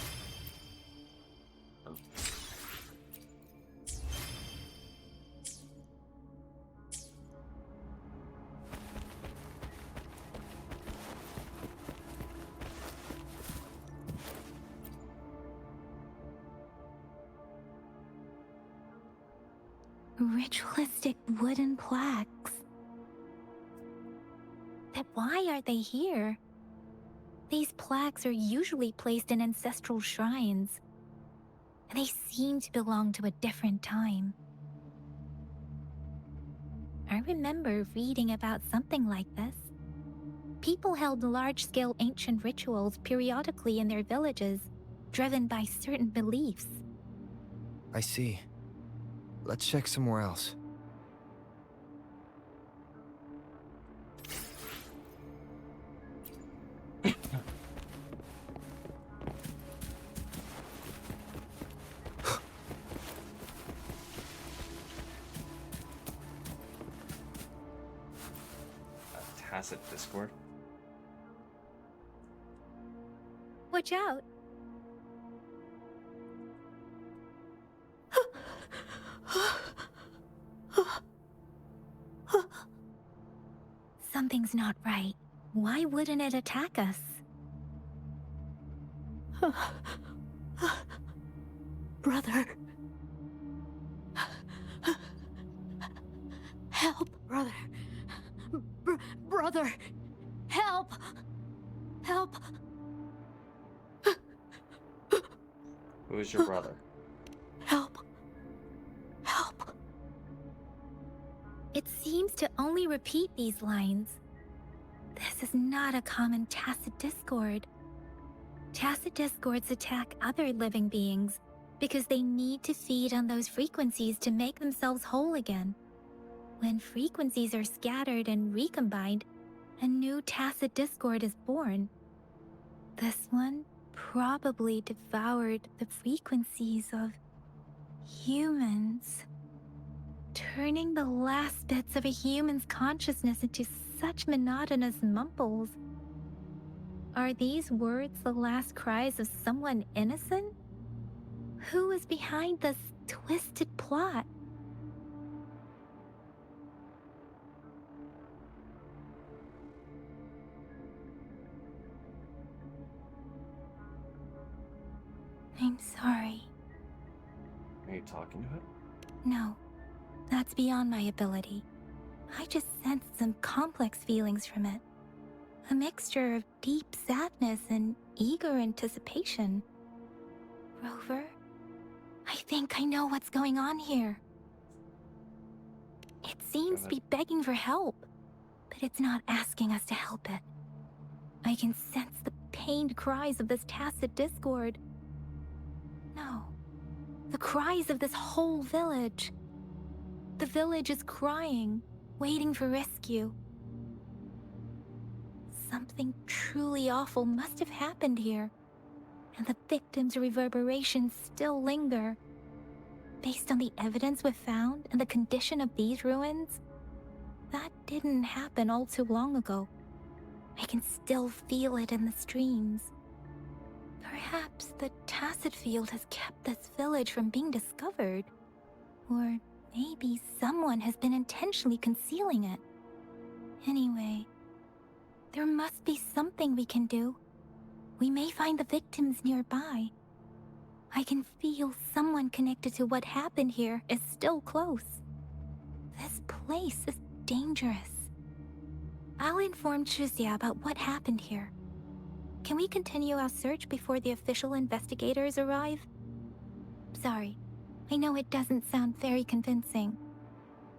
Ritualistic wooden plaques. But why are they here? These plaques are usually placed in ancestral shrines. They seem to belong to a different time. I remember reading about something like this. People held large-scale ancient rituals periodically in their villages, driven by certain beliefs. I see. Let's check somewhere else. Tacit Discord. Watch out! Something's not right. Why wouldn't it attack us? Brother. Help, brother. Brother. Help. Help. Who is your brother? Help. Help. It seems to only repeat these lines. This is not a common tacit discord. Tacit discords attack other living beings because they need to feed on those frequencies to make themselves whole again. When frequencies are scattered and recombined, a new tacit discord is born. This one probably devoured the frequencies of humans, turning the last bits of a human's consciousness into such monotonous mumbles. Are these words the last cries of someone innocent? Who is behind this twisted plot? I'm sorry. Are you talking to it? No, that's beyond my ability. I just sensed some complex feelings from it. A mixture of deep sadness and eager anticipation. Rover, I think I know what's going on here. It seems to be begging for help, but it's not asking us to help it. I can sense the pained cries of this tacit discord. No, the cries of this whole village. The village is crying, waiting for rescue. Something truly awful must have happened here, and the victims' reverberations still linger. Based on the evidence we've found and the condition of these ruins, that didn't happen all too long ago. I can still feel it in the streams. Perhaps the tacit field has kept this village from being discovered. Or maybe someone has been intentionally concealing it. Anyway, there must be something we can do. We may find the victims nearby. I can feel someone connected to what happened here is still close. This place is dangerous. I'll inform Chuzia about what happened here. Can we continue our search before the official investigators arrive? Sorry, I know it doesn't sound very convincing.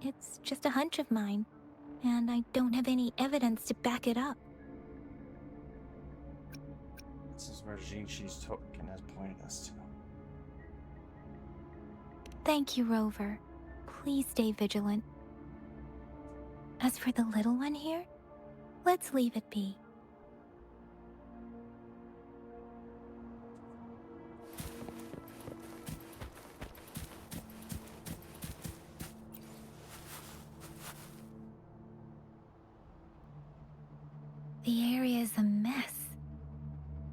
It's just a hunch of mine, and I don't have any evidence to back it up. This is where Jinxi's token has pointed us to. Thank you, Rover. Please stay vigilant. As for the little one here, let's leave it be. The area is a mess,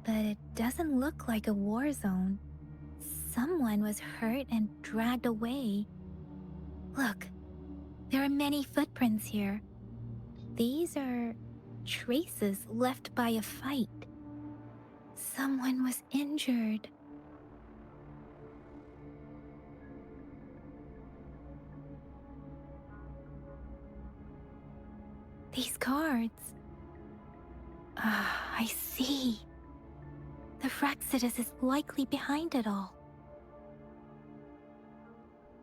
but it doesn't look like a war zone. Someone was hurt and dragged away. Look, there are many footprints here. These are traces left by a fight. Someone was injured. These cards. Ah, I see. The Fraxidus is likely behind it all.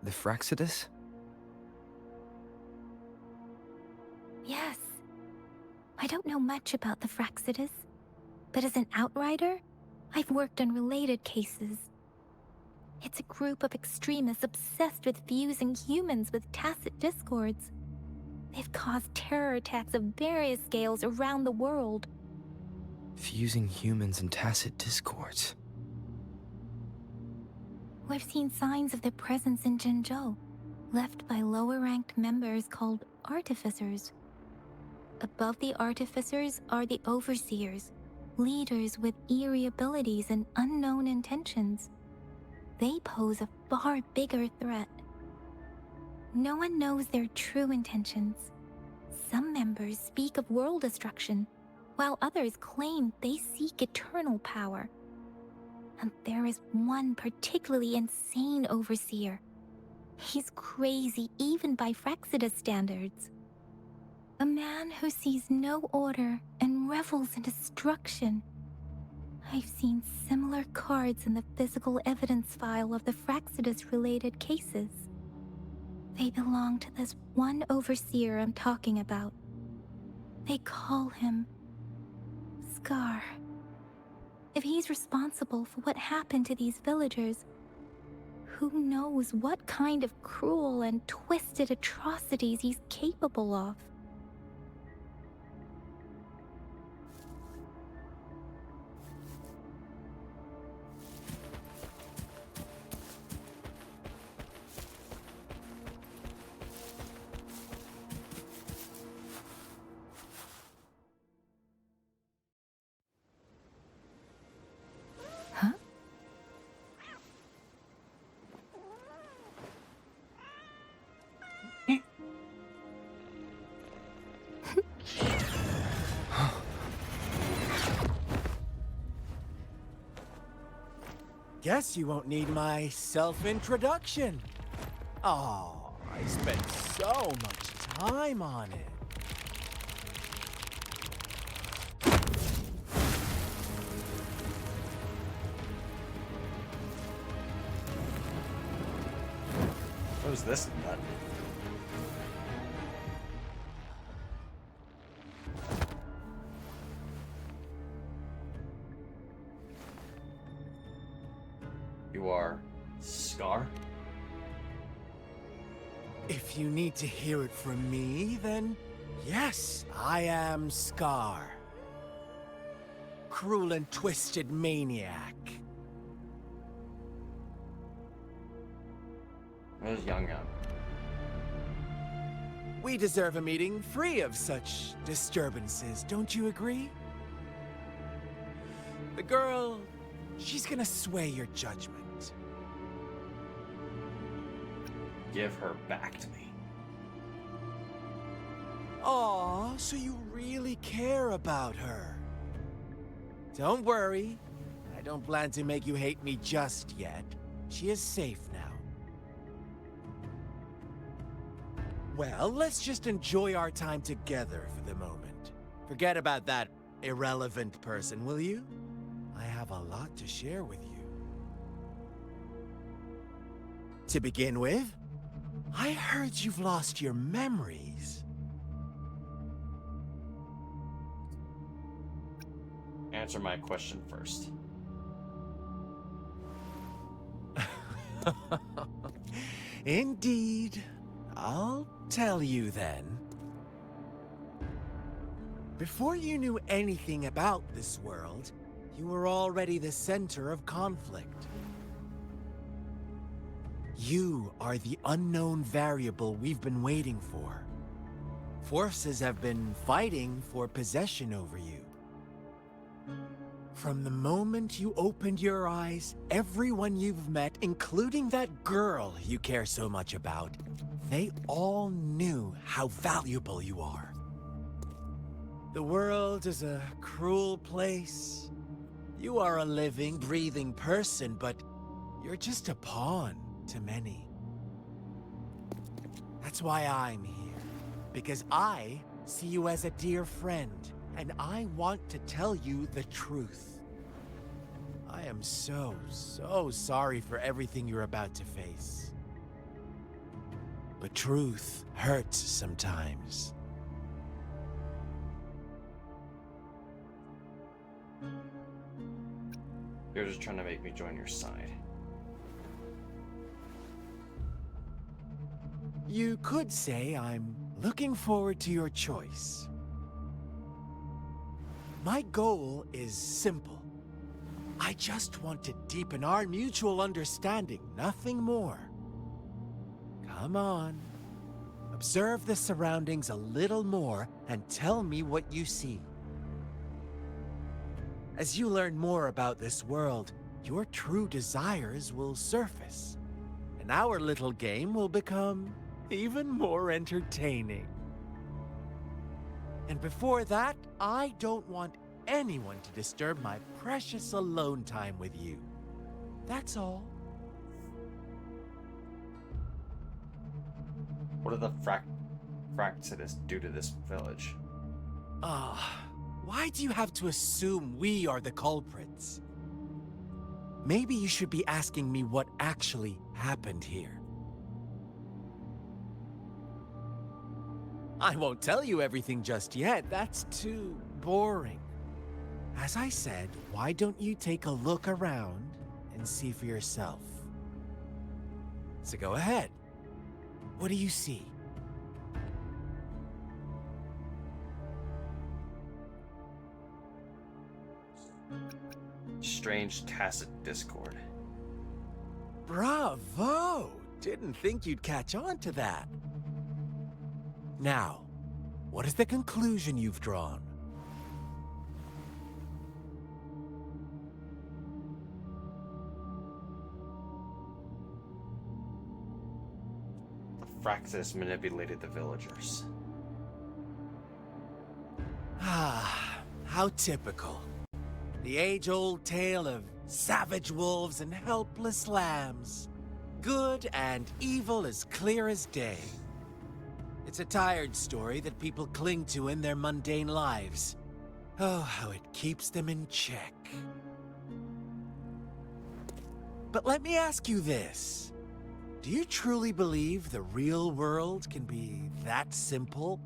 The Fraxidus? Yes. I don't know much about the Fraxidus, but as an outrider, I've worked on related cases. It's a group of extremists obsessed with fusing humans with tacit discords. They've caused terror attacks of various scales around the world. Fusing humans and tacit discords. We've seen signs of their presence in Jinzhou, left by lower-ranked members called Artificers. Above the Artificers are the Overseers, leaders with eerie abilities and unknown intentions. They pose a far bigger threat. No one knows their true intentions. Some members speak of world destruction, while others claim they seek eternal power. And there is one particularly insane overseer. He's crazy even by Fraxidus standards. A man who sees no order and revels in destruction. I've seen similar cards in the physical evidence file of the Fraxidus-related cases. They belong to this one overseer I'm talking about. They call him Scar. If he's responsible for what happened to these villagers, who knows what kind of cruel and twisted atrocities he's capable of? Huh? Guess you won't need my self-introduction. Oh, I spent so much time on it. Who's this nut? You are Scar? If you need to hear it from me, then yes, I am Scar. Cruel and twisted maniac. Where's Young Young? We deserve a meeting free of such disturbances, don't you agree? The girl, she's gonna sway your judgment. Give her back to me. Aw, so you really care about her. Don't worry, I don't plan to make you hate me just yet. She is safe now. Well, let's just enjoy our time together for the moment. Forget about that irrelevant person, will you? I have a lot to share with you. To begin with, I heard you've lost your memories. Answer my question first. Indeed. I'll tell you then. Before you knew anything about this world, you were already the center of conflict. You are the unknown variable we've been waiting for. Forces have been fighting for possession over you. From the moment you opened your eyes, everyone you've met, including that girl you care so much about, they all knew how valuable you are. The world is a cruel place. You are a living, breathing person, but you're just a pawn to many. That's why I'm here, because I see you as a dear friend, and I want to tell you the truth. I am so sorry for everything you're about to face. But truth hurts sometimes. You're just trying to make me join your side. You could say I'm looking forward to your choice. My goal is simple. I just want to deepen our mutual understanding, nothing more. Come on. Observe the surroundings a little more and tell me what you see. As you learn more about this world, your true desires will surface, and our little game will become even more entertaining. And before that, I don't want anyone to disturb my precious alone time with you. That's all. What did the Fraxidus do to this village? Why do you have to assume we are the culprits? Maybe you should be asking me what actually happened here. I won't tell you everything just yet. That's too boring. As I said, why don't you take a look around and see for yourself? So go ahead. What do you see? Strange tacit discord. Bravo! Didn't think you'd catch on to that. Now, what is the conclusion you've drawn? The Fraxis manipulated the villagers. Ah, how typical. The age-old tale of savage wolves and helpless lambs. Good and evil as clear as day. It's a tired story that people cling to in their mundane lives. Oh, how it keeps them in check. But let me ask you this. Do you truly believe the real world can be that simple?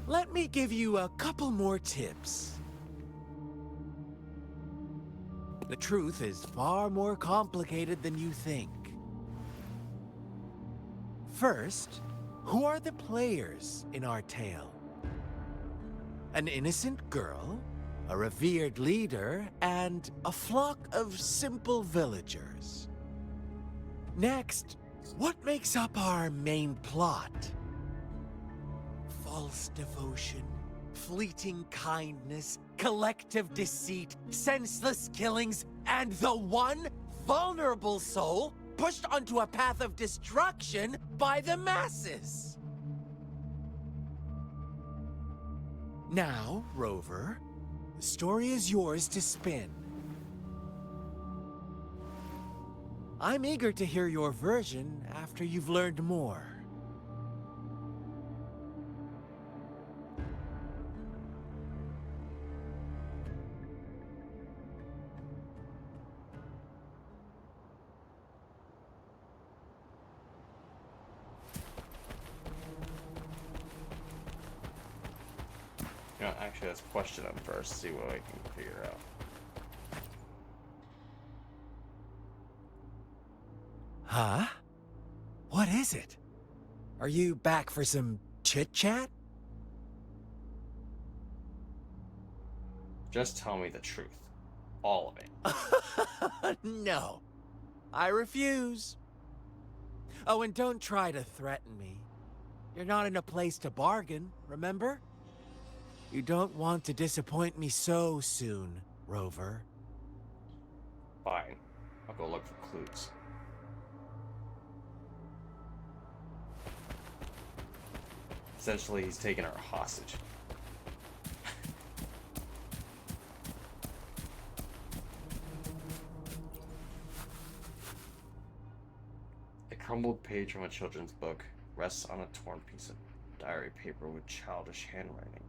Let me give you a couple more tips. The truth is far more complicated than you think. First, who are the players in our tale? An innocent girl, a revered leader, and a flock of simple villagers. Next, what makes up our main plot? False devotion, fleeting kindness, collective deceit, senseless killings, and the one vulnerable soul pushed onto a path of destruction by the masses. Now, Rover, the story is yours to spin. I'm eager to hear your version after you've learned more. You know, actually, let's question them first, see what I can figure out. Huh? What is it? Are you back for some chit-chat? Just tell me the truth. All of it. No. I refuse. Oh, and don't try to threaten me. You're not in a place to bargain, remember? You don't want to disappoint me so soon, Rover. Fine. I'll go look for clues. Essentially, he's taking her hostage. A crumbled page from a children's book rests on a torn piece of diary paper with childish handwriting.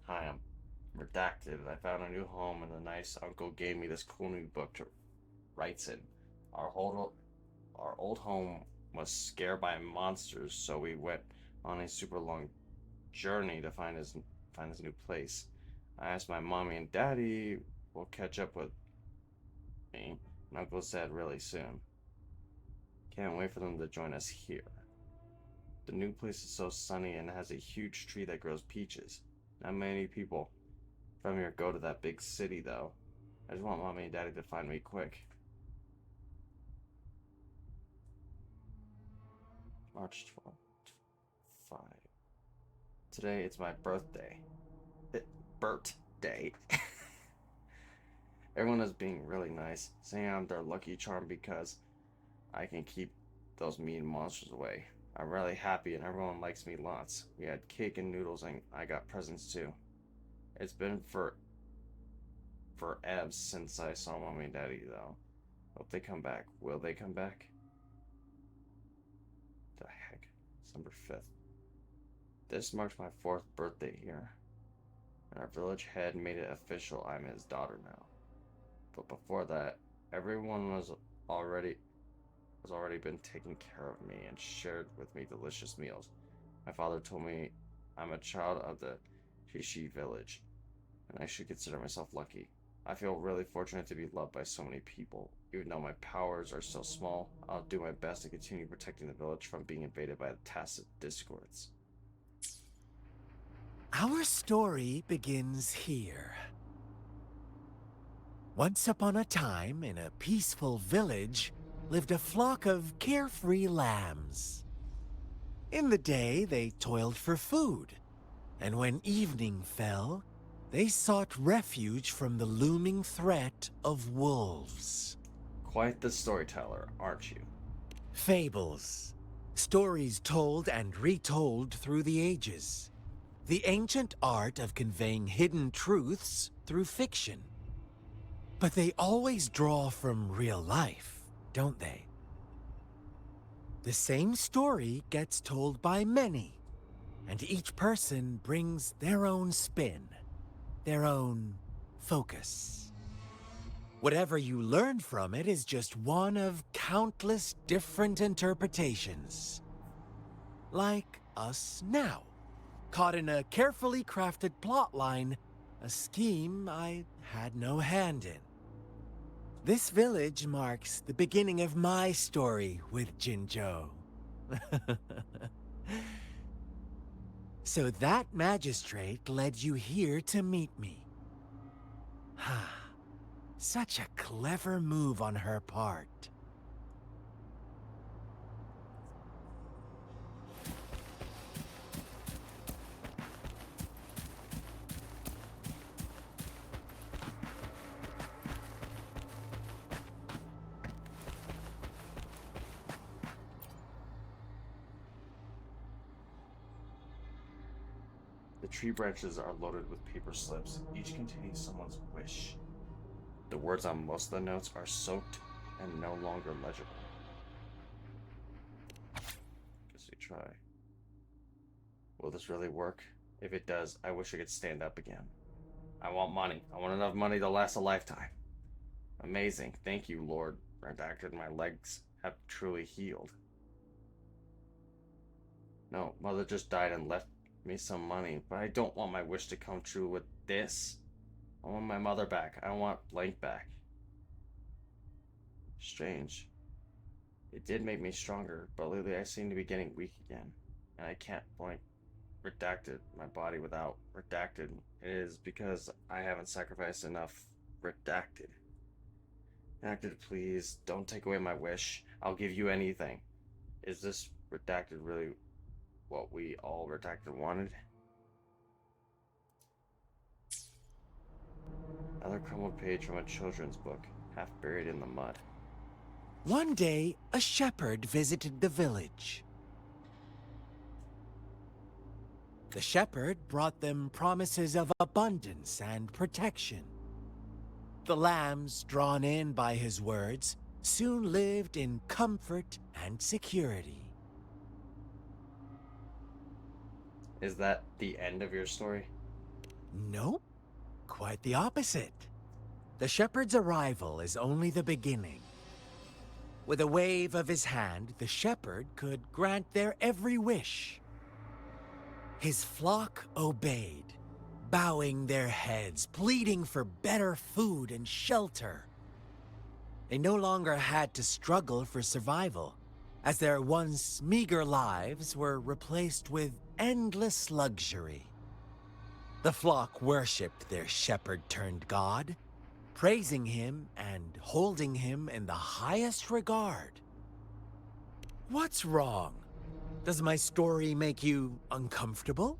Hi, I'm redacted. I found a new home and the nice uncle gave me this cool new book to write in. Our old home was scared by monsters, so we went on a super long journey to find his new place. I asked my mommy and daddy will catch up with me, and Uncle said really soon. Can't wait for them to join us here. The new place is so sunny and has a huge tree that grows peaches. Not many people from here go to that big city, though. I just want mommy and daddy to find me quick. March 12th, 5. Today it's my birthday. Birthday. Everyone is being really nice, saying I'm their lucky charm because I can keep those mean monsters away. I'm really happy and everyone likes me lots. We had cake and noodles and I got presents too. It's been forever since I saw mommy and daddy though. Hope they come back. Will they come back? December 5th. This marks my 4th birthday here, and our village head made it official I'm his daughter now. But before that, everyone was already been taking care of me and shared with me delicious meals. My father told me I'm a child of the Shishi village, and I should consider myself lucky. I feel really fortunate to be loved by so many people. Even though my powers are still small, I'll do my best to continue protecting the village from being invaded by the tacit discords. Our story begins here. Once upon a time, in a peaceful village, lived a flock of carefree lambs. In the day, they toiled for food, and when evening fell, they sought refuge from the looming threat of wolves. Quite the storyteller, aren't you? Fables. Stories told and retold through the ages. The ancient art of conveying hidden truths through fiction. But they always draw from real life, don't they? The same story gets told by many, and each person brings their own spin, their own focus. Whatever you learn from it is just one of countless different interpretations. Like us now, caught in a carefully crafted plotline, a scheme I had no hand in. This village marks the beginning of my story with Jinzhou. So that magistrate led you here to meet me. Such a clever move on her part. The tree branches are loaded with paper slips, each containing someone's wish. The words on most of the notes are soaked and no longer legible. Guess we try. Will this really work? If it does, I wish I could stand up again. I want money. I want enough money to last a lifetime. Amazing. Thank you, Lord. Redacted, my legs have truly healed. No, Mother just died and left me some money, but I don't want my wish to come true with this. I want my mother back. I want Blank back. Strange. It did make me stronger, but lately I seem to be getting weak again. And I can't Blank Redacted my body without Redacted. It is because I haven't sacrificed enough Redacted. Redacted, please, don't take away my wish. I'll give you anything. Is this Redacted really what we all Redacted wanted? Another crumbled page from a children's book, half buried in the mud. One day, a shepherd visited the village. The shepherd brought them promises of abundance and protection. The lambs, drawn in by his words, soon lived in comfort and security. Is that the end of your story? Nope. Quite the opposite. The shepherd's arrival is only the beginning. With a wave of his hand, the shepherd could grant their every wish. His flock obeyed, bowing their heads, pleading for better food and shelter. They no longer had to struggle for survival, as their once meager lives were replaced with endless luxury. The flock worshipped their shepherd-turned-god, praising him and holding him in the highest regard. What's wrong? Does my story make you uncomfortable?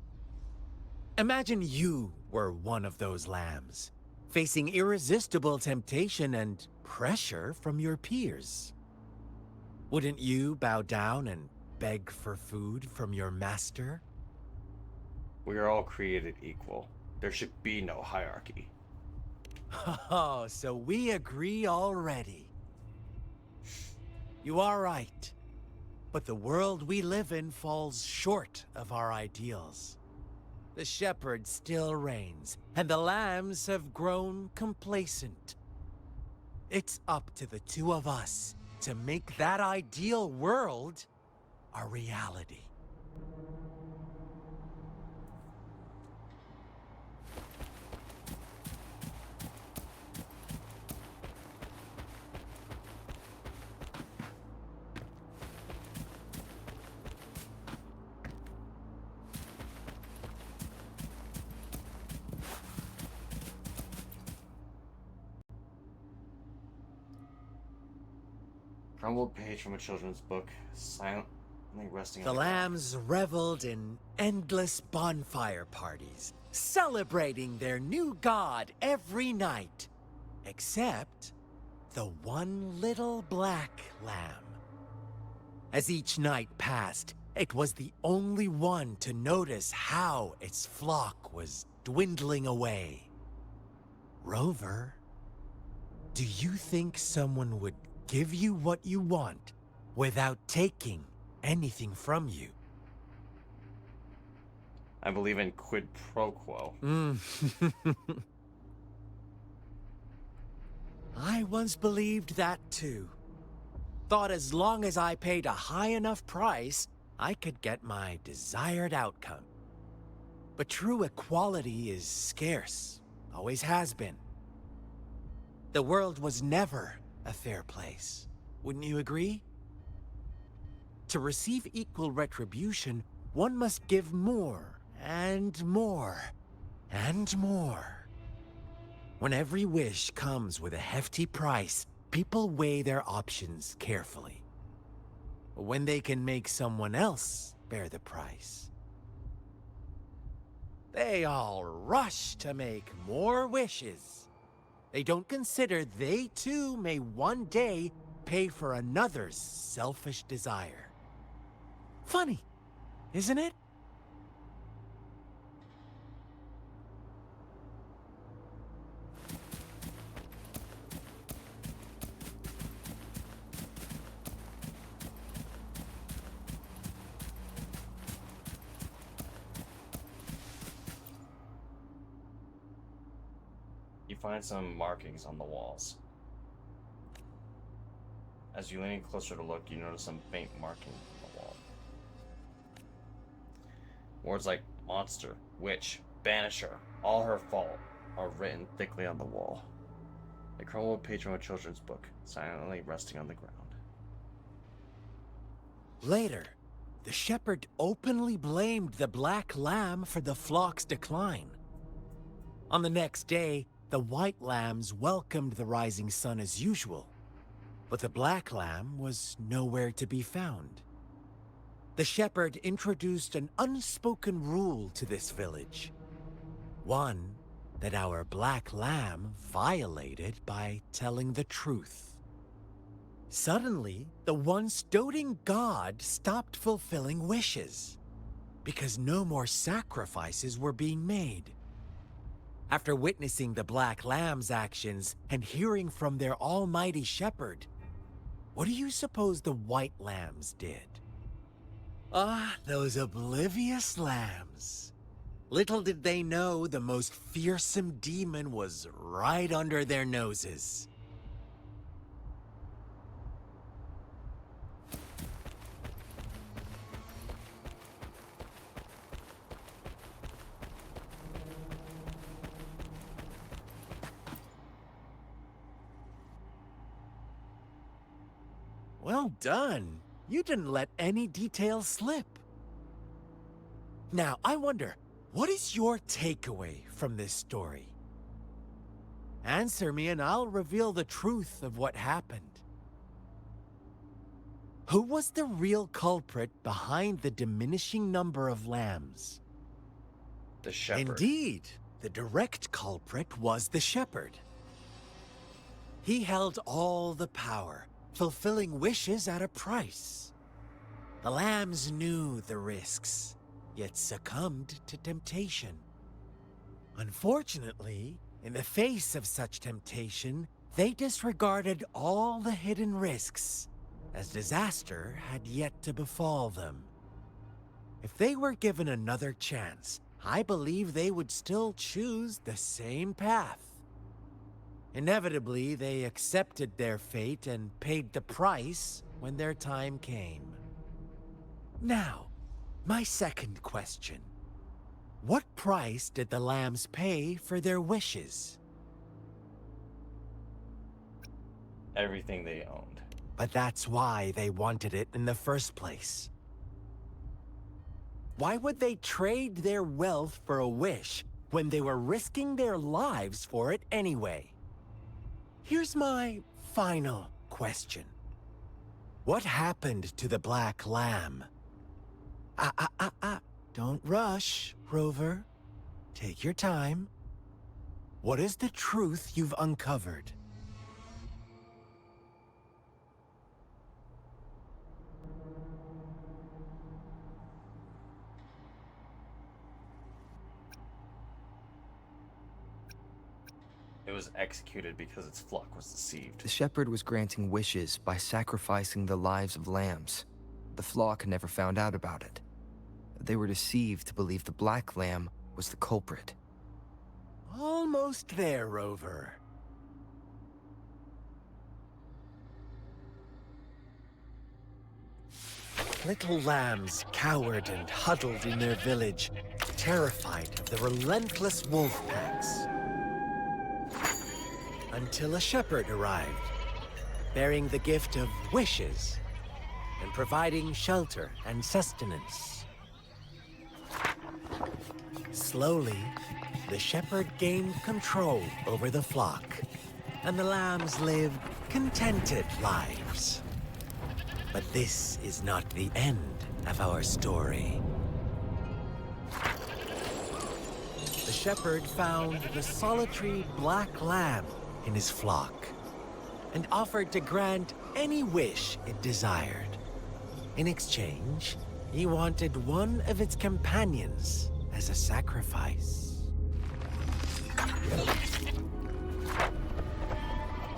Imagine you were one of those lambs, facing irresistible temptation and pressure from your peers. Wouldn't you bow down and beg for food from your master? We are all created equal. There should be no hierarchy. Oh, so we agree already. You are right. But the world we live in falls short of our ideals. The shepherd still reigns, and the lambs have grown complacent. It's up to the two of us to make that ideal world a reality. Crumbled page from a children's book, silently resting The on the ground. lambs reveled in endless bonfire parties, celebrating their new god every night, except the one little black lamb. As each night passed, it was the only one to notice how its flock was dwindling away. Rover, do you think someone would give you what you want without taking anything from you? I believe in quid pro quo. I once believed that too. Thought as long as I paid a high enough price, I could get my desired outcome. But true equality is scarce, always has been. The world was never a fair place. Wouldn't you agree? To receive equal retribution, one must give more, and more, and more. When every wish comes with a hefty price, people weigh their options carefully. When they can make someone else bear the price, they all rush to make more wishes. They don't consider they too may one day pay for another's selfish desire. Funny, isn't it? You find some markings on the walls. As you lean in closer to look, you notice some faint marking on the wall. Words like monster, witch, banisher, all her fault are written thickly on the wall. A crumbled page from a children's book, silently resting on the ground. Later, the shepherd openly blamed the black lamb for the flock's decline. On the next day, the white lambs welcomed the rising sun as usual, but the black lamb was nowhere to be found. The shepherd introduced an unspoken rule to this village. One that our black lamb violated by telling the truth. Suddenly, the once doting god stopped fulfilling wishes, because no more sacrifices were being made. After witnessing the Black Lamb's actions and hearing from their almighty shepherd, what do you suppose the White Lambs did? Ah, those oblivious lambs. Little did they know the most fearsome demon was right under their noses. Well done. You didn't let any details slip. Now, I wonder, what is your takeaway from this story? Answer me and I'll reveal the truth of what happened. Who was the real culprit behind the diminishing number of lambs? The shepherd. Indeed, the direct culprit was the shepherd. He held all the power, fulfilling wishes at a price. The lambs knew the risks, yet succumbed to temptation. Unfortunately, in the face of such temptation, they disregarded all the hidden risks as disaster had yet to befall them. If they were given another chance, I believe they would still choose the same path. Inevitably, they accepted their fate and paid the price when their time came. Now, my second question. What price did the lambs pay for their wishes? Everything they owned. But that's why they wanted it in the first place. Why would they trade their wealth for a wish when they were risking their lives for it anyway? Here's my final question. What happened to the Black Lamb? Don't rush, Rover. Take your time. What is the truth you've uncovered? It was executed because its flock was deceived. The shepherd was granting wishes by sacrificing the lives of lambs. The flock never found out about it. They were deceived to believe the Black Lamb was the culprit. Almost there, Rover. Little lambs cowered and huddled in their village, terrified of the relentless wolf packs. Until a shepherd arrived, bearing the gift of wishes and providing shelter and sustenance. Slowly, the shepherd gained control over the flock, and the lambs lived contented lives. But this is not the end of our story. The shepherd found the solitary black lamb in his flock and offered to grant any wish it desired. In exchange, he wanted one of its companions as a sacrifice.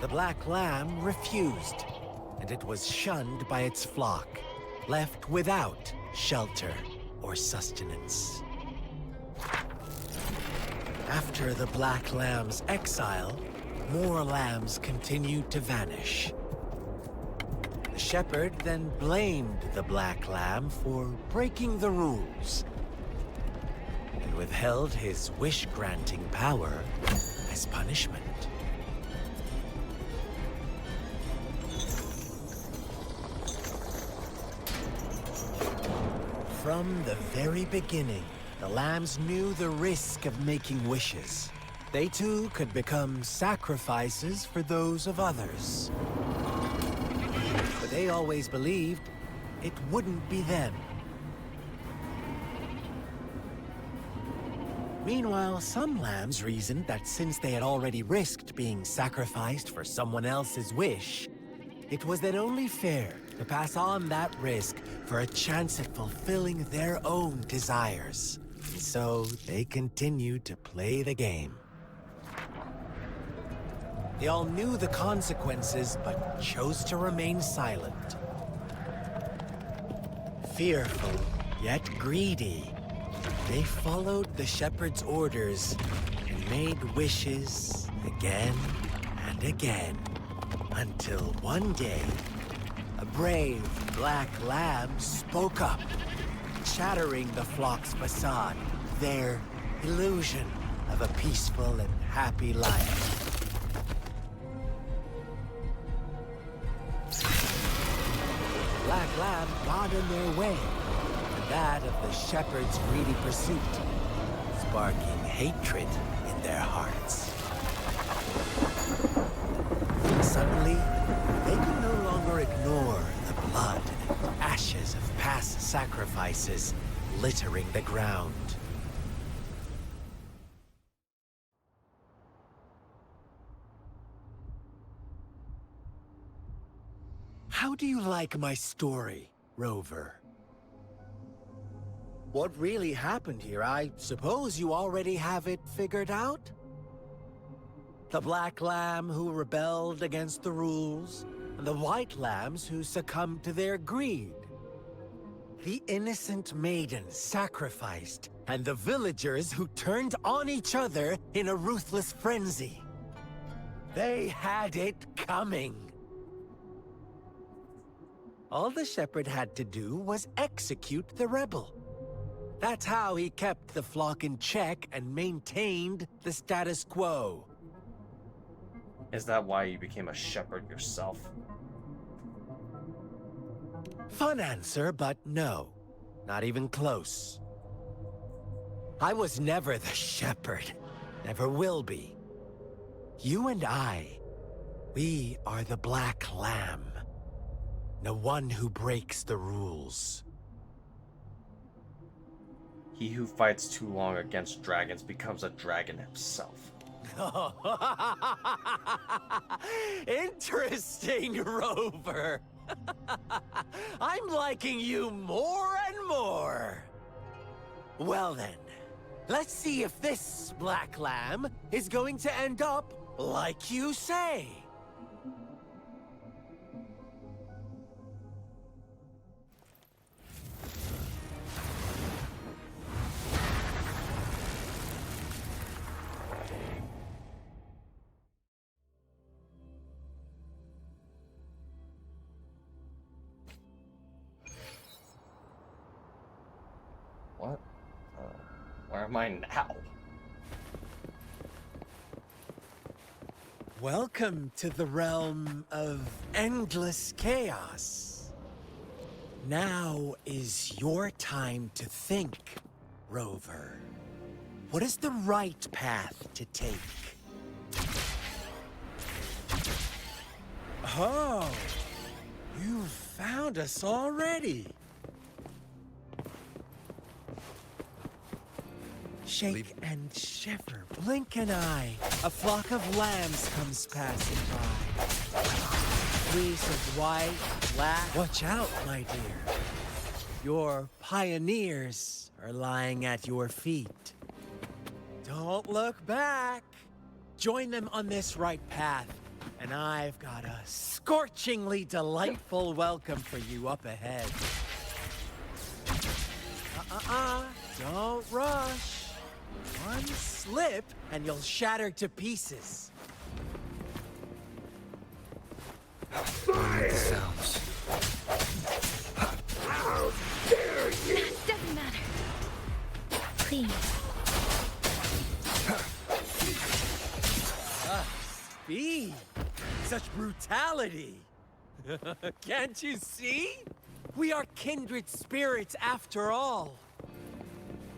The black lamb refused, and it was shunned by its flock, left without shelter or sustenance. After the black lamb's exile, more lambs continued to vanish. The shepherd then blamed the black lamb for breaking the rules and withheld his wish-granting power as punishment. From the very beginning, the lambs knew the risk of making wishes. They too could become sacrifices for those of others. But they always believed it wouldn't be them. Meanwhile, some lambs reasoned that since they had already risked being sacrificed for someone else's wish, it was then only fair to pass on that risk for a chance at fulfilling their own desires. And so they continued to play the game. They all knew the consequences, but chose to remain silent. Fearful, yet greedy, they followed the shepherd's orders and made wishes again and again, until one day, a brave black lamb spoke up, shattering the flock's facade, their illusion of a peaceful and happy life. Black lamb got in their way, and that of the shepherd's greedy pursuit, sparking hatred in their hearts. Suddenly, they could no longer ignore the blood and ashes of past sacrifices littering the ground. How do you like my story, Rover? What really happened here? I suppose you already have it figured out? The black lamb who rebelled against the rules, the white lambs who succumbed to their greed. The innocent maidens sacrificed, and the villagers who turned on each other in a ruthless frenzy. They had it coming. All the shepherd had to do was execute the rebel. That's how he kept the flock in check and maintained the status quo. Is that why you became a shepherd yourself? Fun answer, but no. Not even close. I was never the shepherd. Never will be. You and I, we are the Black Lamb. The one who breaks the rules. He who fights too long against dragons becomes a dragon himself. Interesting, Rover. I'm liking you more and more. Well then, let's see if this Black Lamb is going to end up like you say. What? Where am I now? Welcome to the realm of endless chaos. Now is your time to think, Rover. What is the right path to take? Oh, you found us already. Shake and shiver, blink an eye. A flock of lambs comes passing by. Fleece of white, black. Watch out, my dear. Your pioneers are lying at your feet. Don't look back. Join them on this right path, and I've got a scorchingly delightful welcome for you up ahead. Don't rush. One slip, and you'll shatter to pieces. Sounds. How dare you! Doesn't matter. Please. Speed! Such brutality! Can't you see? We are kindred spirits after all.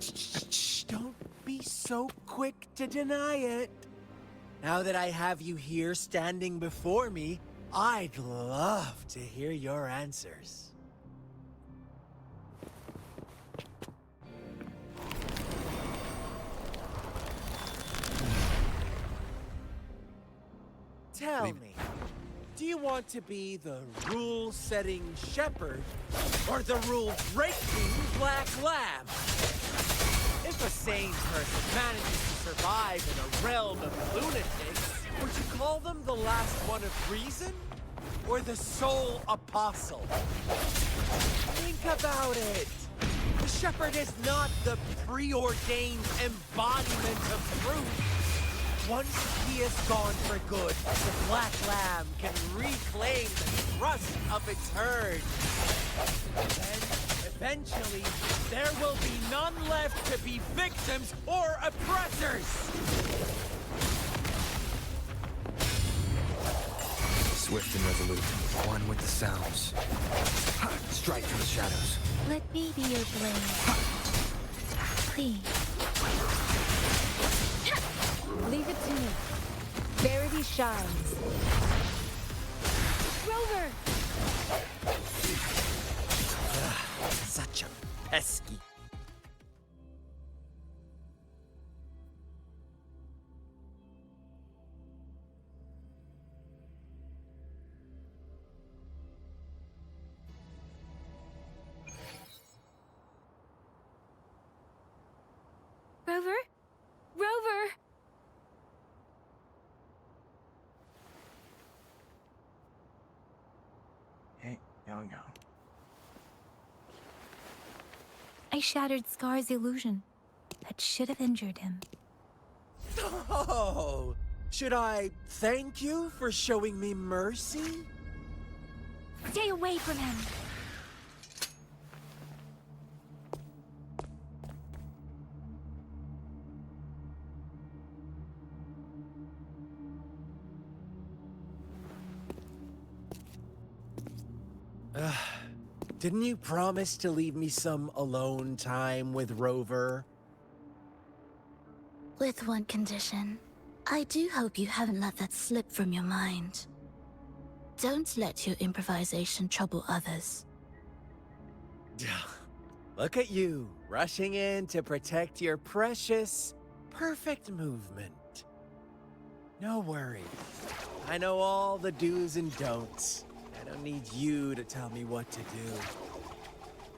Shh, don't be so quick to deny it. Now that I have you here standing before me, I'd love to hear your answers. Tell me, do you want to be the rule-setting shepherd or the rule-breaking Black Lamb? If a sane person manages to survive in a realm of lunatics, would you call them the last one of reason? Or the sole apostle? Think about it. The shepherd is not the preordained embodiment of truth. Once he is gone for good, the Black Lamb can reclaim the trust of its herd. Then, eventually, there will be none left to be victims or oppressors! Swift and resolute, one with the sounds. Strike through the shadows. Let me be your blade. Please. Leave it to me. Verity shines. Rover! Such a pesky. Rover? Rover! young. I shattered Scar's illusion. That should have injured him. Oh, should I thank you for showing me mercy? Stay away from him! Didn't you promise to leave me some alone time with Rover? With one condition. I do hope you haven't let that slip from your mind. Don't let your improvisation trouble others. Look at you, rushing in to protect your precious, perfect movement. No worries. I know all the do's and don'ts. I don't need you to tell me what to do.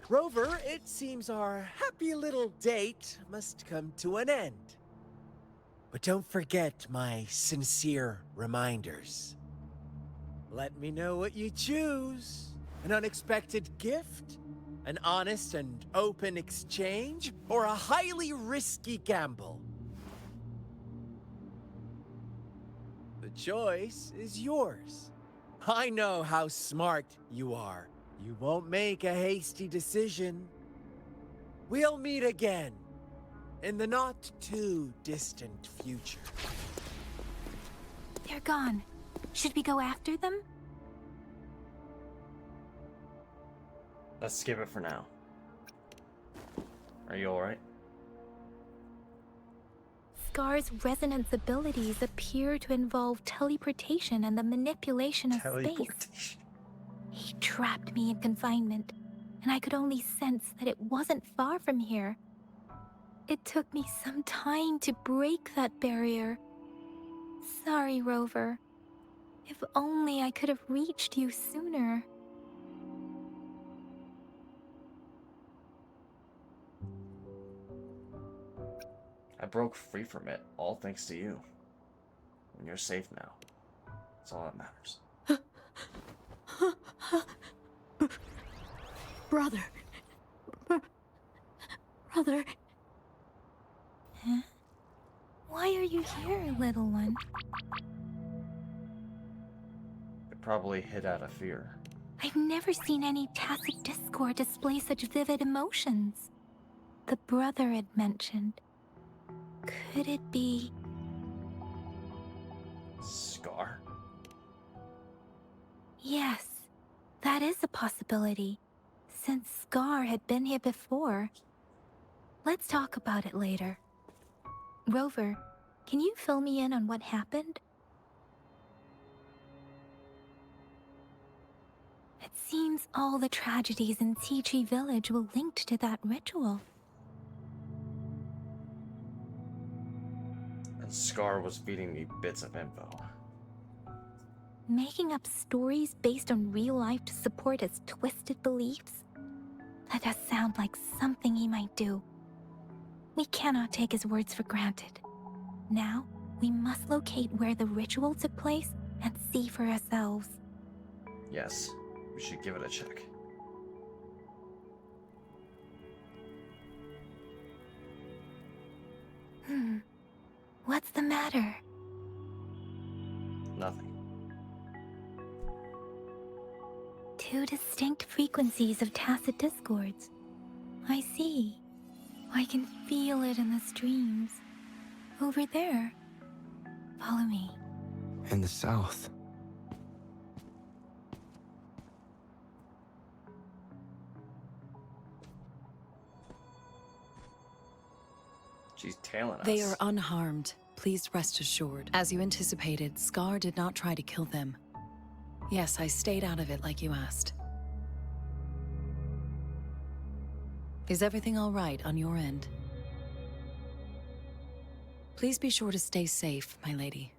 Rover, it seems our happy little date must come to an end. But don't forget my sincere reminders. Let me know what you choose. An unexpected gift? An honest and open exchange? Or a highly risky gamble? The choice is yours. I know how smart you are. You won't make a hasty decision. We'll meet again in the not-too-distant future. They're gone. Should we go after them? Let's skip it for now. Are you alright? Scar's resonance abilities appear to involve teleportation and the manipulation of space. He trapped me in confinement, and I could only sense that it wasn't far from here. It took me some time to break that barrier. Sorry, Rover. If only I could have reached you sooner. I broke free from it, all thanks to you. And you're safe now. That's all that matters. Brother. Brother. Huh? Why are you here, little one? It probably hid out of fear. I've never seen any tacit discord display such vivid emotions. The brother had mentioned. Could it be... Scar? Yes, that is a possibility, since Scar had been here before. Let's talk about it later. Rover, can you fill me in on what happened? It seems all the tragedies in Tea Tree Village were linked to that ritual. And Scar was feeding me bits of info. Making up stories based on real life to support his twisted beliefs? That does sound like something he might do. We cannot take his words for granted. Now, we must locate where the ritual took place and see for ourselves. Yes, we should give it a check. What's the matter? Nothing. Two distinct frequencies of tacit discords. I see. I can feel it in the streams. Over there. Follow me. In the south. She's tailing us. They are unharmed. Please rest assured. As you anticipated, Scar did not try to kill them. Yes, I stayed out of it like you asked. Is everything all right on your end? Please be sure to stay safe, my lady.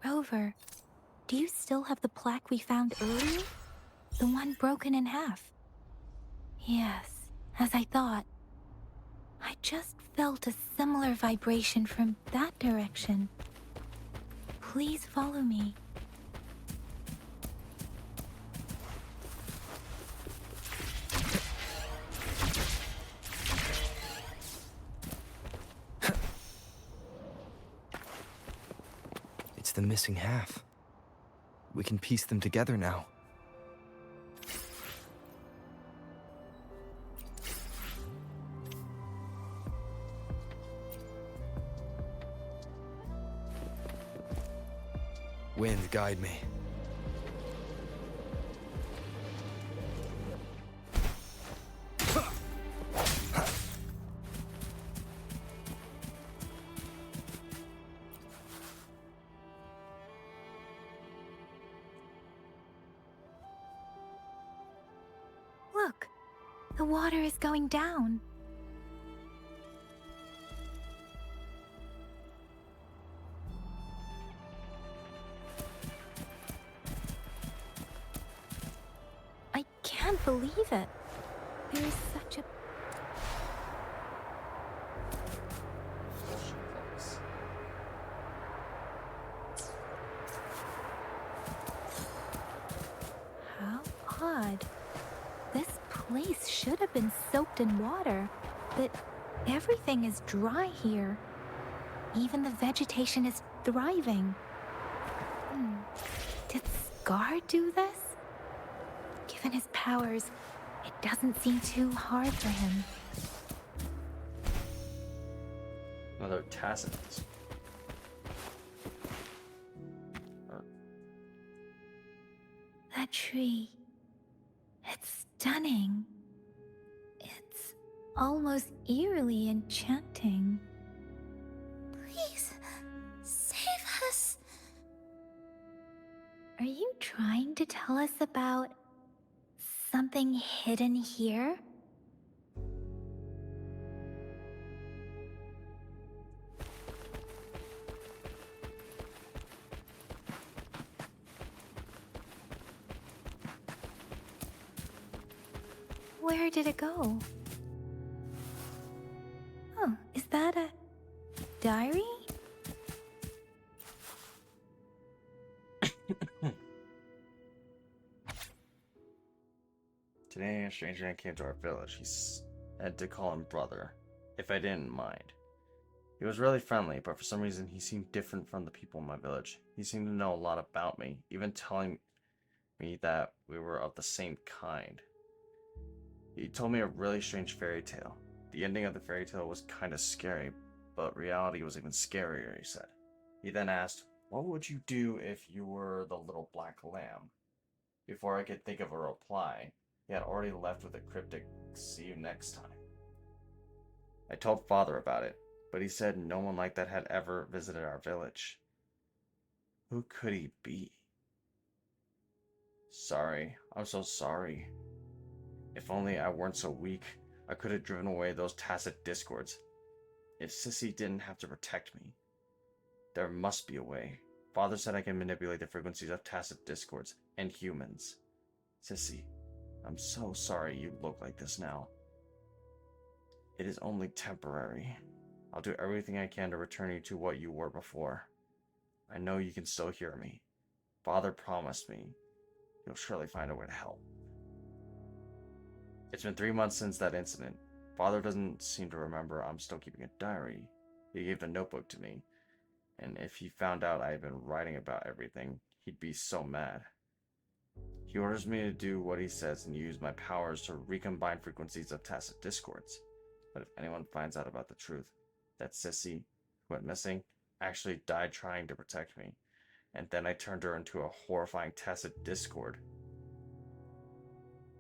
Rover, do you still have the plaque we found earlier? The one broken in half? Yes, as I thought. I just felt a similar vibration from that direction. Please follow me. It's the missing half. We can piece them together now. Wind, guide me. Look, the water is going down. I can't believe it. There is such a... How odd. This place should have been soaked in water, but everything is dry here. Even the vegetation is thriving. Did Scar do this? Given his powers, it doesn't seem too hard for him. Another tacit. That tree. It's stunning. It's almost eerily enchanting. Please, save us. Are you trying to tell us about something hidden here? Where did it go? Oh, is that a diary? Today, a stranger man came to our village. He said to call him brother, if I didn't mind. He was really friendly, but for some reason he seemed different from the people in my village. He seemed to know a lot about me, even telling me that we were of the same kind. He told me a really strange fairy tale. The ending of the fairy tale was kind of scary, but reality was even scarier, he said. He then asked, what would you do if you were the little black lamb? Before I could think of a reply, he had already left with a cryptic, see you next time. I told father about it, but he said no one like that had ever visited our village. Who could he be? Sorry, I'm so sorry. If only I weren't so weak, I could have driven away those tacit discords. If Sissy didn't have to protect me. There must be a way. Father said I can manipulate the frequencies of tacit discords and humans. Sissy, I'm so sorry you look like this now. It is only temporary. I'll do everything I can to return you to what you were before. I know you can still hear me. Father promised me. He'll surely find a way to help. It's been 3 months since that incident. Father doesn't seem to remember I'm still keeping a diary. He gave the notebook to me, and if he found out I had been writing about everything, he'd be so mad. He orders me to do what he says and use my powers to recombine frequencies of tacit discords. But if anyone finds out about the truth, that Sissy, who went missing, actually died trying to protect me, and then I turned her into a horrifying tacit discord,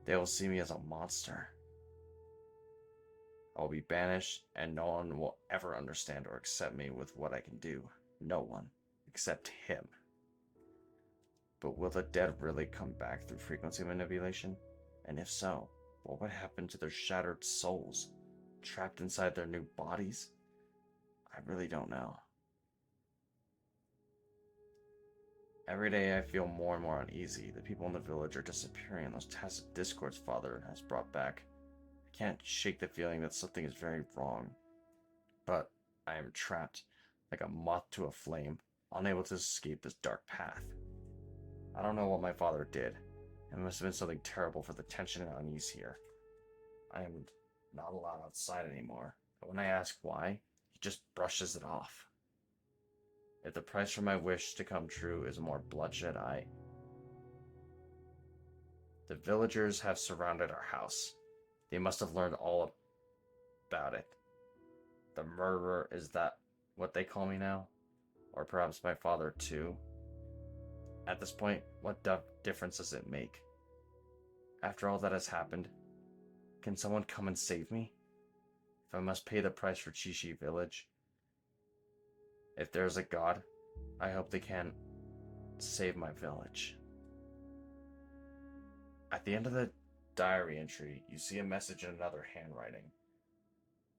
they will see me as a monster. I will be banished, and no one will ever understand or accept me with what I can do. No one, except him. But will the dead really come back through frequency manipulation? And if so, what would happen to their shattered souls, trapped inside their new bodies? I really don't know. Every day I feel more and more uneasy. The people in the village are disappearing, and those tacit discords Father has brought back. I can't shake the feeling that something is very wrong. But I am trapped, like a moth to a flame. unable to escape this dark path. I don't know what my father did. It must have been something terrible for the tension and unease here. I am not allowed outside anymore, but when I ask why, he just brushes it off. If the price for my wish to come true is more bloodshed, The villagers have surrounded our house. They must have learned all about it. The murderer, is that what they call me now? Or perhaps my father too? At this point, what difference does it make? After all that has happened, can someone come and save me? If I must pay the price for Chishi Village, if there is a god, I hope they can save my village. At the end of the diary entry, you see a message in another handwriting.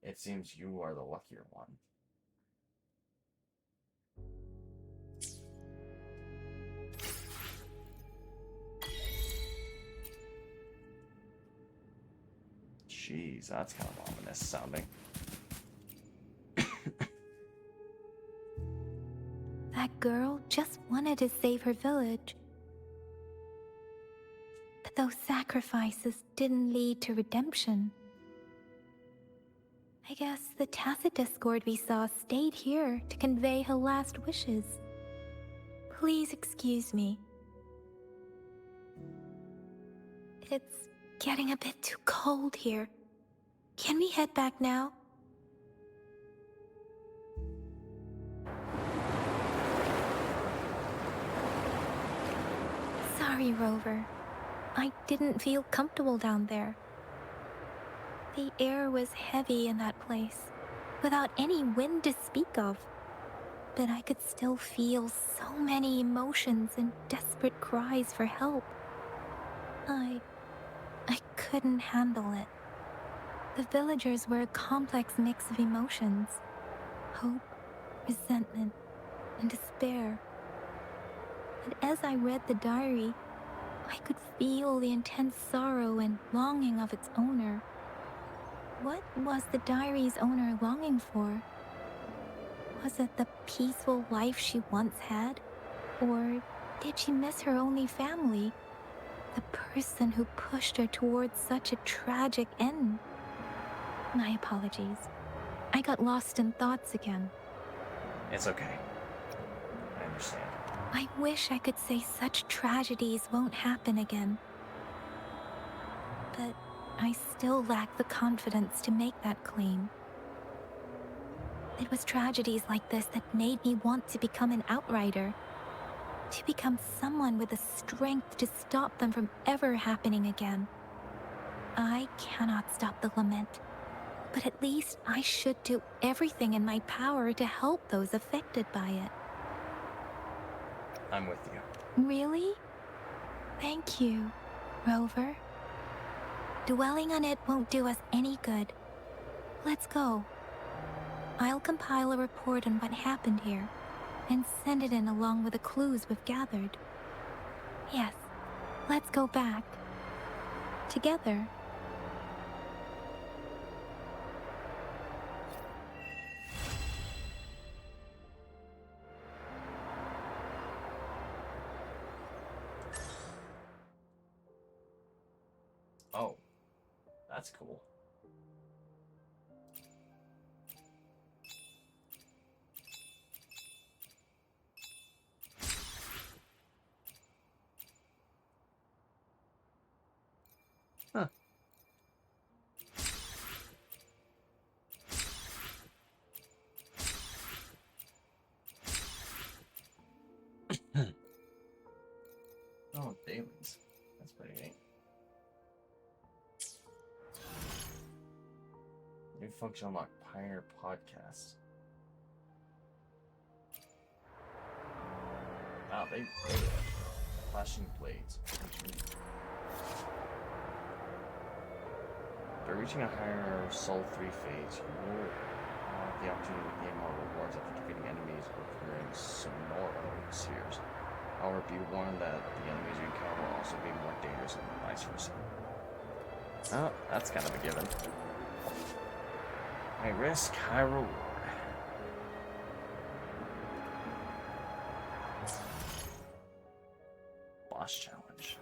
It seems you are the luckier one. Jeez, that's kind of ominous sounding. That girl just wanted to save her village. But those sacrifices didn't lead to redemption. I guess the tacit discord we saw stayed here to convey her last wishes. Please excuse me. It's getting a bit too cold here. Can we head back now? Sorry, Rover. I didn't feel comfortable down there. The air was heavy in that place, without any wind to speak of. But I could still feel so many emotions and desperate cries for help. I couldn't handle it. The villagers were a complex mix of emotions. Hope, resentment, and despair. And as I read the diary, I could feel the intense sorrow and longing of its owner. What was the diary's owner longing for? Was it the peaceful life she once had? Or did she miss her only family? The person who pushed her towards such a tragic end? My apologies. I got lost in thoughts again. It's okay. I understand. I wish I could say such tragedies won't happen again. But I still lack the confidence to make that claim. It was tragedies like this that made me want to become an outrider. To become someone with the strength to stop them from ever happening again. I cannot stop the lament, but at least I should do everything in my power to help those affected by it. I'm with you. Really? Thank you, Rover. Dwelling on it won't do us any good. Let's go. I'll compile a report on what happened here, and send it in along with the clues we've gathered. Yes, let's go back. Together. Oh, that's cool. Huh. Oh, dailies. That's pretty neat. New function unlocked, Pioneer Podcast. Wow, they flashing blades. By reaching a higher Soul 3 phase, you will have the opportunity to gain more rewards after defeating enemies or clearing Sonoro spheres. However, be warned that the enemies you encounter will also be more dangerous and vice versa. Oh, that's kind of a given. High risk, high reward. Boss challenge.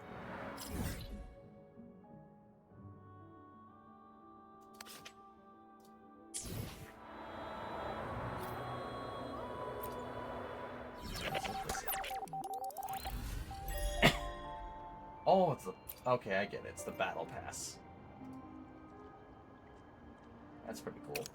Oh, it's the... Okay, I get it. It's the battle pass. That's pretty cool.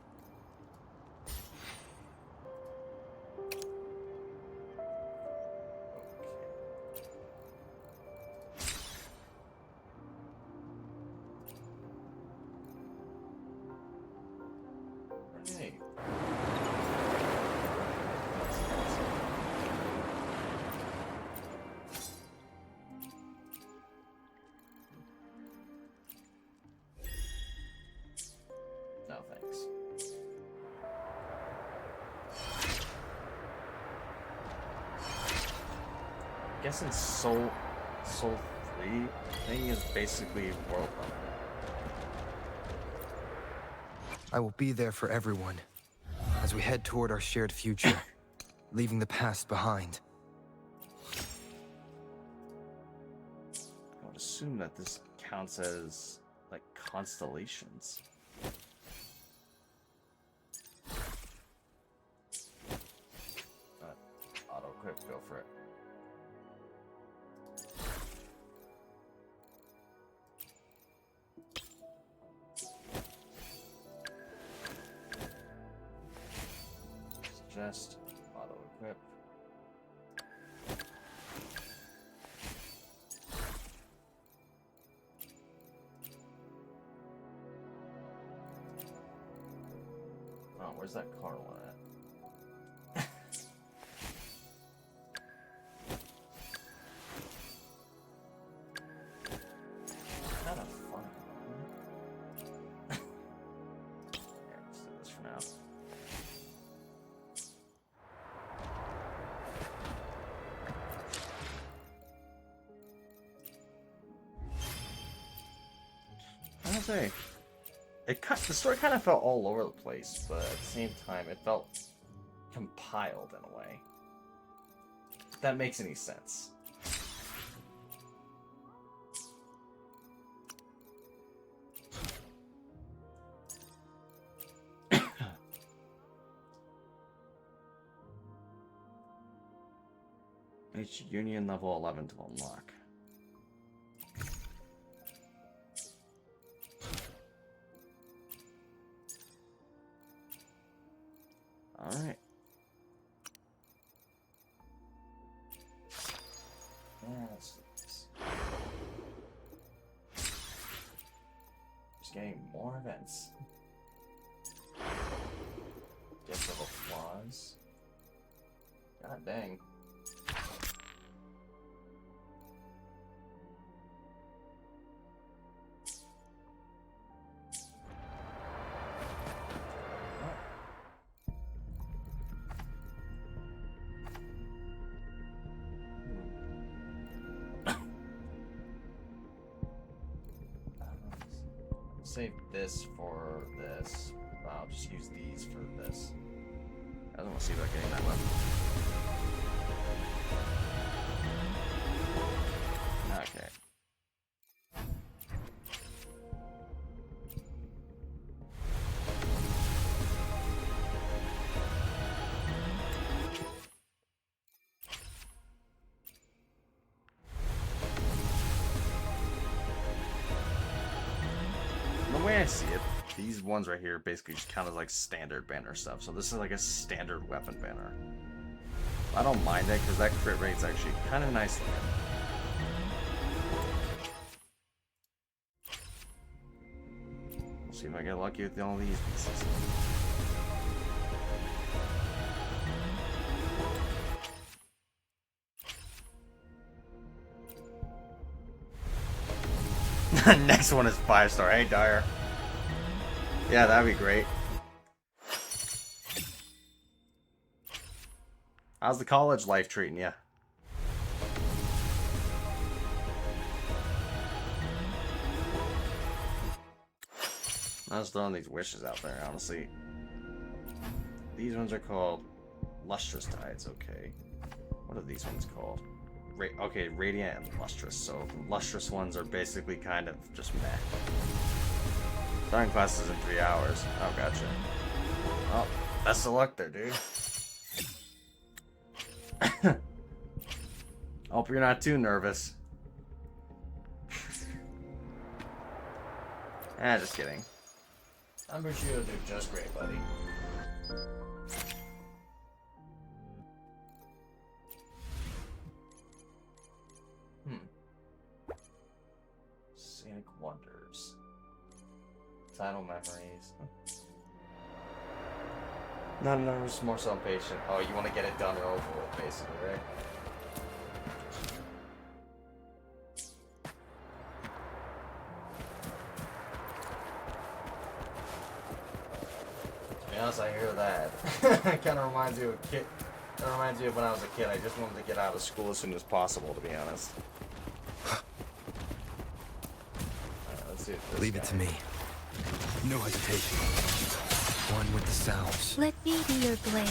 Okay. No, thanks. Guessing Soul 3 thing is basically world level. I will be there for everyone as we head toward our shared future, leaving the past behind. I would assume that this counts as like constellations. Auto equip, go for it. Suggest auto equip. Oh, where's that car one at? Kind of funny. Yeah, let's do this for now. I don't say. The story kind of felt all over the place, but at the same time, it felt compiled in a way. If that makes any sense. Each union level 11 to unlock. Alright. Yeah, let's do this. Just getting more events. Gift of applause. God dang. Save this for this. I'll just use these for this. I don't want to see about getting that weapon. Okay. The way I see it, these ones right here basically just count as like standard banner stuff. So this is like a standard weapon banner. I don't mind it because that crit rate's actually kind of nice looking. We'll see if I get lucky with all these pieces. Next one is 5-star. Hey, Dyer. Yeah, that'd be great. How's the college life treating you? I was throwing these wishes out there, honestly. These ones are called Lustrous Tides, okay. What are these ones called? okay, radiant and lustrous. So lustrous ones are basically kind of just meh. Starting classes in 3 hours. Oh, gotcha. Well, best of luck there, dude. Hope you're not too nervous. Just kidding. I'm sure you'll do just great, buddy. Scenic wonders. Title memories. Not nervous, more so impatient. Oh, you want to get it done or over with, basically, right? To be honest, I hear that. It kind of reminds me of a kid. It reminds me of when I was a kid. I just wanted to get out of school as soon as possible, to be honest. Let's see if this Leave it to me. No hesitation. One with the salves. Let me be your blade.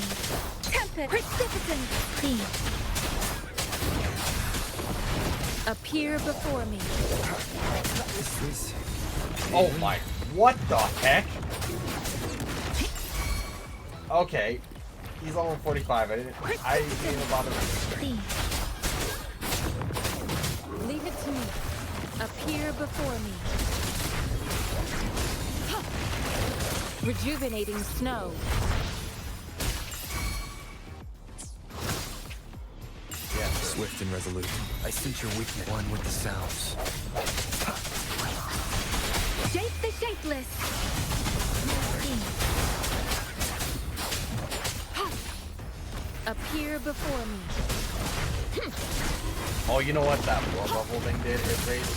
Tempest, precipitant, please. Appear before me. This is... Oh my, what the heck? Okay, he's level 45. I didn't even bother. Please. Leave it to me. Appear before me. Rejuvenating snow. Yeah, swift and resolute. I sense your weakness. One with the salves. Shape the shapeless. Appear before me. Oh, you know what that blood level thing did? It raised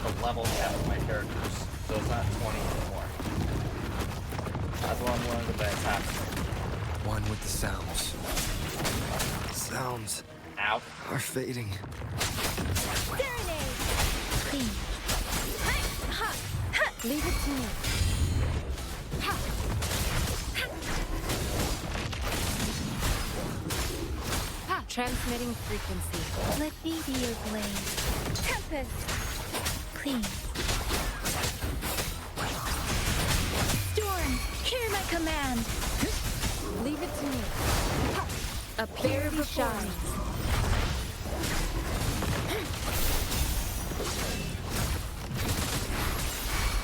the level cap of my characters, so it's not 20 anymore. That's what I'm willing to bet it's happening. One with the sounds. Sounds. Out. Are fading. Serenade. Please. Leave it to me. Transmitting frequency. Let me be your blade. Tempest. Please. Storm, hear my command. Leave it to me. Appear before me.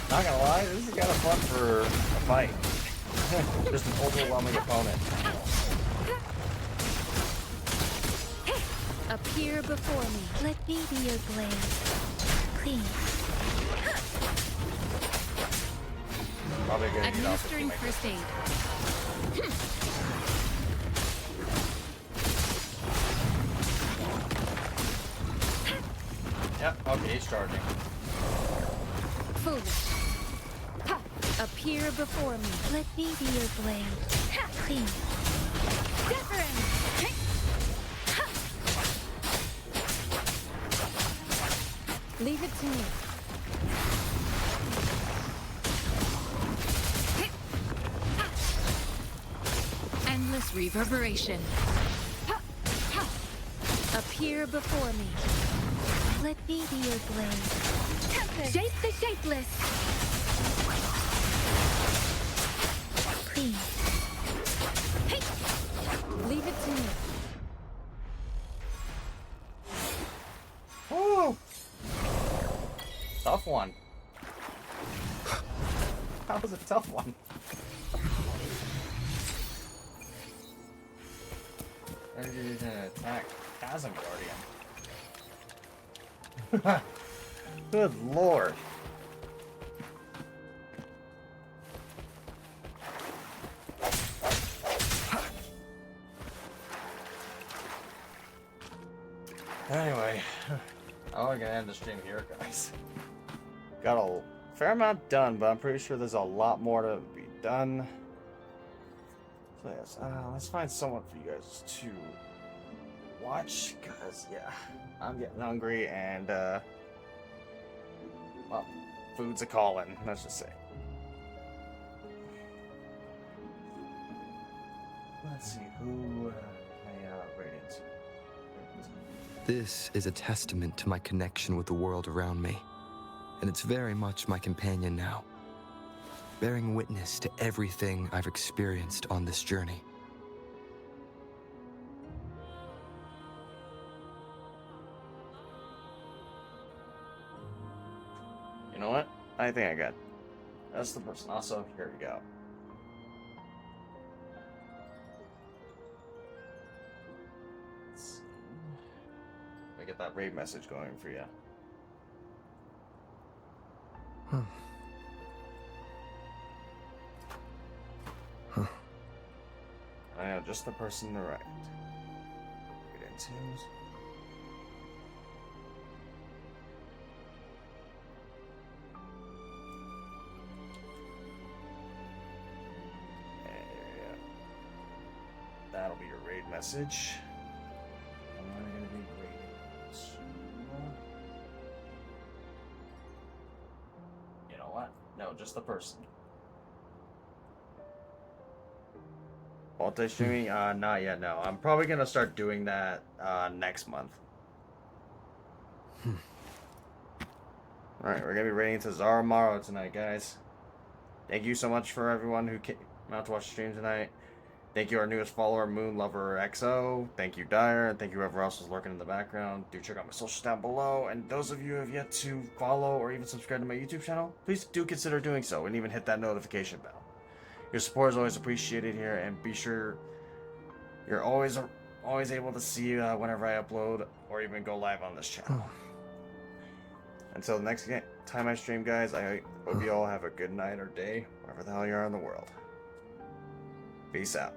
Not gonna lie, this is kind of fun for a fight. Just an overwhelming opponent. Appear before me. Let me be your blade. Please. Probably gonna get off Administering first aid. Yep, okay, he's charging. Foolish. Appear before me. Let me be your blade. Please. Deference. Leave it to me. Endless reverberation. Appear before me. Let me be your blade. Tempest. Shape the shapeless. Please. Leave it to me. Woo! Tough one. That was a tough one. Energy is an attack. Chasm Guardian. Good lord. Anyway, I'm gonna end the stream here, guys. Got a fair amount done, but I'm pretty sure there's a lot more to be done. So yes, let's find someone for you guys to watch, because yeah, I'm getting hungry and well, food's a calling, let's just say. Let's see who I radiant. This is a testament to my connection with the world around me, and it's very much my companion now, bearing witness to everything I've experienced on this journey. You know what? I think I got. That's the person. Also, here we go. Let me get that raid message going for you. I know just the person to write. Greetings. That'll be your raid message. I'm not gonna be raiding. You know what? No, just the person. Multi-streaming? Not yet, no. I'm probably gonna start doing that next month. Alright, we're gonna be raiding to Zaramaro tonight, guys. Thank you so much for everyone who came out to watch the stream tonight. Thank you, our newest follower, Moon Lover XO. Thank you, Dyer. And thank you, whoever else was lurking in the background. Do check out my socials down below. And those of you who have yet to follow or even subscribe to my YouTube channel, please do consider doing so and even hit that notification bell. Your support is always appreciated here, and be sure you're always able to see whenever I upload or even go live on this channel. Until the next time I stream, guys, I hope you all have a good night or day, wherever the hell you are in the world. Peace out.